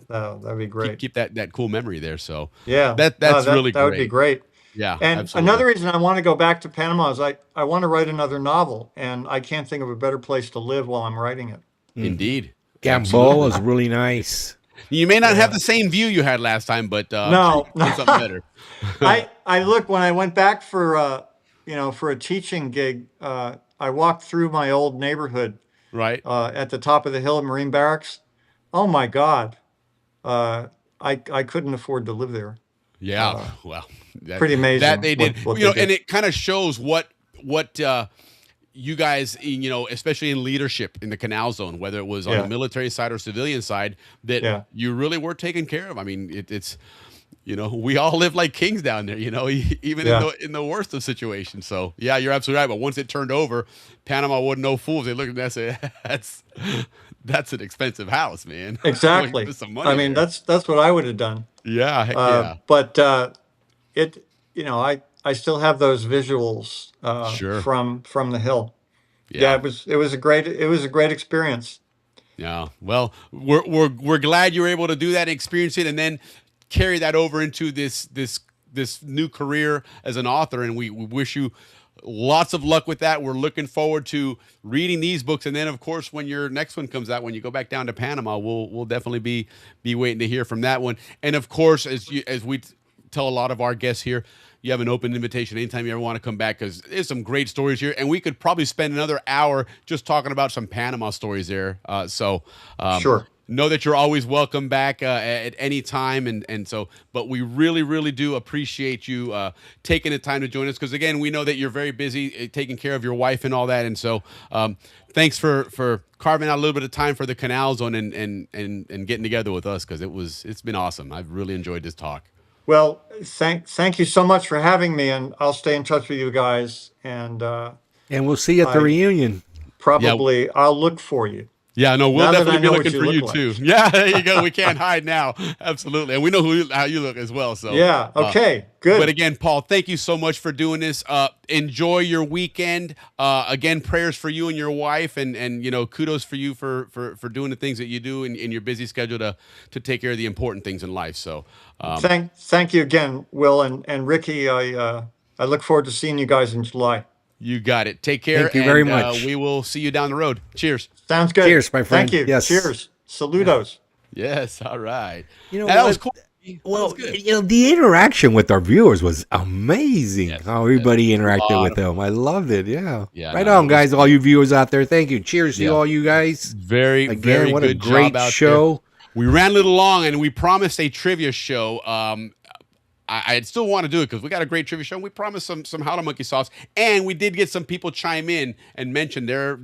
that'd be great. Keep that cool memory there. So yeah, that's really great. That would be great. Yeah, and absolutely. Another reason I want to go back to Panama is I want to write another novel, and I can't think of a better place to live while I'm writing it. Indeed, Balboa is really nice. You may not have the same view you had last time, but no, something better. I look, when I went back for a teaching gig, I walked through my old neighborhood, right, at the top of the hill of Marine Barracks. Oh my God, I couldn't afford to live there. Yeah, well, pretty amazing that they did. What they did. And it kind of shows what you guys, especially in leadership in the Canal Zone, whether it was on the military side or civilian side, that you really were taken care of. I mean, it's we all live like kings down there, even in the worst of situations. So yeah, you're absolutely right. But once it turned over, Panama wasn't no fools. They looked at that and say, that's an expensive house, man. Exactly. Some money I mean, there. that's what I would have done. Yeah, heck yeah. But I still have those visuals sure. from the hill. Yeah, it was a great experience. Yeah. Well, we're glad you were able to do that, experience it, and then carry that over into this new career as an author. And we wish you lots of luck with that. We're looking forward to reading these books, and then of course when your next one comes out, when you go back down to Panama, we'll definitely be waiting to hear from that one. And of course, as we tell a lot of our guests here, you have an open invitation anytime you ever want to come back, because there's some great stories here, and we could probably spend another hour just talking about some Panama stories there. Sure. Know that you're always welcome back at any time, and so. But we really, really do appreciate you taking the time to join us, because again, we know that you're very busy taking care of your wife and all that, and so thanks for carving out a little bit of time for the Canal Zone and getting together with us, because it's been awesome. I've really enjoyed this talk. Well, thank you so much for having me, and I'll stay in touch with you guys, and we'll see you at the reunion. Probably, I'll look for you. Yeah, no, we'll definitely be looking for you like. too. Yeah, there you go. We can't hide now. Absolutely. And we know how you look as well. So yeah, okay, good. But again, Paul, thank you so much for doing this. Enjoy your weekend. Again, prayers for you and your wife, and kudos for you for doing the things that you do in your busy schedule to take care of the important things in life. So thank you again, Will and Ricky. I look forward to seeing you guys in July. You got it. Take care. Thank you very much. We will see you down the road. Cheers. Sounds good. Cheers, my friend. Thank you. Yes. Cheers. Saludos. Yes. All right. That was cool. Well, the interaction with our viewers was amazing. How everybody interacted with them. I loved it. Yeah. Right on, guys. All you viewers out there. Thank you. Cheers to all you guys. Very what good a great job out show. There. We ran a little long, and we promised a trivia show. I still want to do it because we got a great trivia show. We promised some Howler Monkey sauce, and we did get some people chime in and mention they're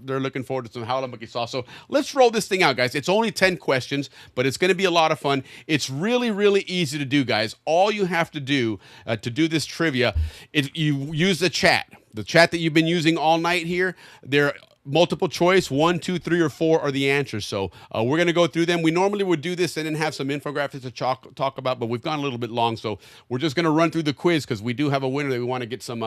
looking forward to some Howler Monkey sauce. So let's roll this thing out, guys. It's only 10 questions, but it's going to be a lot of fun. It's really, really easy to do, guys. All you have to do this trivia is you use the chat that you've been using all night here. There. Multiple choice, 1, 2, 3, or 4 are the answers. So we're going to go through them. We normally would do this and then have some infographics to talk about, but we've gone a little bit long. So we're just going to run through the quiz because we do have a winner that we want to get some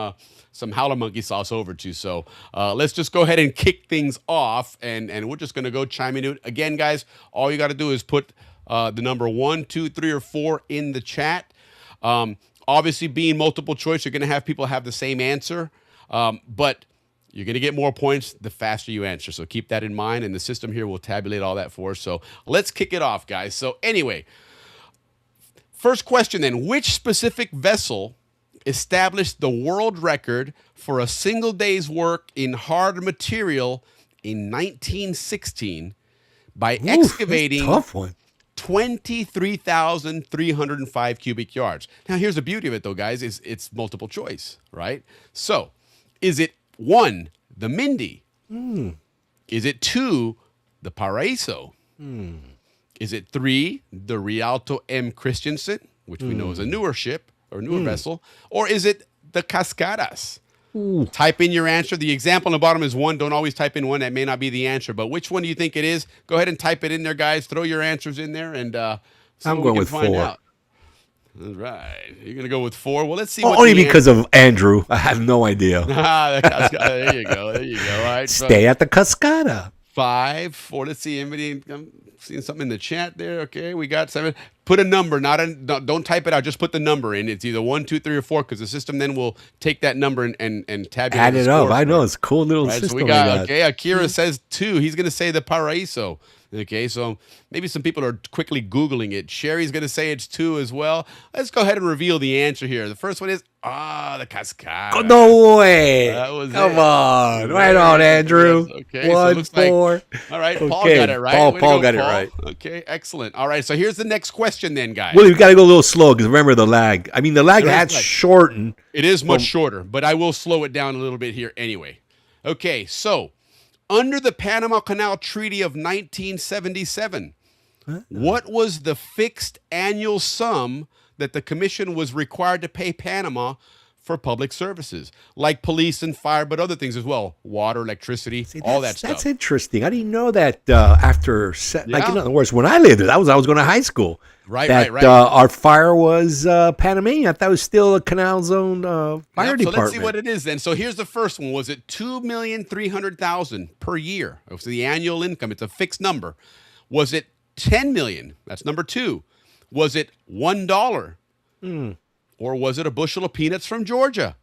Howler Monkey sauce over to. So let's just go ahead and kick things off, and we're just going to go chime into it. Again, guys, all you got to do is put the number 1, 2, 3, or 4 in the chat. Obviously, being multiple choice, you're going to have people have the same answer, but you're going to get more points the faster you answer. So keep that in mind, and the system here will tabulate all that for us. So let's kick it off, guys. So anyway, first question then. Which specific vessel established the world record for a single day's work in hard material in 1916 by excavating 23,305 cubic yards? Now, here's the beauty of it, though, guys, is it's multiple choice, right? So is it 1, the Mindy? Is it 2, the Paraiso? Is it 3, the Rialto M. Christensen, which we know is a newer ship or newer vessel? Or is it the Cascadas? Type in your answer. The example on the bottom is 1. Don't always type in 1. That may not be the answer. But which one do you think it is? Go ahead and type it in there, guys. Throw your answers in there, and I'm going with 4. Out. All right. You're going to go with 4? Well, let's see. Only because of Andrew. I have no idea. There you go. There you go. All right. Stay at the Cascada. 5, 4. Let's see. Anybody? I'm seeing something in the chat there. Okay, we got 7. Put a number. Don't type it out. Just put the number in. It's either 1, 2, 3, or 4, because the system then will take that number and tabulate. Add it up. I know, it's a cool little system. So we got. Okay, Akira says 2. He's gonna say the Paraíso. Okay, so maybe some people are quickly Googling it. Sherry's going to say it's 2 as well. Let's go ahead and reveal the answer here. The first one is, the Cascada. No way. That was Come on. Right on, Andrew. Okay, 1, 4. All right, okay. Paul got it right. Paul got it right. Okay, excellent. All right, so here's the next question then, guys. Well, we've got to go a little slow because remember the lag. I mean, the lag has shortened. It is much shorter, but I will slow it down a little bit here anyway. Okay, so under the Panama Canal Treaty of 1977, what was the fixed annual sum that the commission was required to pay Panama for public services, like police and fire, but other things as well, water, electricity, all that stuff? That's interesting. I didn't know that like in other words, when I lived there, I was going to high school. Right. Our fire was Panamanian. I thought it was still a Canal Zone fire department. So let's see what it is then. So here's the first one. Was it $2,300,000 per year? It was the annual income. It's a fixed number. Was it $10 million? That's number 2. Was it $1? Or was it a bushel of peanuts from Georgia?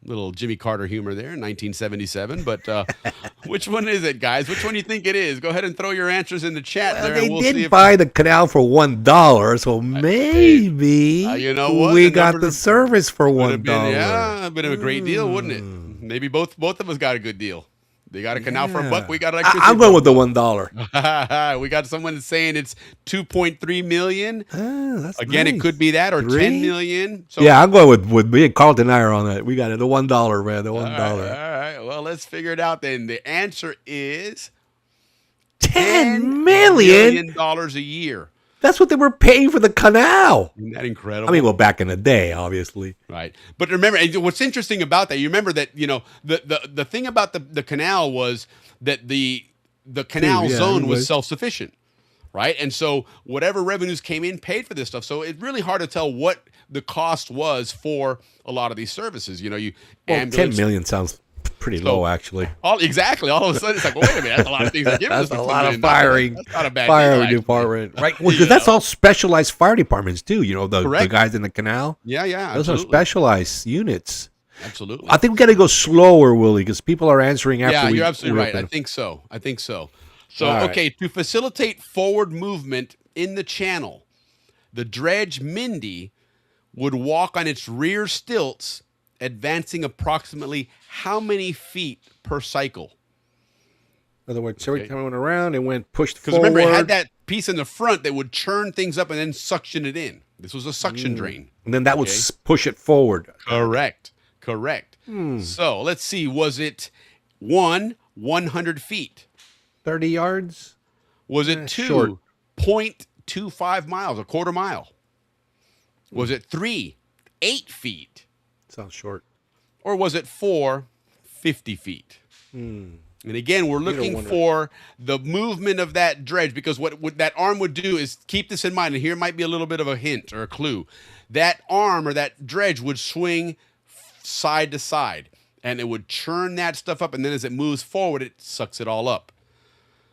Little Jimmy Carter humor there in 1977. But which one is it, guys? Which one do you think it is? Go ahead and throw your answers in the chat there. They and we'll did see if buy the canal for $1, so maybe you know what? we got the service for $1. Yeah, been a great deal, wouldn't it? Maybe both of us got a good deal. They got a canal for $1. We got electricity. I'm going with the $1. We got someone saying it's 2.3 million. That's Again, nice. it could be that or 10 million. So, yeah, I'm going with me and Carlton and I are on that. We got it. The $1, man. The $1. All right. Well, let's figure it out then. The answer is $10 $10 million million a year. That's what they were paying for the canal. Isn't that incredible? I mean, well, back in the day, obviously. Right. But remember, what's interesting about that, you remember that, the thing about the canal was that the canal zone was self-sufficient, right? And so whatever revenues came in paid for this stuff. So it's really hard to tell what the cost was for a lot of these services. $10 million sounds pretty low, actually. Exactly. All of a sudden, it's like, well, wait a minute. That's a lot of things. That's a lot of firing. That's not a bad fire deal, department, right? Well, because that's all specialized fire departments too. The guys in the canal. Yeah. Those are specialized units. Absolutely. I think we got to go slower, Willie, because people are answering after. Yeah, you're absolutely right. I think so. So, okay, to facilitate forward movement in the channel, the dredge Mindy would walk on its rear stilts, advancing approximately how many feet per cycle? In other words, every time it went around, it went pushed forward. Because remember, it had that piece in the front that would churn things up and then suction it in. This was a suction drain. And then that would push it forward. Correct. So let's see. Was it 100 feet? 30 yards? Was it 2, 0.25 miles, a quarter mile? Was it 3, 8 feet? Sounds short. Or was it 4, 50 feet? And again, we're looking for the movement of that dredge, because what that arm would do is, keep this in mind, and here might be a little bit of a hint or a clue. That arm or that dredge would swing side to side, and it would churn that stuff up, and then as it moves forward, it sucks it all up.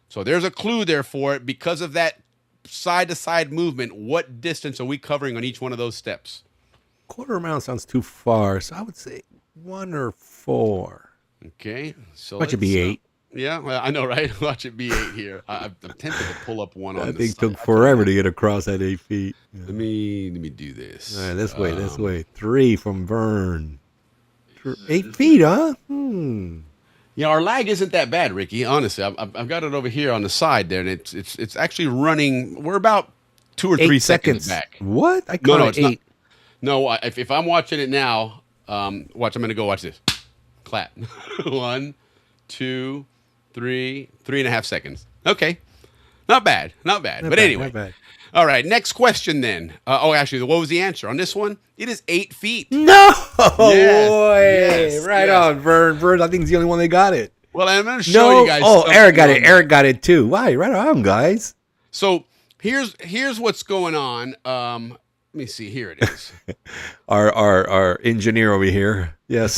So there's a clue there for it. Because of that side-to-side movement, what distance are we covering on each one of those steps? Quarter mile sounds too far, so I would say 1 or 4. Okay. So Watch it be 8. Yeah, well, I know, right? Watch it be 8 here. I'm tempted to pull up one on that this thing took forever to get across that 8 feet. Yeah. Let me do this. All right, this way. 3 from Vern. 8 feet, huh? Yeah, our lag isn't that bad, Ricky. Honestly, I've got it over here on the side there, and it's actually running. We're about 2 or 3 seconds back. What? I no, it's 8. Not. No, if I'm watching it now, watch. I'm gonna go watch this. Clap. 1, 2, 3, 3.5 seconds. Okay, not bad. But anyway, not bad. All right. Next question then. Actually, what was the answer on this one? It is 8 feet. No way! Right on, Vern. Vern, I think he's the only one that got it. Well, I'm going to show you guys. Oh, Eric got it. Eric got it too. Why? Right on, guys. So here's what's going on. Let me see. Here it is. our engineer over here. Yes.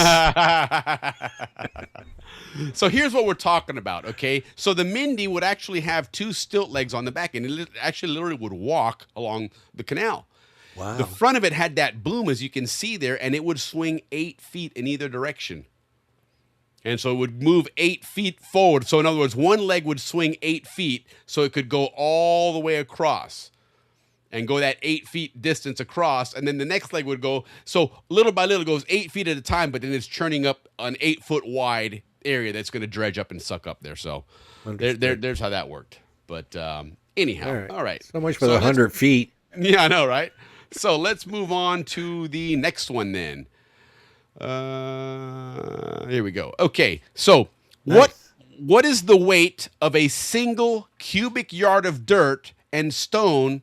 So here's what we're talking about, okay? So the Mindy would actually have two stilt legs on the back, and it actually literally would walk along the canal. Wow. The front of it had that boom, as you can see there, and it would swing 8 feet in either direction. And so it would move 8 feet forward. So in other words, one leg would swing 8 feet, so it could go all the way across and go that 8 feet distance across. And then the next leg would go, so little by little, it goes 8 feet at a time, but then it's churning up an 8 foot wide area that's going to dredge up and suck up there. So there's how that worked. But anyhow, all right. So much for the 100 feet. Yeah, I know, right? So let's move on to the next one then. Here we go. Okay, so what is the weight of a single cubic yard of dirt and stone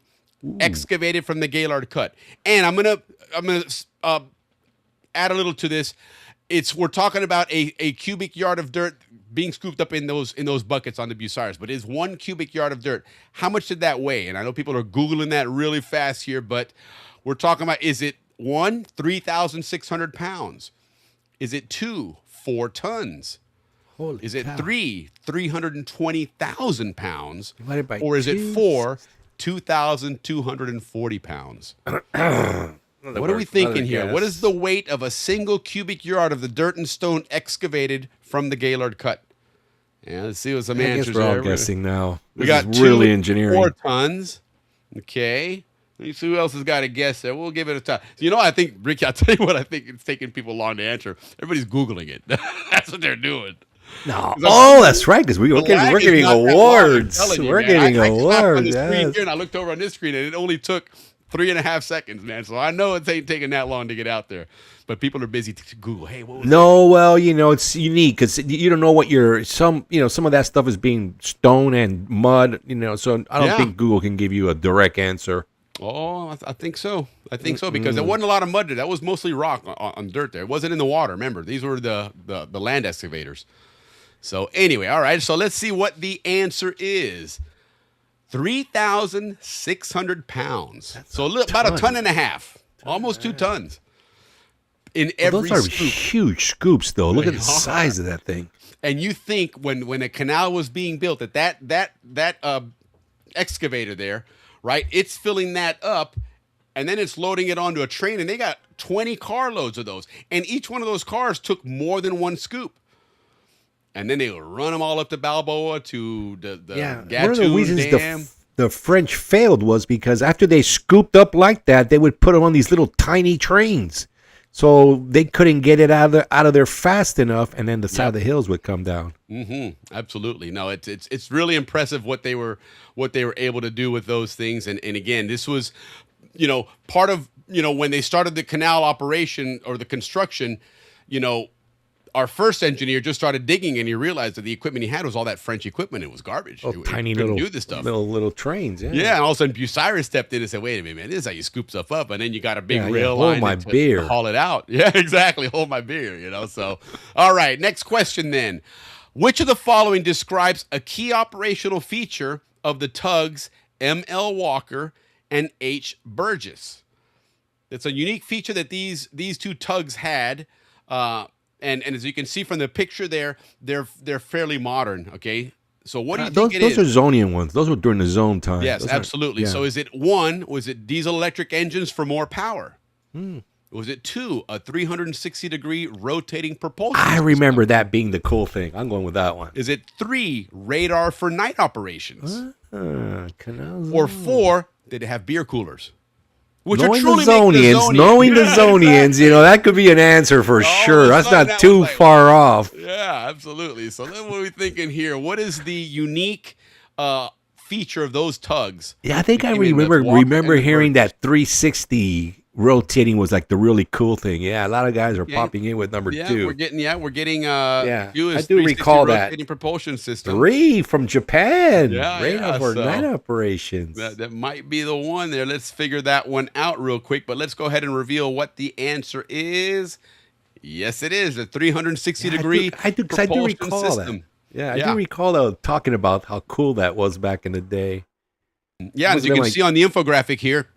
excavated from the Gaylord Cut? And I'm gonna add a little to this. We're talking about a cubic yard of dirt being scooped up in those buckets on the Bucyrus, but is 1 cubic yard of dirt. How much did that weigh? And I know people are Googling that really fast here, but we're talking about, is it 1, 3,600 pounds? Is it 2, 4 tons? Is it 3, 320,000 pounds? Or is it 4, 2,240 pounds? What are we thinking here? What is the weight of a single cubic yard of the dirt and stone excavated from the Gaylord Cut? Yeah, let's see what some answers we're all are. guessing now. We got really 2, engineering. 4 tons. Okay. Let me see who else has got a guess there. We'll give it a try. You know, I think, Ricky, I'll tell you what, I think it's taking people long to answer. Everybody's Googling it. That's what they're doing. No. Oh, that's right, because we're getting awards. We're getting awards. On the screen here, and I looked over on this screen, and it only took 3.5 seconds, man. So I know it ain't taking that long to get out there. But people are busy to Google. Hey, what was No, well, it's unique because you don't know what some of that stuff is being stone and mud, so I don't think Google can give you a direct answer. Oh, I think so. I think so, because there wasn't a lot of mud there. That was mostly rock on dirt there. It wasn't in the water, remember. These were the land excavators. So anyway, all right. So let's see what the answer is. 3,600 pounds. So about a ton and a half. Almost 2 tons. In every those are scoop. huge scoops, though. Look at the size of that thing. And you think when a canal was being built, that excavator there, right? It's filling that up, and then it's loading it onto a train, and they got 20 carloads of those. And each one of those cars took more than 1 scoop. And then they would run them all up to Balboa to the one of the reasons Dam. the French failed was because after they scooped up like that, they would put them on these little tiny trains. So they couldn't get it out of there fast enough, and then the side of the hills would come down. Mm-hmm. Absolutely. No, it's really impressive what they were able to do with those things. And again, this was, part of, when they started the canal operation or the construction, our first engineer just started digging, and he realized that the equipment he had was all that French equipment. It was garbage. Tiny couldn't little do this stuff. Little trains. Yeah. Yeah, and all of a sudden Bucyrus stepped in and said, "Wait a minute, man! This is how you scoop stuff up." And then you got a big rail line to haul it out. Yeah, exactly. Hold my beer. So, all right. Next question then: which of the following describes a key operational feature of the tugs M.L. Walker and H. Burgess? It's a unique feature that these 2 tugs had. And as you can see from the picture there, they're fairly modern. Okay, so what do you think those are Zonian ones. Those were during the zone time. Yes, those absolutely. So is it 1? Was it diesel electric engines for more power? Was it 2? A 360-degree rotating propulsion I remember that being the cool thing. I'm going with that one. Is it 3? Radar for night operations? Canal. Or 4? Did it have beer coolers? Which knowing are truly the Zonians, that could be an answer for sure. That's not too far off. Yeah, absolutely. So then what are we thinking here? What is the unique feature of those tugs? Yeah, I think I remember hearing that 360 rotating was like the really cool thing. Yeah, a lot of guys are popping in with number 2. We're getting I do recall that rotating propulsion system. 3 from Japan. Radar for night operations. That might be the one there. Let's figure that one out real quick, but let's go ahead and reveal what the answer is. Yes, it is a 360-degree propulsion I do recall system. That. I do recall talking about how cool that was back in the day. Yeah, as you can see on the infographic here,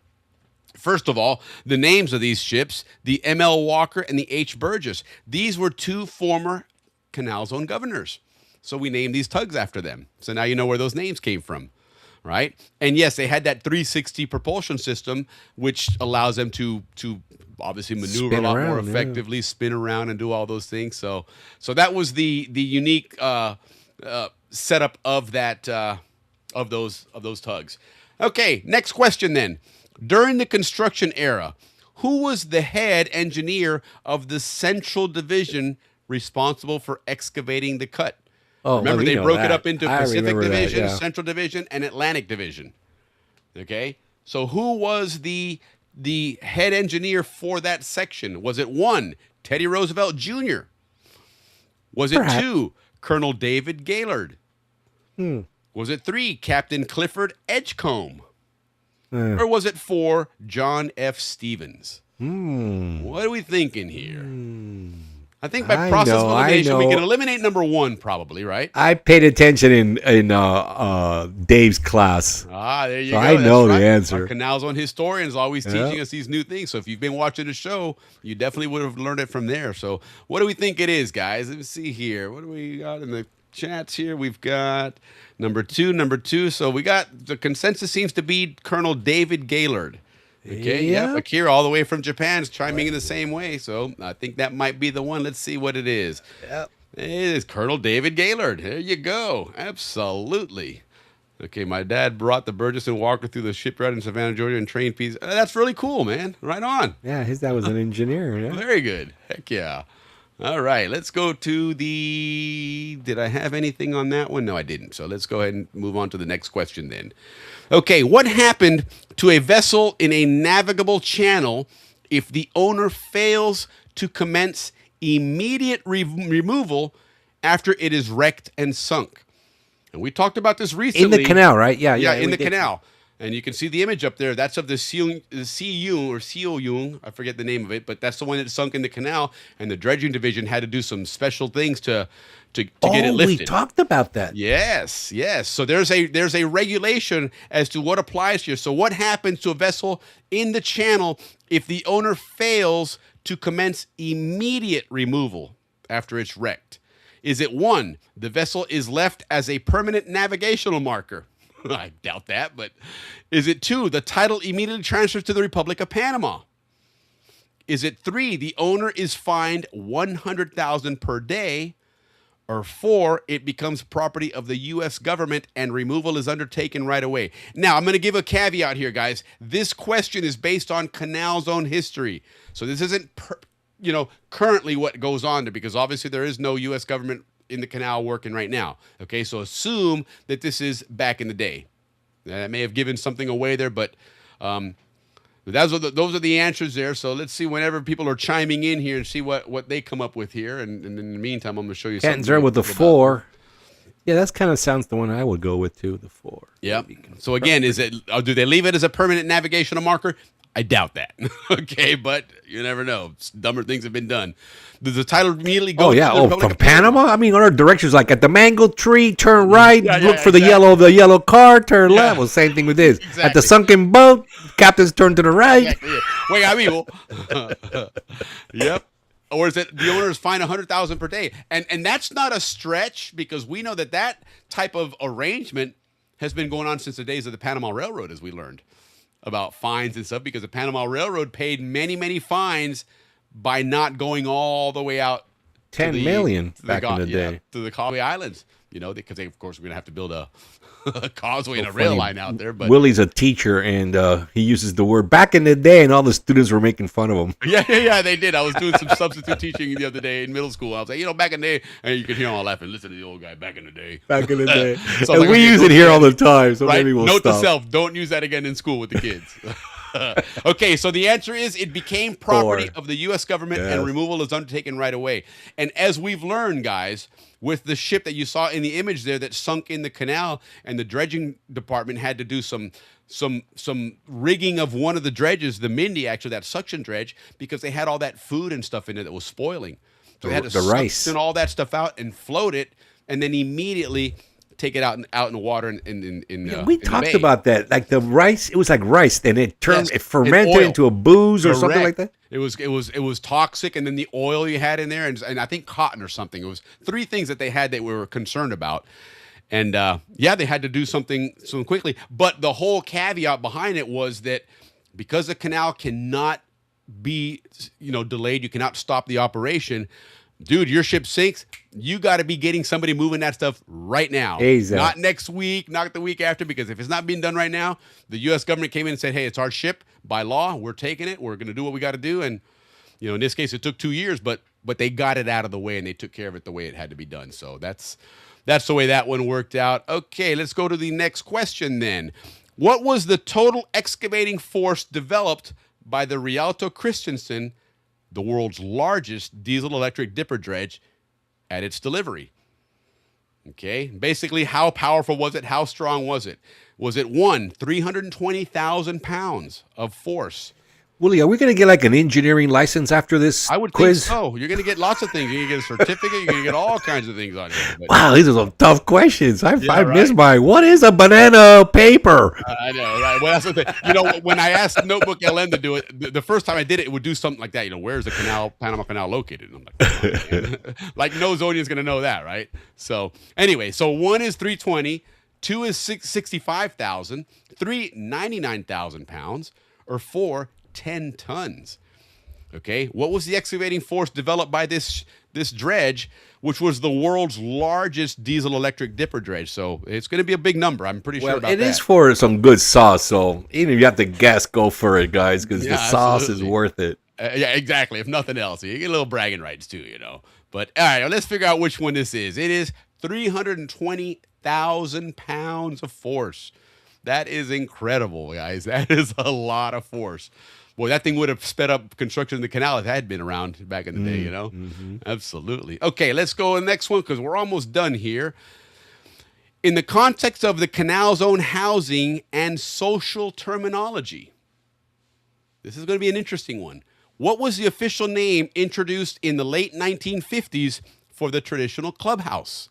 first of all, the names of these ships, the M.L. Walker and the H. Burgess. These were 2 former Canal Zone governors. So we named these tugs after them. So now you know where those names came from, right? And yes, they had that 360 propulsion system, which allows them to obviously maneuver Spin a lot around, more yeah. effectively, spin around, and do all those things. So that was the unique setup of that of those tugs. Okay, next question then. During the construction era, who was the head engineer of the Central Division responsible for excavating the cut? Oh, remember, we they know broke it that. up into I Pacific remember that, Division, yeah. Central Division, and Atlantic Division. Okay, so who was the head engineer for that section? Was it 1, Teddy Roosevelt Jr.? Was it Perhaps. 2, Colonel David Gaylord? Was it 3, Captain Clifford Edgecombe? Or was it 4, John F. Stevens? What are we thinking here? I think by process of elimination, we can eliminate number 1 probably, right? I paid attention in Dave's class. There you So go. I know That's the right. answer. Our Canal Zone historians always Yep. teaching us these new things. So if you've been watching the show, you definitely would have learned it from there. So what do we think it is, guys? Let me see here. What do we got in the chats here? We've got number 2. So we got the consensus seems to be Colonel David Gaylord. Okay, Yeah. yep. Akira all the way from Japan is chiming in the same way. So I think that might be the one. Let's see what it is. Yep. It is Colonel David Gaylord. There you go. Absolutely. Okay, my dad brought the Burgess and Walker through the shipyard in Savannah, Georgia, and trained peas. That's really cool, man. Right on. Yeah, his dad was an engineer. Yeah. Very good. Heck yeah. All right, let's go to the... Did I have anything on that one? No, I didn't. So let's go ahead and move on to the next question then. Okay, what happened to a vessel in a navigable channel if the owner fails to commence immediate removal after it is wrecked and sunk? And we talked about this recently. In the canal, right? Yeah, Yeah, yeah. in we the did. canal. And you can see the image up there. That's of the Seal Yung. I forget the name of it, but that's the one that sunk in the canal. And the dredging division had to do some special things to get it lifted. We talked about that. Yes, yes. So there's a regulation as to what applies here. So what happens to a vessel in the channel if the owner fails to commence immediate removal after it's wrecked? Is it 1, the vessel is left as a permanent navigational marker? I doubt that, but is it 2, the title immediately transfers to the Republic of Panama? Is it 3, the owner is fined $100,000 per day? Or 4, it becomes property of the U.S. government and removal is undertaken right away? Now, I'm going to give a caveat here, guys. This question is based on Canal Zone history. So this isn't, currently what goes on there, because obviously there is no U.S. government in the canal working right now. Okay, so assume that this is back in the day. That may have given something away there, but those are the answers there. So let's see whenever people are chiming in here and see what they come up with here. And in the meantime, I'm going to show you something. Can't with the 4. Yeah, that's kind of sounds the one I would go with too, the 4. Yeah. So again, do they leave it as a permanent navigational marker? I doubt that. Okay, but you never know. Dumber things have been done. Does the title immediately go? From Panama? I mean, our directions like at the mango tree, turn right, Yeah, look for exactly. the yellow car, turn Yeah. left. Well, same thing with this. At Exactly. the sunken boat, captain's turn to the right. Exactly. Wait, amigo. Yep. Or is it the owner is fined $100,000 per day? And that's not a stretch, because we know that type of arrangement has been going on since the days of the Panama Railroad, as we learned about fines and stuff, because the Panama Railroad paid many, many fines by not going all the way out 10 million back in the day. to the Causeway Islands, because of course we're going to have to build a causeway and a So rail funny. line out there. But Willie's a teacher, and he uses the word back in the day, and all the students were making fun of him. Yeah, they did. I was doing some substitute teaching the other day in middle school. I was like, back in the day, and you could hear them all laughing. Listen to the old guy back in the day. Back in the day. So I was And like, we okay, use don't it here do all that. the time, so Right? maybe we'll Note to stop. self, don't use that again in school with the kids. Okay, so the answer is it became property of the U.S. government and removal is undertaken right away. And as we've learned, guys, with the ship that you saw in the image there that sunk in the canal, and the dredging department had to do some rigging of one of the dredges, the Mindy, actually, that suction dredge, because they had all that food and stuff in it that was spoiling. So they had to The rice. suction all that stuff out and float it, and then immediately take it out in the water in we in the talked bay. about that. Like the rice, it was like rice, and it turned, Yes, it fermented oil. into a booze or something like Correct. that. It was toxic, and then the oil you had in there, and I think cotton or something. It was three things that they had that we were concerned about, and yeah, they had to do something quickly. But the whole caveat behind it was that because the canal cannot be delayed, you cannot stop the operation. Dude, your ship sinks. You got to be getting somebody moving that stuff right now. Exactly. Not next week, not the week after, because if it's not being done right now, the U.S. government came in and said, hey, it's our ship. By law, we're taking it. We're going to do what we got to do. And, in this case, it took 2 years, but they got it out of the way and they took care of it the way it had to be done. So that's the way that one worked out. Okay, let's go to the next question then. What was the total excavating force developed by the Rialto Christensen, the world's largest diesel-electric dipper dredge, at its delivery? Okay, basically, how powerful was it? How strong was it? Was it 320,000 pounds of force? Willie, are we going to get like an engineering license after this I would quiz? think so. You're going to get lots of things. You're going to get a certificate. You're going to get all kinds of things on here. But, Wow, these are some tough questions. I right? missed mine. What is a banana paper? I know, right? Well, that's the thing. When I asked Notebook LM to do it, the first time I did it, it would do something like that. Where's the Panama Canal located? And I'm like, come on, man. Like no Zonian's going to know that, right? So anyway, so 1 is 320, 2 is 65,000, 3 99,000 pounds, or 4 10 tons. Okay, what was the excavating force developed by this dredge, which was the world's largest diesel-electric dipper dredge? So it's going to be a big number. I'm pretty sure about that. It is for some good sauce, so even if you have to guess, go for it, guys, because the sauce is absolutely. worth it. Yeah, exactly. If nothing else, you get a little bragging rights too, But all right, let's figure out which one this is. It is 320,000 pounds of force. That is incredible, guys. That is a lot of force. Boy, that thing would have sped up construction of the canal if it had been around back in the day, Mm-hmm. Absolutely. Okay, let's go to the next one because we're almost done here. In the context of the canal's own housing and social terminology, this is going to be an interesting one. What was the official name introduced in the late 1950s for the traditional clubhouse?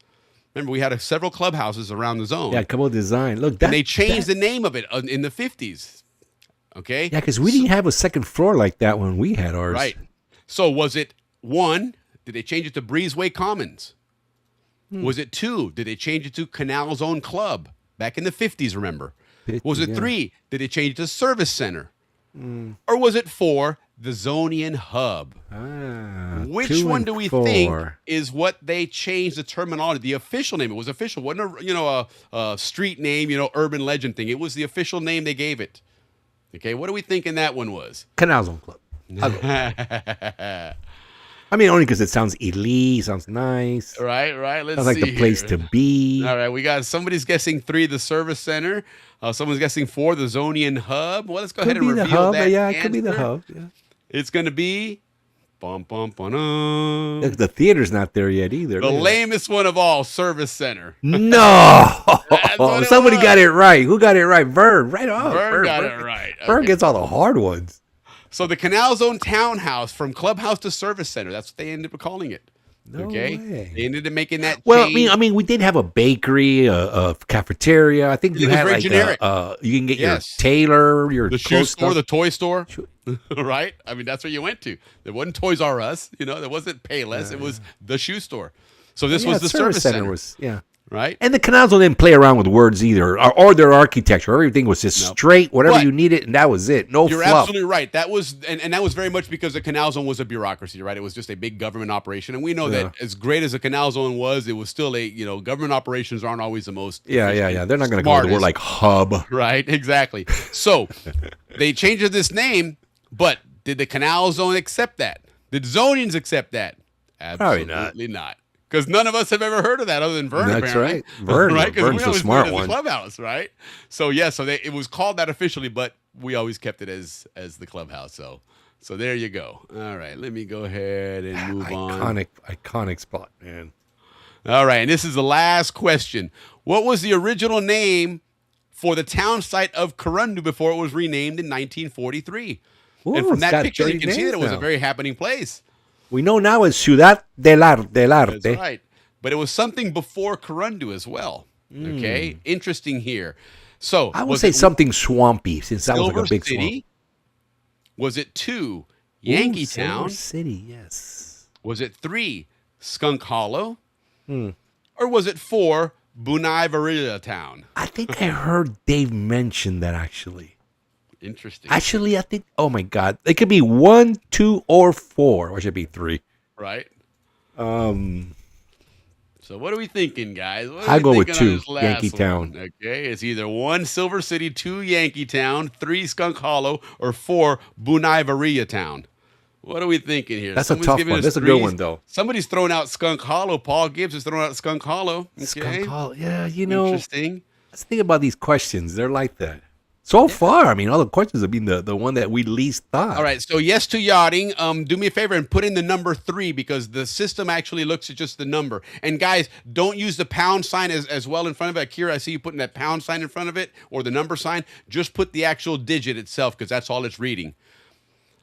Remember, we had several clubhouses around the zone. Yeah, come on, design. Look, and they changed the name of it in the 50s. Okay? Yeah, because we didn't have a second floor like that when we had ours. Right. So was it 1, did they change it to Breezeway Commons? Was it 2, did they change it to Canal Zone Club? Back in the 50s, remember? Was it 3, did they change it to Service Center? Or was it 4, the Zonian Hub? Which one do we think is what they changed the terminology? The official name. It was official. It wasn't a street name, urban legend thing. It was the official name they gave it. Okay, what are we thinking that one was? Canal Zone Club. I mean, only because it sounds elite, sounds nice. Right. Let's sounds like see the place here. to be. All right, we got somebody's guessing 3, the Service Center. Someone's guessing 4, the Zonian Hub. Well, let's go ahead and reveal hub. that. Yeah, it could be the answer. hub. Yeah. It's going to be bum. The theater's not there yet either. The lamest one of all, Service Center. No, somebody got it right. Who got it right? Vern, right on. Vern got it right. Vern Okay. gets all the hard ones. So the Canal Zone Townhouse, from clubhouse to service center. That's what they ended up calling it. No way. They ended up making that. Well, change. I mean, we did have a bakery, a cafeteria. I think you It was had very like generic. You can get your Yes. tailor, your The shoe clothes store, stuff. the toy store, right? I mean, that's where you went to. There wasn't Toys R Us, there wasn't Payless. It was the shoe store. So this was the service center. Right? And the Canal Zone didn't play around with words either, or their architecture. Everything was just straight, whatever But you needed, and that was it. No You're fluff. absolutely right. That was, and that was very much because the Canal Zone was a bureaucracy, right? It was just a big government operation, and we know that as great as the Canal Zone was, it was still a government operations aren't always the most Yeah. They're not going to go with the word smartest. like hub. Right, exactly. So they changed this name, but did the Canal Zone accept that? Did Zonians accept that? Probably Absolutely not. Because none of us have ever heard of that other than Vern, That's apparently. right. Vern, right? 'Cause Vern's we the always smart knew it as one. the clubhouse, right? So it was called that officially, but we always kept it as the clubhouse. So there you go. All right, let me go ahead and move on. Iconic spot, man. All right, and this is the last question. What was the original name for the town site of Corundu before it was renamed in 1943? And Ooh, from it's that got picture, you dirty can see that it names was a now. very happening place. We know now it's Ciudad del Arte. That's right. But it was something before Corundu as well. Okay, interesting here. So I would say something swampy since that was like a big City? swamp. Was it 2, Yankee Silver Town? City, yes. Was it 3, Skunk Hollow? Or was it 4, Bunaivarilla Town? I think I heard Dave mention that actually. Interesting. Actually, I think, oh my God, it could be 1, 2, or 4, or should it be 3? Right. So what are we thinking, guys? What are I we go with thinking on 2, this last Yankee one? Town. Okay, it's either 1, Silver City, 2, Yankee Town, 3, Skunk Hollow, or 4, Bunaivarilla Town. What are we thinking here? That's a tough giving one. us That's a good threes. one, though. Somebody's throwing out Skunk Hollow. Paul Gibbs is throwing out Skunk Hollow. Okay. Skunk Hollow. Yeah, you know. Interesting. Let's think about these questions. They're like that. So far, I mean, all the questions have been the one that we least thought. All right, so yes to yachting. Do me a favor and put in the number 3 because the system actually looks at just the number. And guys, don't use the pound sign as well in front of it. Akira, I see you putting that pound sign in front of it or the number sign. Just put the actual digit itself because that's all it's reading.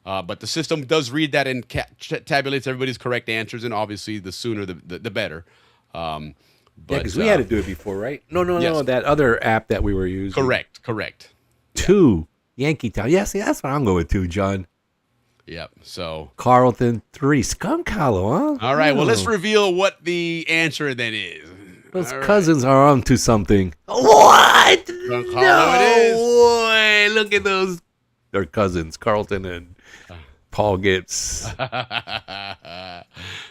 But the system does read that and tabulates everybody's correct answers, and obviously the sooner the better. Yeah, because we had to do it before, right? No, that other app that we were using. Correct. 2, Yankee Town. Yeah, see, that's what I'm going with 2, John. Yep, so. Carlton, 3, Skunk Hollow, huh? All right, well, let's reveal what the answer then is. Those cousins are onto something. What? Skunk Hollow it is. Boy, look at those. They're cousins, Carlton and Paul Gibbs.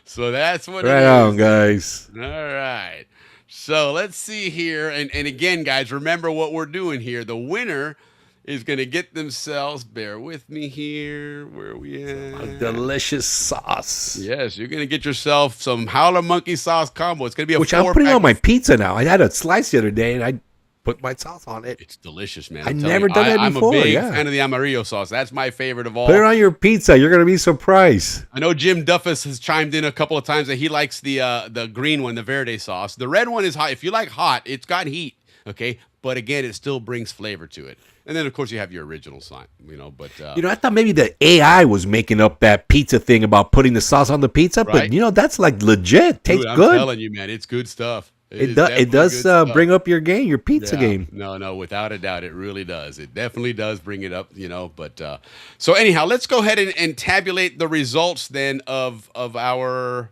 So that's what right it is. on, guys. All right. So let's see here. And again, guys, remember what we're doing here. The winner is going to get themselves, bear with me here. Where are we at? A delicious sauce. Yes, you're going to get yourself some Howler Monkey Sauce combo. It's going to be a Which I'm putting on my pizza now. I had a slice the other day, and I put my sauce on it. It's delicious, man. I've never done that before. I'm a big yeah. fan of the Amarillo sauce. That's my favorite of all. Put it on your pizza. You're going to be surprised. I know Jim Duffus has chimed in a couple of times that he likes the green one, the Verde sauce. The red one is hot. If you like hot, it's got heat, okay? But again, it still brings flavor to it. And then, of course, you have your original sign, but... I thought maybe the AI was making up that pizza thing about putting the sauce on the pizza, Right. but, that's like legit. Tastes I'm good. telling you, man, it's good stuff. It does bring up your game, your pizza game. No, without a doubt, it really does. It definitely does bring it up, but so anyhow, let's go ahead and tabulate the results then of our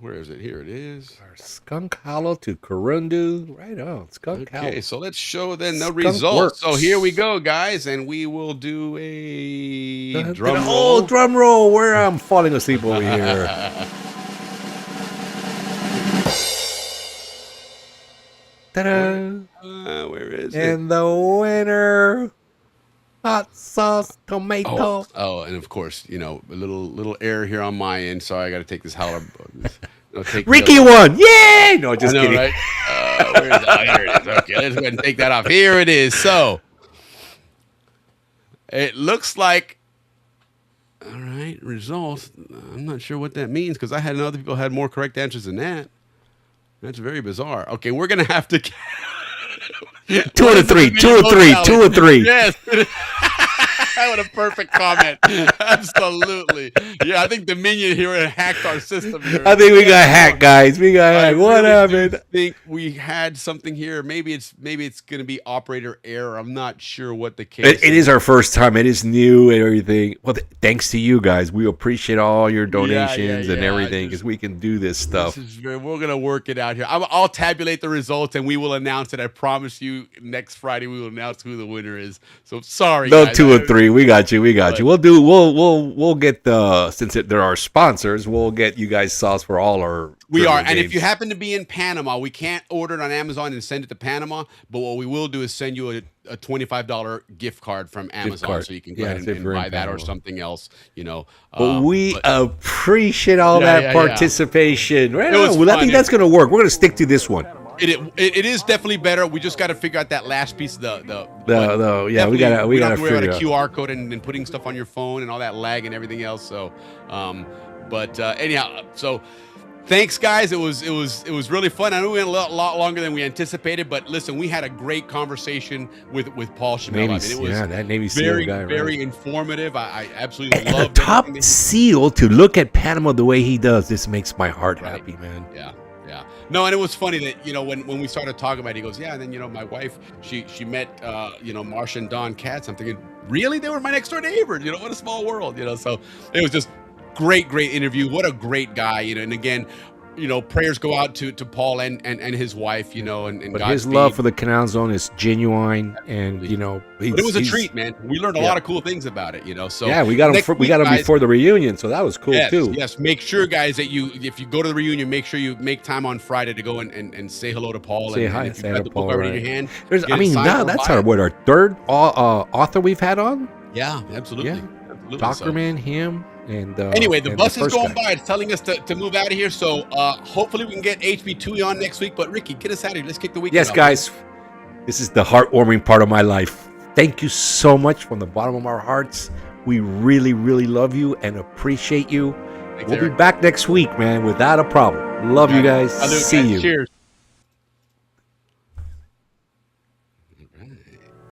where is it? Here it is. Our Skunk Hollow to Corundu. Right on. Skunk Hollow. Okay, so let's show then the Skunk results. works. So here we go, guys, and we will do a drum roll. Oh, drum roll. Where I'm falling asleep over here. Ta-da. Where is And the winner, hot sauce tomato. Oh, and of course, a little error here on my end. Sorry, I got to take this Howler. Ricky won. Yay! No, just kidding. Right? Where is it? Oh, here it is. Okay, let's go ahead and take that off. Here it is. So it looks like. All right, results. I'm not sure what that means because I had other people had more correct answers than that. That's very bizarre. Okay, we're gonna have to. 2 out of 3. 2 or 3. 2 or 3. Yes. What a perfect comment. Absolutely. Yeah, I think the minion here hacked our system here. I think we got hacked, guys. We got hacked. What happened? I think we had something here. Maybe it's going to be operator error. I'm not sure what the case It is our first time. It is new and everything. Well, thanks to you guys. We appreciate all your donations and everything because we can do this stuff. We're going to work it out here. I'll tabulate the results and we will announce it. I promise you next Friday we will announce who the winner is. So sorry, No, guys. 2 or 3. We got you. We'll get since they're our sponsors, we'll get you guys sauce for all our. We are. And games. if you happen to be in Panama, we can't order it on Amazon and send it to Panama. But what we will do is send you a $25 gift card from Amazon so you can go ahead and buy that or something else, But we appreciate all that participation. Right on. Well, I think that's going to work. We're going to stick to this one. It is definitely better. We just got to figure out that last piece. We gotta figure out a QR code and putting stuff on your phone and all that lag and everything else. So, anyhow, so thanks, guys. It was really fun. I know we went a lot longer than we anticipated, but listen, we had a great conversation with Paul Chamel. It was that Navy SEAL guy, very informative. I absolutely love the top SEAL to look at Panama the way he does. This makes my heart happy, man. Yeah. No, and it was funny that when we started talking about it, he goes, yeah, and then my wife she met Marsha and Don Katz. I'm thinking, really, they were my next door neighbors. What a small world. So it was just great interview. What a great guy. And again, prayers go out to Paul and his wife. And but his love for the Canal Zone is genuine, and but it was a treat, man. We learned a lot of cool things about it. So yeah, we got him before the reunion, so that was cool too. Yes, make sure, guys, that if you go to the reunion, make sure you make time on Friday to go and say hello to Paul. Say and hi, if say you've got hi the to book Paul. already Right. in your hand. That's our third author we've had on. Yeah, absolutely. Yeah. Dockerman, him, and anyway, the bus is going by. by. It's telling us to move out of here. So hopefully we can get HB Tui on next week. But Ricky, get us out of here. Let's kick the weekend. Yes, off. guys, this is the heartwarming part of my life. Thank you so much from the bottom of our hearts. We really, really love you and appreciate you. Thanks, we'll Eric. be back next week, man, without a problem. Love you guys. See you. Cheers.